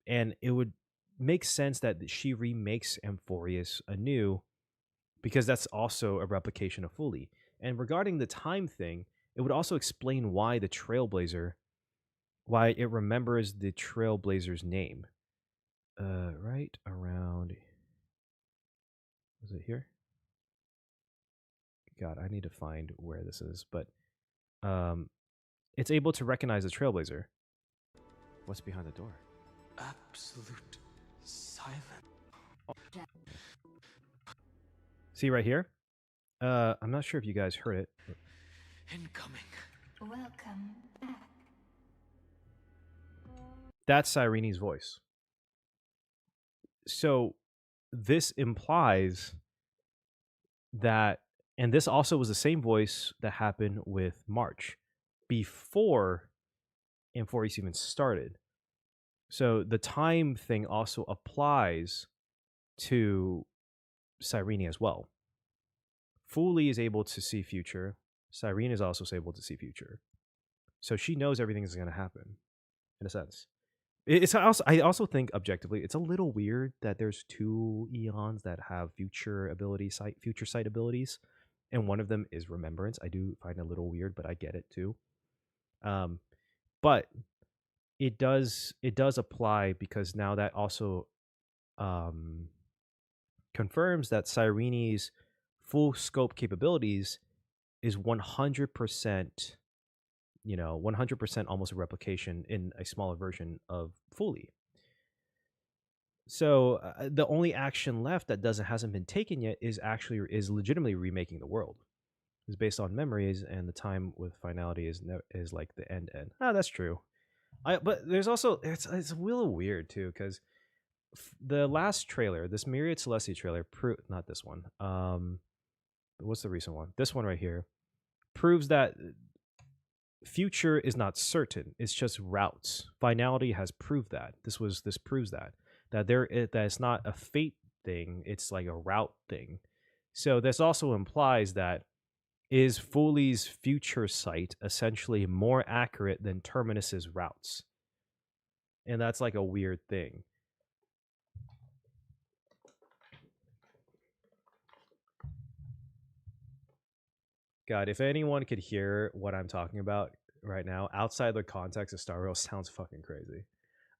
And it would make sense that she remakes Amphoreus anew, because that's also a replication of Fully. And regarding the time thing, it would also explain why why it remembers the Trailblazer's name. Right around. Was it here? God, I need to find where this is, but it's able to recognize the Trailblazer. What's behind the door? Absolute silence. See right here? I'm not sure if you guys heard it. Incoming. Welcome back. That's Cyrene's voice. So this implies that, and this also was the same voice that happened with March before Amphoreus even started. So the time thing also applies to Cyrene as well. Fully is able to see future. Cyrene is also able to see future. So she knows everything is going to happen, in a sense. I also think objectively it's a little weird that there's 2 eons that have future sight abilities, and one of them is remembrance. I do find it a little weird, but I get it too. But it does apply because now that also confirms that Cyrene's full scope capabilities is 100%, 100% almost a replication in a smaller version of Fully. So the only action left that hasn't been taken yet is legitimately remaking the world. It's based on memories, and the time with finality is like the end. Oh, that's true. But there's also it's a little weird too because the last trailer, this Myriad Celestia trailer, not this one. What's the recent one? This one right here proves that future is not certain. It's just routes. Finality has proved that. This proves that that it's not a fate thing. It's like a route thing. So this also implies that is Fully's future sight essentially more accurate than Terminus's routes, and that's like a weird thing. God, if anyone could hear what I'm talking about right now outside the context of Star Rail, sounds fucking crazy.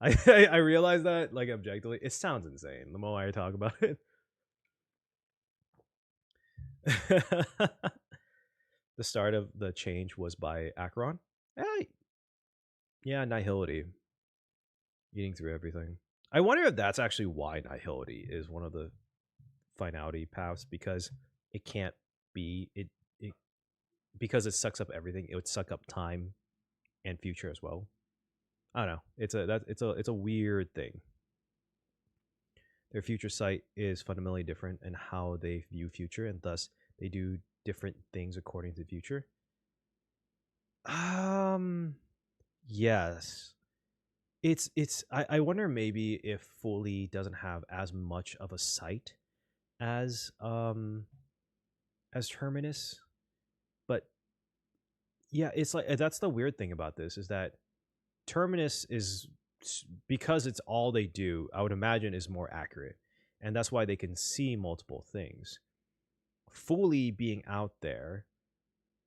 I realize that, like, objectively, it sounds insane the more I talk about it. The start of the change was by Acheron. Yeah, Nihility. Eating through everything. I wonder if that's actually why Nihility is one of the finality paths, because it can't be it because it sucks up everything. It would suck up time and future as well. I don't know. It's a weird thing. Their future sight is fundamentally different in how they view future, and thus they do different things according to future. Yes. I wonder maybe if Fully doesn't have as much of a sight as Terminus. But yeah, it's like that's the weird thing about this is that Terminus is, because it's all they do, I would imagine is more accurate, and that's why they can see multiple things. Fully being out there,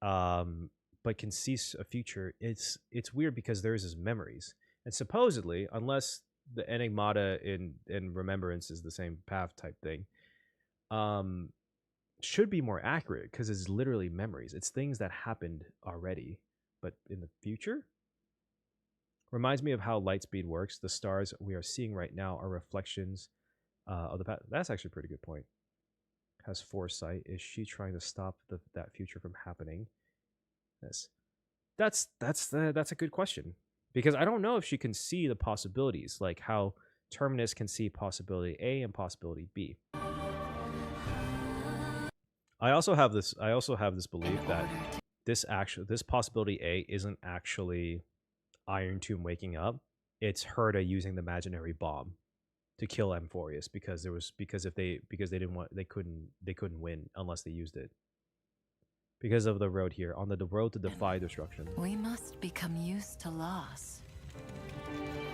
but can see a future. It's weird because there's his memories, and supposedly, unless the Enigmata in Remembrance is the same path type thing, should be more accurate because it's literally memories. It's things that happened already, but in the future. Reminds me of how lightspeed works. The stars we are seeing right now are reflections of the past. That's actually a pretty good point. Has foresight. Is she trying to stop that future from happening? Yes. That's a good question, because I don't know if she can see the possibilities, like how Terminus can see possibility A and possibility B. I also have this belief that this possibility A isn't actually Iron Tomb waking up. It's Herta using the imaginary bomb to kill Amphoreus because they couldn't win unless they used it. Because of the road here, on the road to defy destruction. We must become used to loss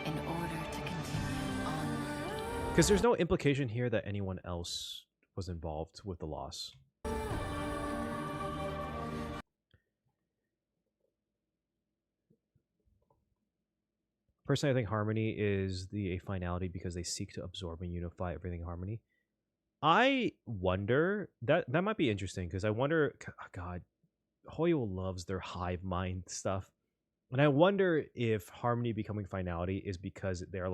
in order to continue on. Because there's no implication here that anyone else was involved with the loss. Personally, I think Harmony is a finality because they seek to absorb and unify everything in Harmony. I wonder, that might be interesting, because I wonder, God, Hoyo loves their hive mind stuff. And I wonder if Harmony becoming finality is because they're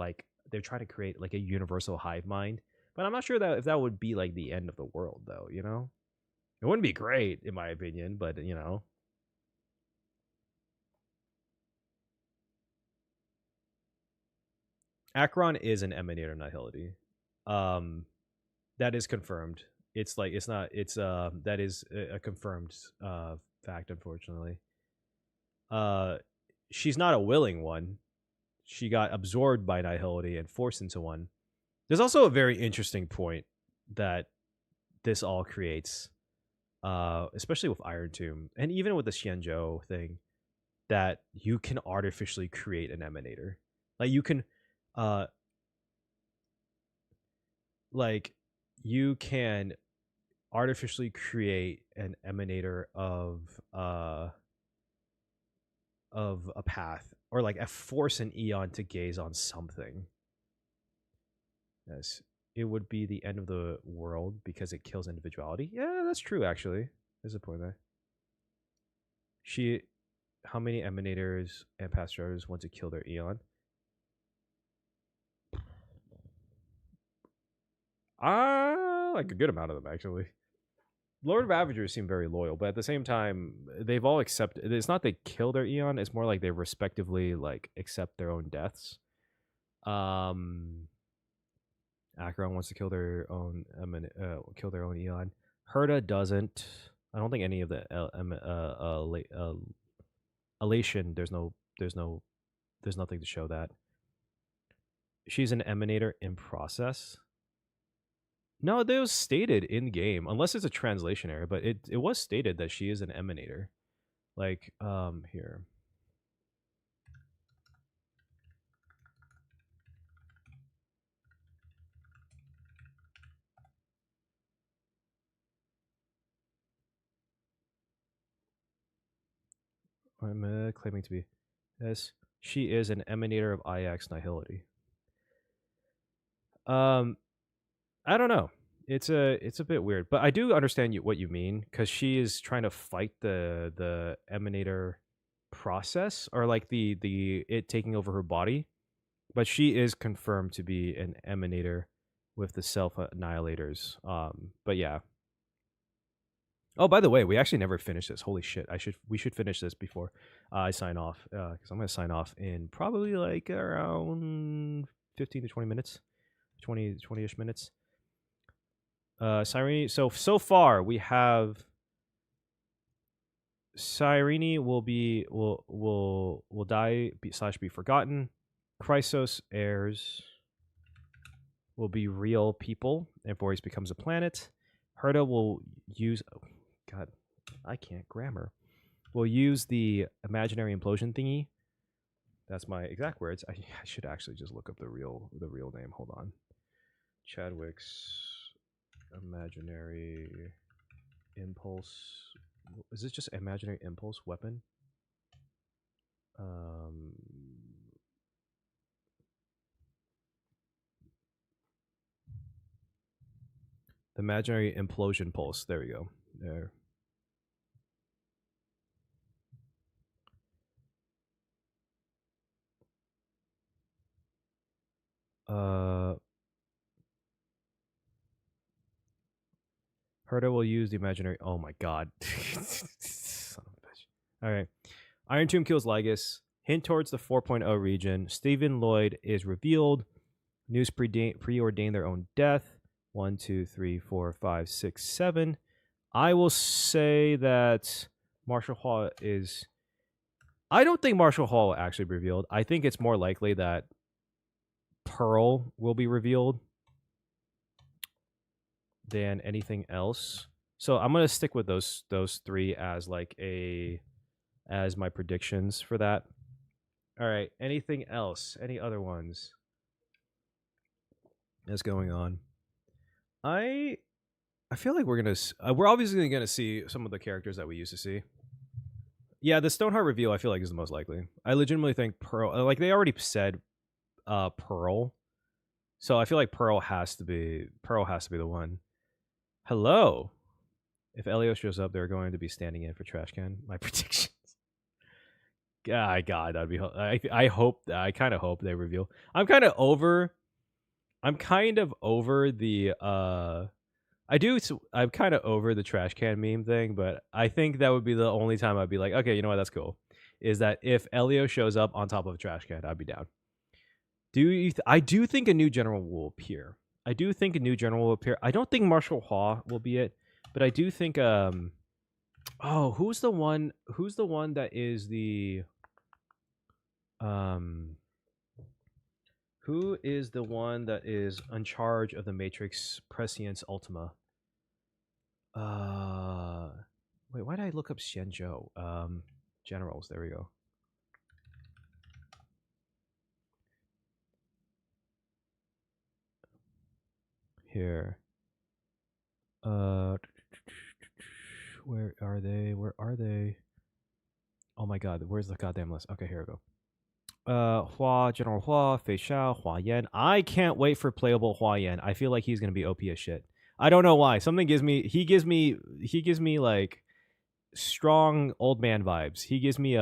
trying to create like a universal hive mind. But I'm not sure if that would be like the end of the world, though, you know? It wouldn't be great, in my opinion, but, you know. Acheron is an emanator nihility. That is confirmed. That is a confirmed fact, unfortunately. She's not a willing one. She got absorbed by nihility and forced into one. There's also a very interesting point that this all creates, especially with Iron Tomb, and even with the Xianzhou thing, that you can artificially create an emanator. Like, you can like you can artificially create an emanator of a path, or like force an eon to gaze on something. Yes, it would be the end of the world because it kills individuality. Yeah, that's true. Actually, there's a point there. How many emanators and path starters want to kill their eon? Like a good amount of them actually. Lord Ravagers seem very loyal, but at the same time, they've all accepted. It's not they kill their eon; it's more like they respectively like accept their own deaths. Acheron wants to kill their own eon. Herda doesn't. I don't think any of the elation. There's nothing to show that. She's an emanator in process. No, that was stated in game, unless it's a translation error, but it was stated that she is an emanator. Like, here. I'm claiming to be. Yes, she is an emanator of Ix Nihility. I don't know. It's a bit weird, but I do understand what you mean, because she is trying to fight the emanator process, or like the it taking over her body, but she is confirmed to be an emanator with the self annihilators. But yeah. Oh, by the way, we actually never finished this. Holy shit! We should finish this before I sign off, because I'm gonna sign off in probably like around 15 to 20 minutes, 20-ish minutes. Cyrene. So far we have Cyrene will die / be forgotten. Chrysos heirs will be real people. Amphoreus becomes a planet. Herda will use. Oh, God, I can't grammar. Will use the imaginary implosion thingy. That's my exact words. I should actually just look up the real name. Hold on. Chadwick's imaginary impulse. Is this just imaginary impulse weapon? The imaginary implosion pulse. There we go. There. Herda will use the imaginary. Oh my god. Son of a bitch. Alright. Iron Tomb kills Lygus. Hint towards the 4.0 region. Stephen Lloyd is revealed. News preordained their own death. 1, 2, 3, 4, 5, 6, 7. I will say that Marshall Hall is. I don't think Marshall Hall will actually be revealed. I think it's more likely that Pearl will be revealed than anything else. So I'm gonna stick with those three as like as my predictions for that. All right. Anything else? Any other ones that's going on? I feel like we're obviously gonna see some of the characters that we used to see. Yeah, the Stoneheart reveal I feel like is the most likely. I legitimately think Pearl. Like they already said, Pearl. So I feel like Pearl has to be the one. Hello. If Elio shows up, they're going to be standing in for Trash Can. My predictions. God, that'd be. I hope. I kind of hope they reveal. I'm kind of over the. I'm kind of over the trash can meme thing, but I think that would be the only time I'd be like, okay, you know what, that's cool. Is that if Elio shows up on top of a trash can, I'd be down. I do think a new general will appear. I don't think Marshall Haw will be it, but I do think who's the one that is the who is the one that is in charge of the Matrix Prescience Ultima? Wait, why did I look up Xianzhou? Generals, there we go. here. Where are they? Where are they? Oh my god, where's the goddamn list? Okay, here we go. Hua, General Hua, Fei Xiao, Hua Yan. I can't wait for playable Hua Yan. I feel like he's gonna be OP as shit. I don't know why. Something gives me he gives me like strong old man vibes. He gives me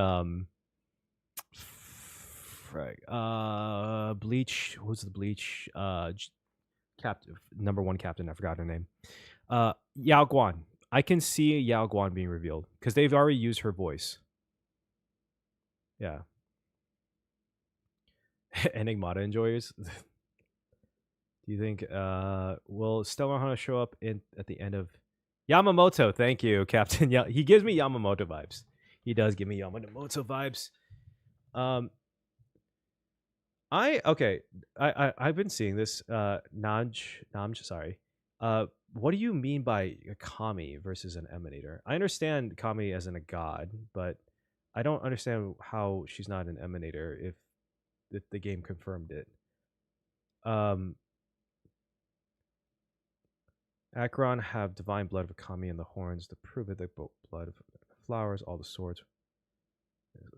Bleach, who's the Bleach captain, number 1 captain, I forgot her name. Yao Guan. I can see Yao Guan being revealed because they've already used her voice. Yeah. Enigmata enjoyers. Do you think will Stelleron Hunters show up at the end of Yamamoto? Thank you, Captain. He gives me Yamamoto vibes. He does give me Yamamoto vibes. I've been seeing this. Namj, sorry. What do you mean by a kami versus an emanator? I understand kami as in a god, but I don't understand how she's not an emanator if the game confirmed it. Acheron have divine blood of a kami in the horns to prove it. The blood of flowers, all the swords,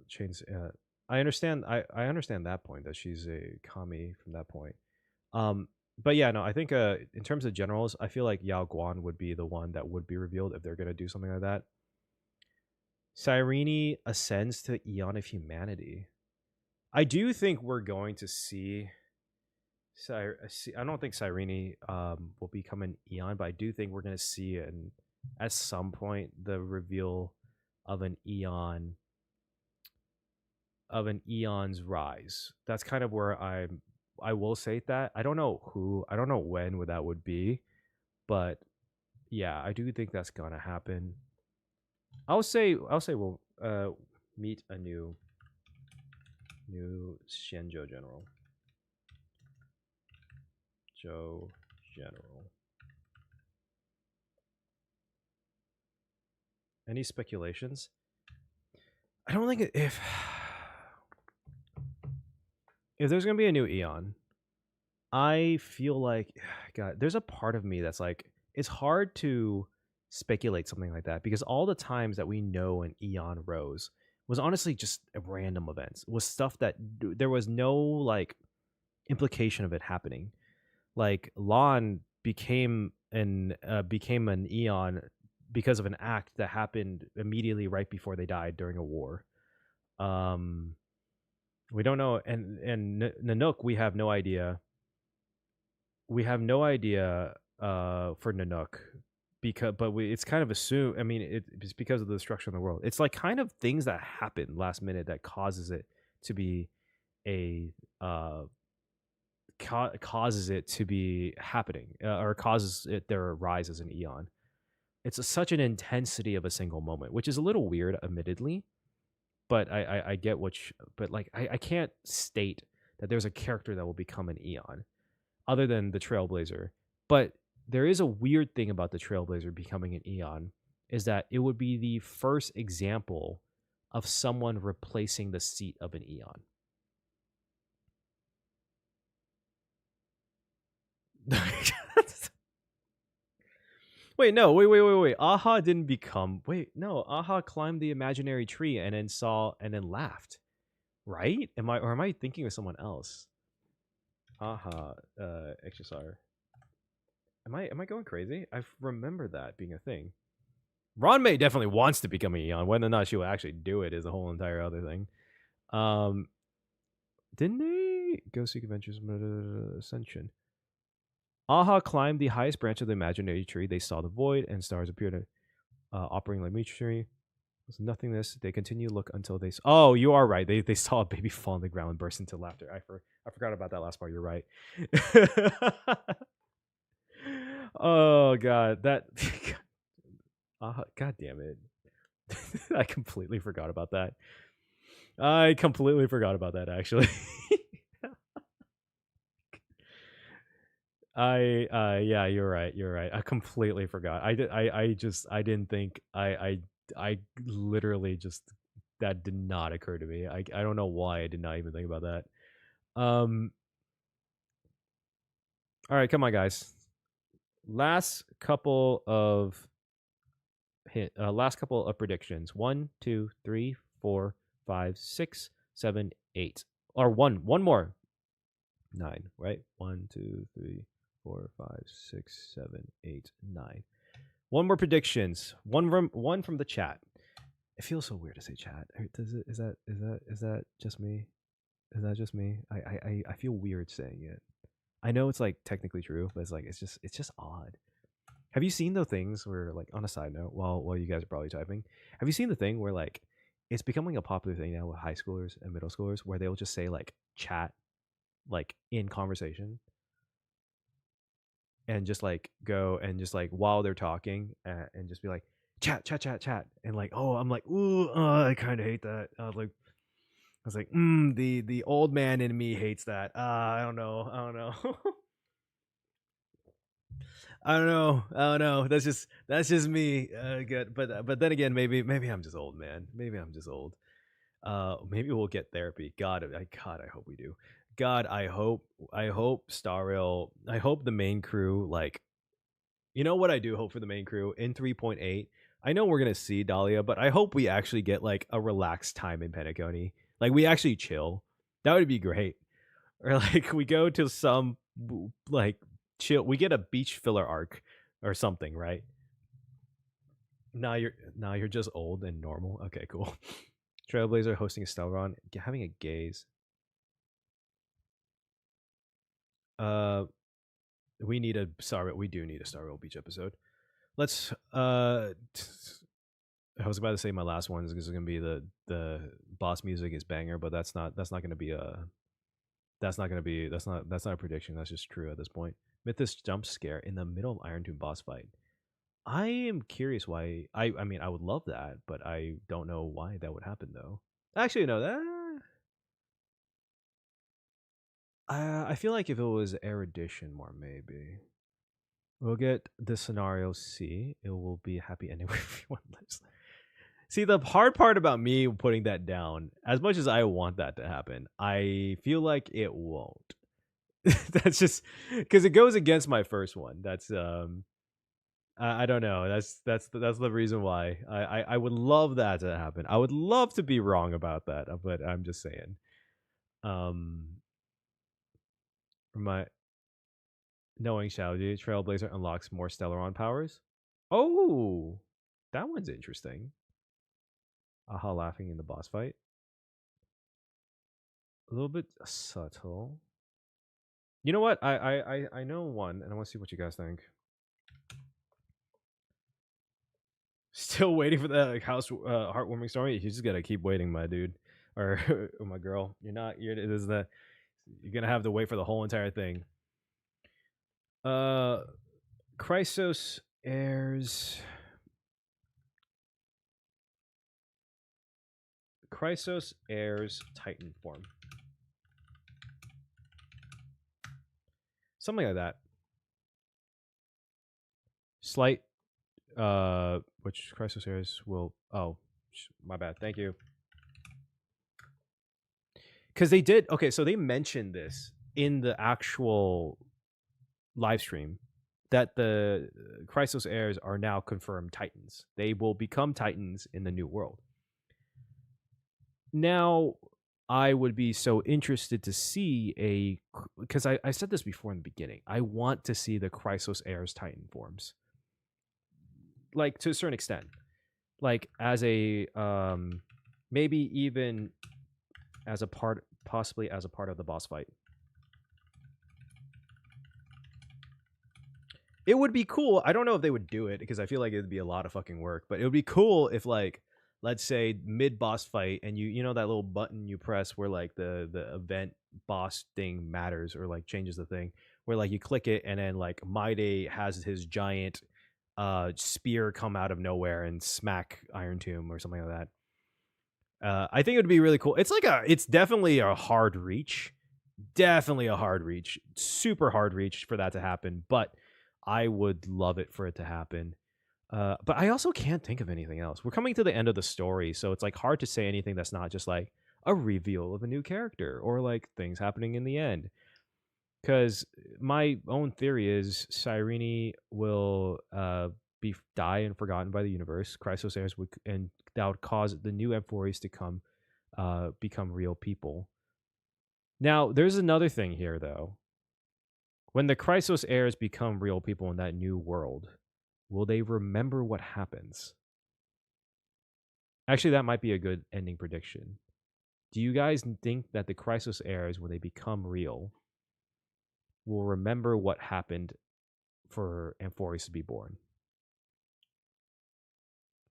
chains. I understand. I understand that point, that she's a kami from that point. But yeah, no, I think in terms of generals, I feel like Yao Guan would be the one that would be revealed if they're gonna do something like that. Cyrene ascends to Eon of Humanity. I do think we're going to see. I don't think Cyrene will become an Eon, but I do think we're going to see at some point the reveal of an Eon, of an Eon's rise. That's kind of where I will say that. I don't know who, I don't know when that would be, but yeah, I do think that's gonna happen. I'll say we'll meet a new Xianzhou general. Zhou general. Any speculations? I don't think if there's gonna be a new Eon, I feel like, God, there's a part of me that's like, it's hard to speculate something like that because all the times that we know an Eon rose was honestly just random events. It was stuff that there was no like implication of it happening. Like Lan became an Eon because of an act that happened immediately right before they died during a war. We don't know, and Nanook, we have no idea. We have no idea for Nanook it's kind of assumed. I mean, it's because of the destruction of the world. It's like kind of things that happen last minute that causes it to be causes it to be happening, or causes it their rise as an Eon. It's such an intensity of a single moment, which is a little weird, admittedly. But I get but like I can't state that there's a character that will become an Eon, other than the Trailblazer. But there is a weird thing about the Trailblazer becoming an Eon, is that it would be the first example of someone replacing the seat of an Eon. Wait. Aha didn't become. Aha climbed the imaginary tree and then laughed. Right? Am I thinking of someone else? Aha, XSR. Am I going crazy? I remember that being a thing. Ranmei definitely wants to become an Eon. Whether or not she will actually do it is a whole entire other thing. Didn't they go seek adventures? Ascension. Aha climbed the highest branch of the imaginary tree. They saw the void, and stars appeared, operating like tree. There's nothingness. They continue to look until they. Oh, you are right. They saw a baby fall on the ground and burst into laughter. I forgot about that last part. You're right. Oh God, that. God damn it! I completely forgot about that. Actually. Yeah, you're right. I completely forgot. I didn't think. I literally just, that did not occur to me. I don't know why I did not even think about that. All right, come on, guys. last couple of predictions. 1, 2, 3, 4, 5, 6, 7, 8. Or one more. 9, right? 1, 2, 3, 4, 5, 6, 7, 8, 9. One more predictions. One from the chat. It feels so weird to say chat. Is that just me? Is that just me? I feel weird saying it. I know it's like technically true, but it's like it's just odd. Have you seen the things where, like, on a side note, while you guys are probably typing, have you seen the thing where, like, it's becoming a popular thing now with high schoolers and middle schoolers where they'll just say, like, chat, like, in conversation, and just, like, go and just, like, while they're talking, and just be like, chat, and, like, oh, I'm like, ooh, I kind of hate that. I was like, the old man in me hates that. I don't know. I don't know. That's just me. Good, but then again, maybe I'm just old, man. Maybe I'm just old. Maybe we'll get therapy. God, I hope we do. God, I hope Star Rail. I hope the main crew, like, you know what I do hope for the main crew in 3.8. I know we're gonna see Dahlia, but I hope we actually get like a relaxed time in Penacony. Like, we actually chill. That would be great. Or like we go to some like chill. We get a beach filler arc or something, right? Now you're just old and normal. Okay, cool. Trailblazer hosting a Stelleron, having a gaze. We need a we do need a Star Rail Beach episode. Let's I was about to say my last one is going to be the boss music is banger, but that's not going to be that's not a prediction. That's just true at this point. Mythos jump scare in the middle of Iron Tomb boss fight. I am curious why. I mean, I would love that, but I don't know why that would happen though. Actually, no, that I feel like if it was erudition more, maybe. We'll get the scenario C. It will be a happy ending where everyone lives. See, the hard part about me putting that down, as much as I want that to happen, I feel like it won't. That's just because it goes against my first one. That's I don't know. That's the reason why I would love that to happen. I would love to be wrong about that, but I'm just saying. My knowing Xiaoji, Trailblazer unlocks more Stelleron powers. Oh, that one's interesting. Aha, laughing in the boss fight. A little bit subtle. You know what? I know one, and I want to see what you guys think. Still waiting for that house heartwarming story. You just gotta keep waiting, my dude, or my girl. You're gonna have to wait for the whole entire thing. Chrysos airs. Chrysos airs Titan form. Something like that. Slight which Chrysos airs will my bad. Thank you. Cuz they did so they mentioned this in the actual live stream that the Chrysos heirs are now confirmed Titans. They will become Titans in the new world. Now, I would be so interested to see because I said this before in the beginning. I want to see the Chrysos heirs Titan forms. Like, to a certain extent. Like, as a maybe even as a part, possibly as a part of the boss fight. It would be cool. I don't know if they would do it because I feel like it would be a lot of fucking work, but it would be cool if, like, let's say mid boss fight and you know that little button you press where like the event boss thing matters or like changes the thing, where like you click it and then like Maide has his giant spear come out of nowhere and smack Iron Tomb or something like that. I think it would be really cool. It's definitely a hard reach. Super hard reach for that to happen, but I would love it for it to happen. But I also can't think of anything else. We're coming to the end of the story, so it's like hard to say anything that's not just like a reveal of a new character or like things happening in the end. Because my own theory is Cyrene will die and forgotten by the universe. Chrysos heirs would, and that would cause the new Amphoreus to become real people. Now, there's another thing here, though. When the Chrysos heirs become real people in that new world, will they remember what happens? Actually, that might be a good ending prediction. Do you guys think that the Chrysos heirs, when they become real, will remember what happened for Amphoreus to be born?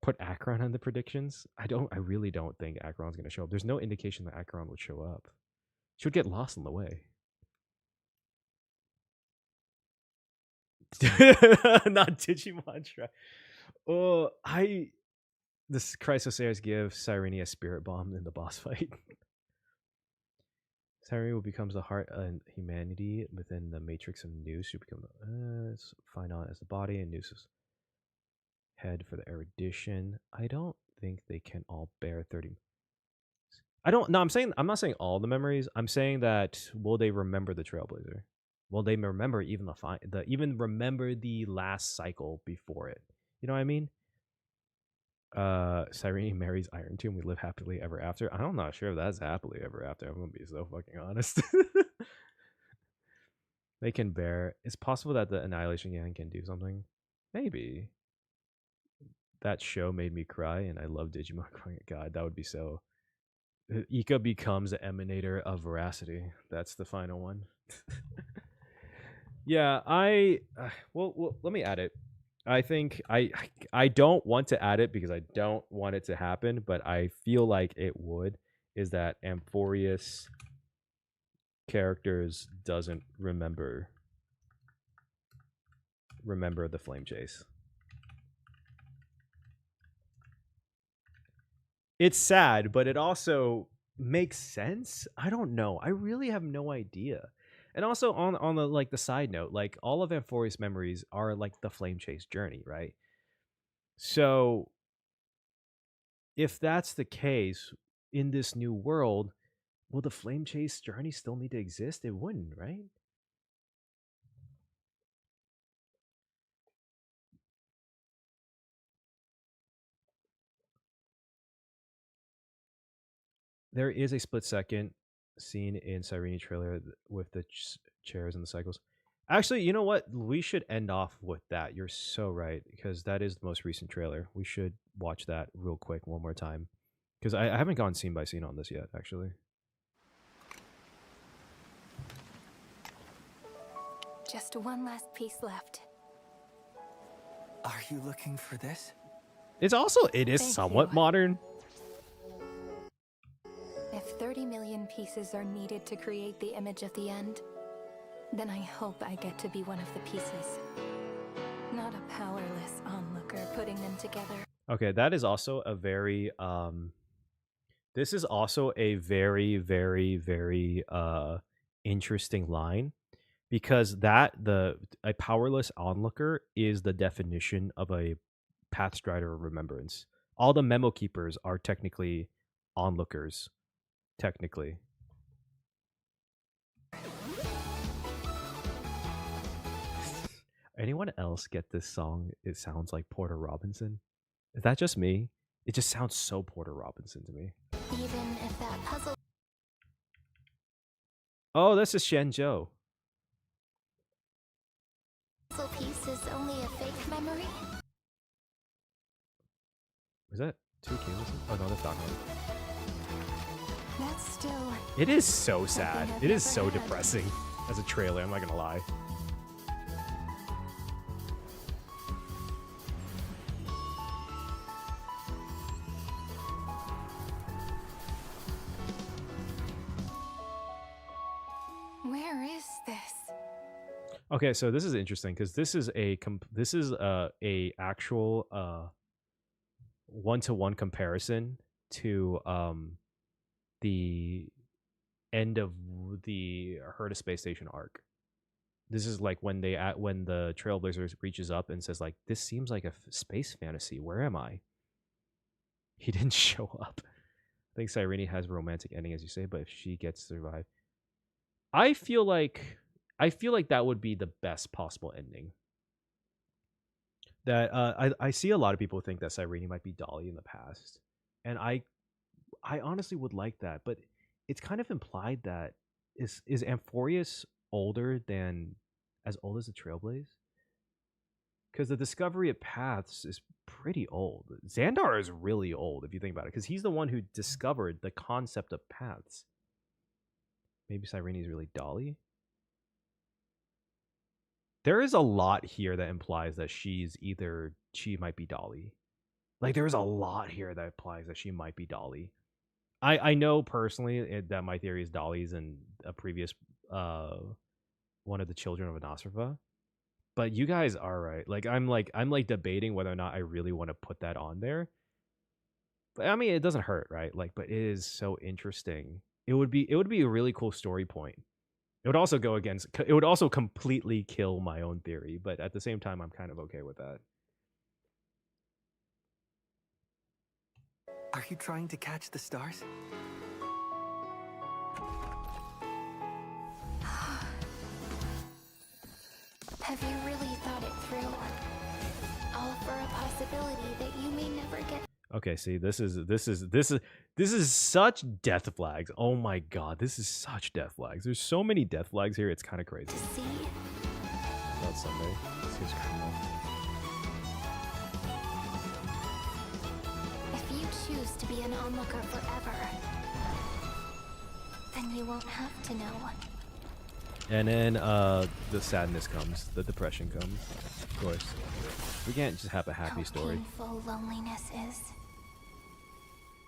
Put Acheron on the predictions? I really don't think Acheron's going to show up. There's no indication that Acheron would show up. She would get lost on the way. Not Digimon try. Oh, this Chrysos heirs give Cyrene a spirit bomb in the boss fight. Cyrene will become the heart and humanity within the matrix of Nous. She become Phynon as the body and Nous' head for the erudition. I don't think they can all bear 30. I'm not saying all the memories. I'm saying that will they remember the Trailblazer? Will they remember even remember the last cycle before it? You know what I mean? Cyrene marries Iron Tomb. We live happily ever after. I'm not sure if that's happily ever after. I'm gonna be so fucking honest. They can bear. It's possible that the Annihilation Gang can do something. Maybe. That show made me cry, and I love Digimon. God, that would be so. Ika becomes the emanator of veracity. That's the final one. Yeah, well, let me add it. I think I don't want to add it because I don't want it to happen, but I feel like it would. Is that Amphoreus characters doesn't remember the flame chase. It's sad, but it also makes sense. I don't know. I really have no idea. And also on the the side note, like all of Amphoreus memories are like the flame chase journey, right? So if that's the case in this new world, will the flame chase journey still need to exist? It wouldn't, right? There is a split second scene in Cyrene trailer with the chairs and the cycles. Actually, you know what? We should end off with that. You're so right, because that is the most recent trailer. We should watch that real quick one more time, because I haven't gone scene by scene on this yet, actually. Just one last piece left. Are you looking for this? It is somewhat modern. If 30 million pieces are needed to create the image of the end, then I hope I get to be one of the pieces. Not a powerless onlooker putting them together. Okay, that is also a very this is also a very, very, very interesting line, because a powerless onlooker is the definition of a Pathstrider of Remembrance. All the memo keepers are technically onlookers. Technically. Anyone else get this song? It sounds like Porter Robinson. Is that just me? It just sounds so Porter Robinson to me. Even if that puzzle... Oh, this is Shenzhou. Puzzle piece is only a fake memory? Is that 2 kilos? Oh no, that's not hard. That's still... It is so sad. It is so depressing as a trailer, I'm not gonna lie. Where is this? Okay, so this is interesting because this is a actual one-to-one comparison to the end of the Herta Space Station arc. This is like when the Trailblazers reaches up and says like, "This seems like a space fantasy. Where am I?" He didn't show up. I think Cyrene has a romantic ending, as you say, but if she gets to survive, I feel like I feel like that would be the best possible ending. That I see a lot of people think that Cyrene might be Dolly in the past, and I honestly would like that, but it's kind of implied that is Amphoreus older than as old as the Trailblaze? Because the discovery of paths is pretty old. Xandar is really old if you think about it, because he's the one who discovered the concept of paths. Maybe Cyrene is really Dolly. There is a lot here that implies that she might be Dolly. Like, there is a lot here that implies that she might be Dolly. I know personally that my theory is Dolly's in a previous one of the Children of Anasrava. But you guys are right. Like I'm debating whether or not I really want to put that on there. But I mean, it doesn't hurt, right? Like, but it is so interesting. It would be a really cool story point. It would also completely kill my own theory, but at the same time, I'm kind of okay with that. Are you trying to catch the stars? Have you really thought it through? All for a possibility that you may never get. Okay, see, this is such death flags. Oh my god, this is such death flags. There's so many death flags here. It's kind of crazy. See? Not Sunday. Seems criminal. If you choose to be an onlooker forever, then you won't have to know. And then the sadness comes, the depression comes. Of course, we can't just have a happy story. How painful loneliness is.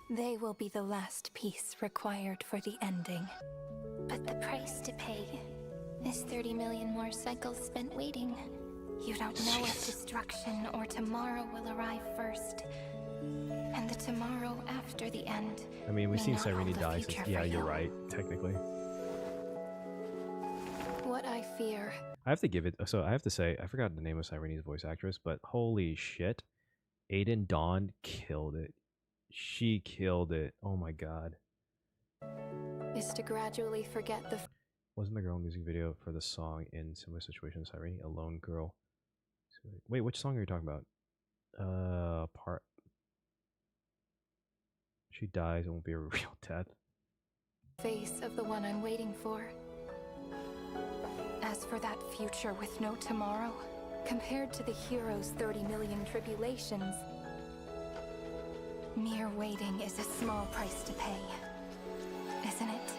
They will be the last piece required for the ending. But the price to pay is 30 million more cycles spent waiting. You don't know if destruction or tomorrow will arrive first. And the tomorrow after the end. I mean, we've seen Cyrene die since. Yeah, you're right, technically. What I fear. I have to give it. So I have to say, I forgot the name of Cyrene's voice actress, but holy shit, Aiden Dawn killed it. She killed it. Oh my god. Is to gradually forget the. Wasn't the girl music video for the song in similar situation? Cyrene, a lone girl. Wait, which song are you talking about? Part. She dies. It won't be a real death. Face of the one I'm waiting for. As for that future with no tomorrow, compared to the hero's 30 million tribulations, mere waiting is a small price to pay, isn't it?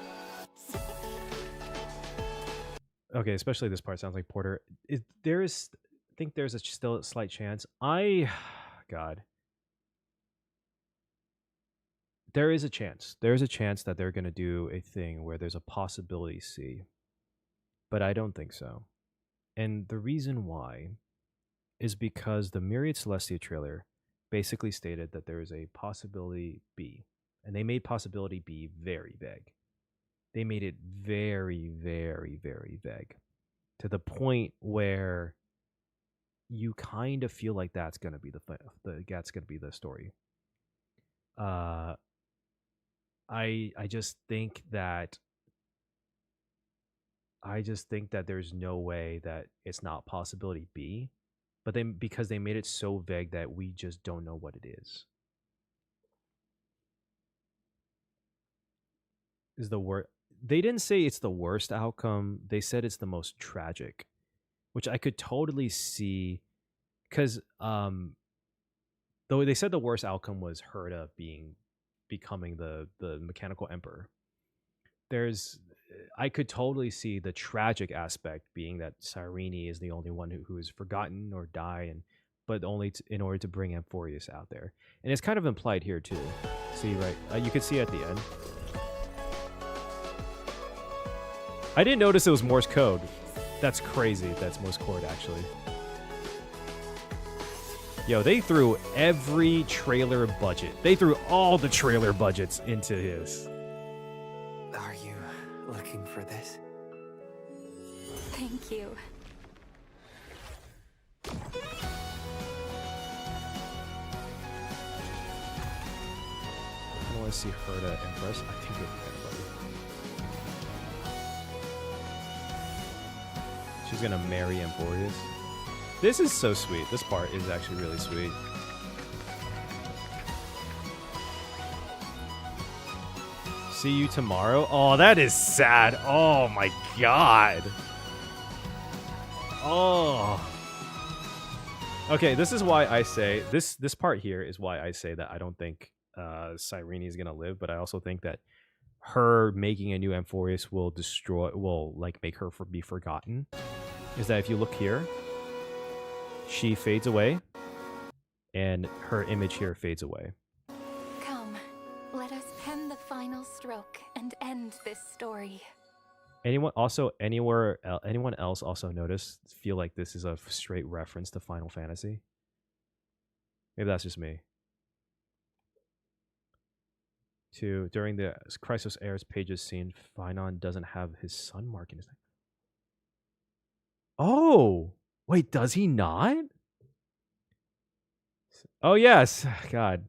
Okay, especially this part sounds like Porter. I think there's still a slight chance. God. There is a chance. There's a chance that they're going to do a thing where there's a possibility C. But I don't think so. And the reason why is because the Myriad Celestia trailer basically stated that there is a possibility B. And they made possibility B very vague. They made it very, very, very vague. To the point where you kind of feel like that's going to be the story. I just think that there's no way that it's not possibility B, but because they made it so vague that we just don't know what it is. Is the word they didn't say it's the worst outcome. They said it's the most tragic, which I could totally see, because though they said the worst outcome was Herta becoming the mechanical emperor. I could totally see the tragic aspect being that Cyrene is the only one who is forgotten or die, but only in order to bring Amphoreus out there. And it's kind of implied here too. See, right? You could see at the end. I didn't notice it was Morse code. That's crazy. That's Morse code, actually. Yo, they threw every trailer budget. They threw all the trailer budgets into his. Are you looking for this? Thank you. I don't want to see Herta impressed. I think it would be kind of funny. she's gonna marry Amphoreus. This is so sweet. This part is actually really sweet. See you tomorrow. Oh, that is sad. Oh my god. Oh. Okay, this is why I say this part here is why I say that I don't think Cyrene is gonna live, but I also think that her making a new Amphoreus will like make her be forgotten. Is that if you look here, she fades away, and her image here fades away. Come, let us pen the final stroke and end this story. Anyone else also feel like this is a straight reference to Final Fantasy? Maybe that's just me. During the Chrysos Heirs pages scene, Finon doesn't have his sun mark in his name. Oh! Wait, does he not? Oh, yes. God.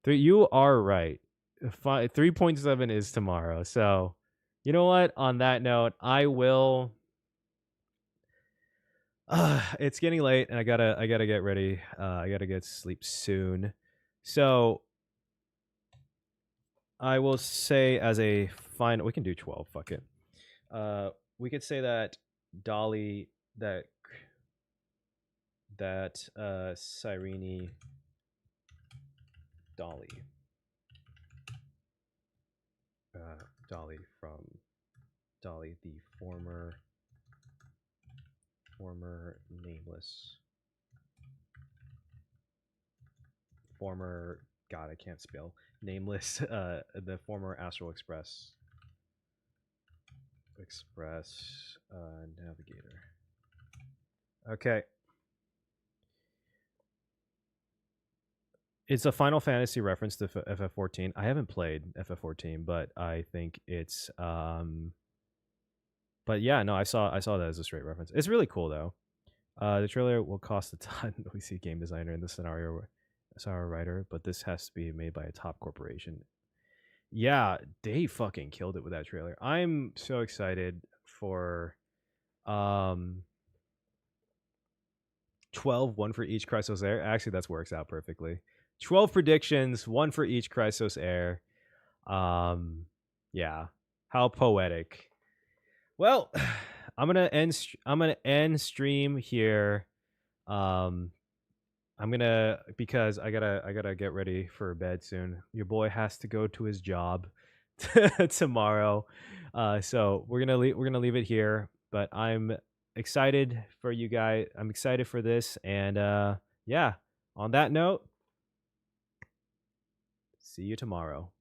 You are right. 3.7 is tomorrow. So, you know what? On that note, I will... it's getting late, and I gotta get ready. I gotta get sleep soon. So, I will say as a final... We can do 12. Fuck it. We could say that Dolly... That Cyrene Dolly Dolly from Dolly, the former nameless God, I can't spell nameless the former Astral Express navigator. Okay. It's a Final Fantasy reference to FF14. I haven't played FF14, but I think it's but yeah, no, I saw that as a straight reference. It's really cool though. The trailer will cost a ton. We see game designer and the scenario writer, but this has to be made by a top corporation. Yeah, they fucking killed it with that trailer. I'm so excited for 12, one for each Chrysos Heir. Actually, that works out perfectly. 12 predictions, one for each Chrysos Heir. Yeah, how poetic. Well, I'm gonna end stream here. Because I gotta get ready for bed soon. Your boy has to go to his job tomorrow. So we're gonna leave it here. But I'm excited for you guys. I'm excited for this, and yeah. On that note, see you tomorrow.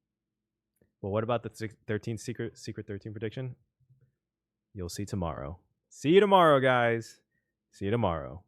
Well, what about the 13 secret 13 prediction? You'll see tomorrow. See you tomorrow, guys. See you tomorrow.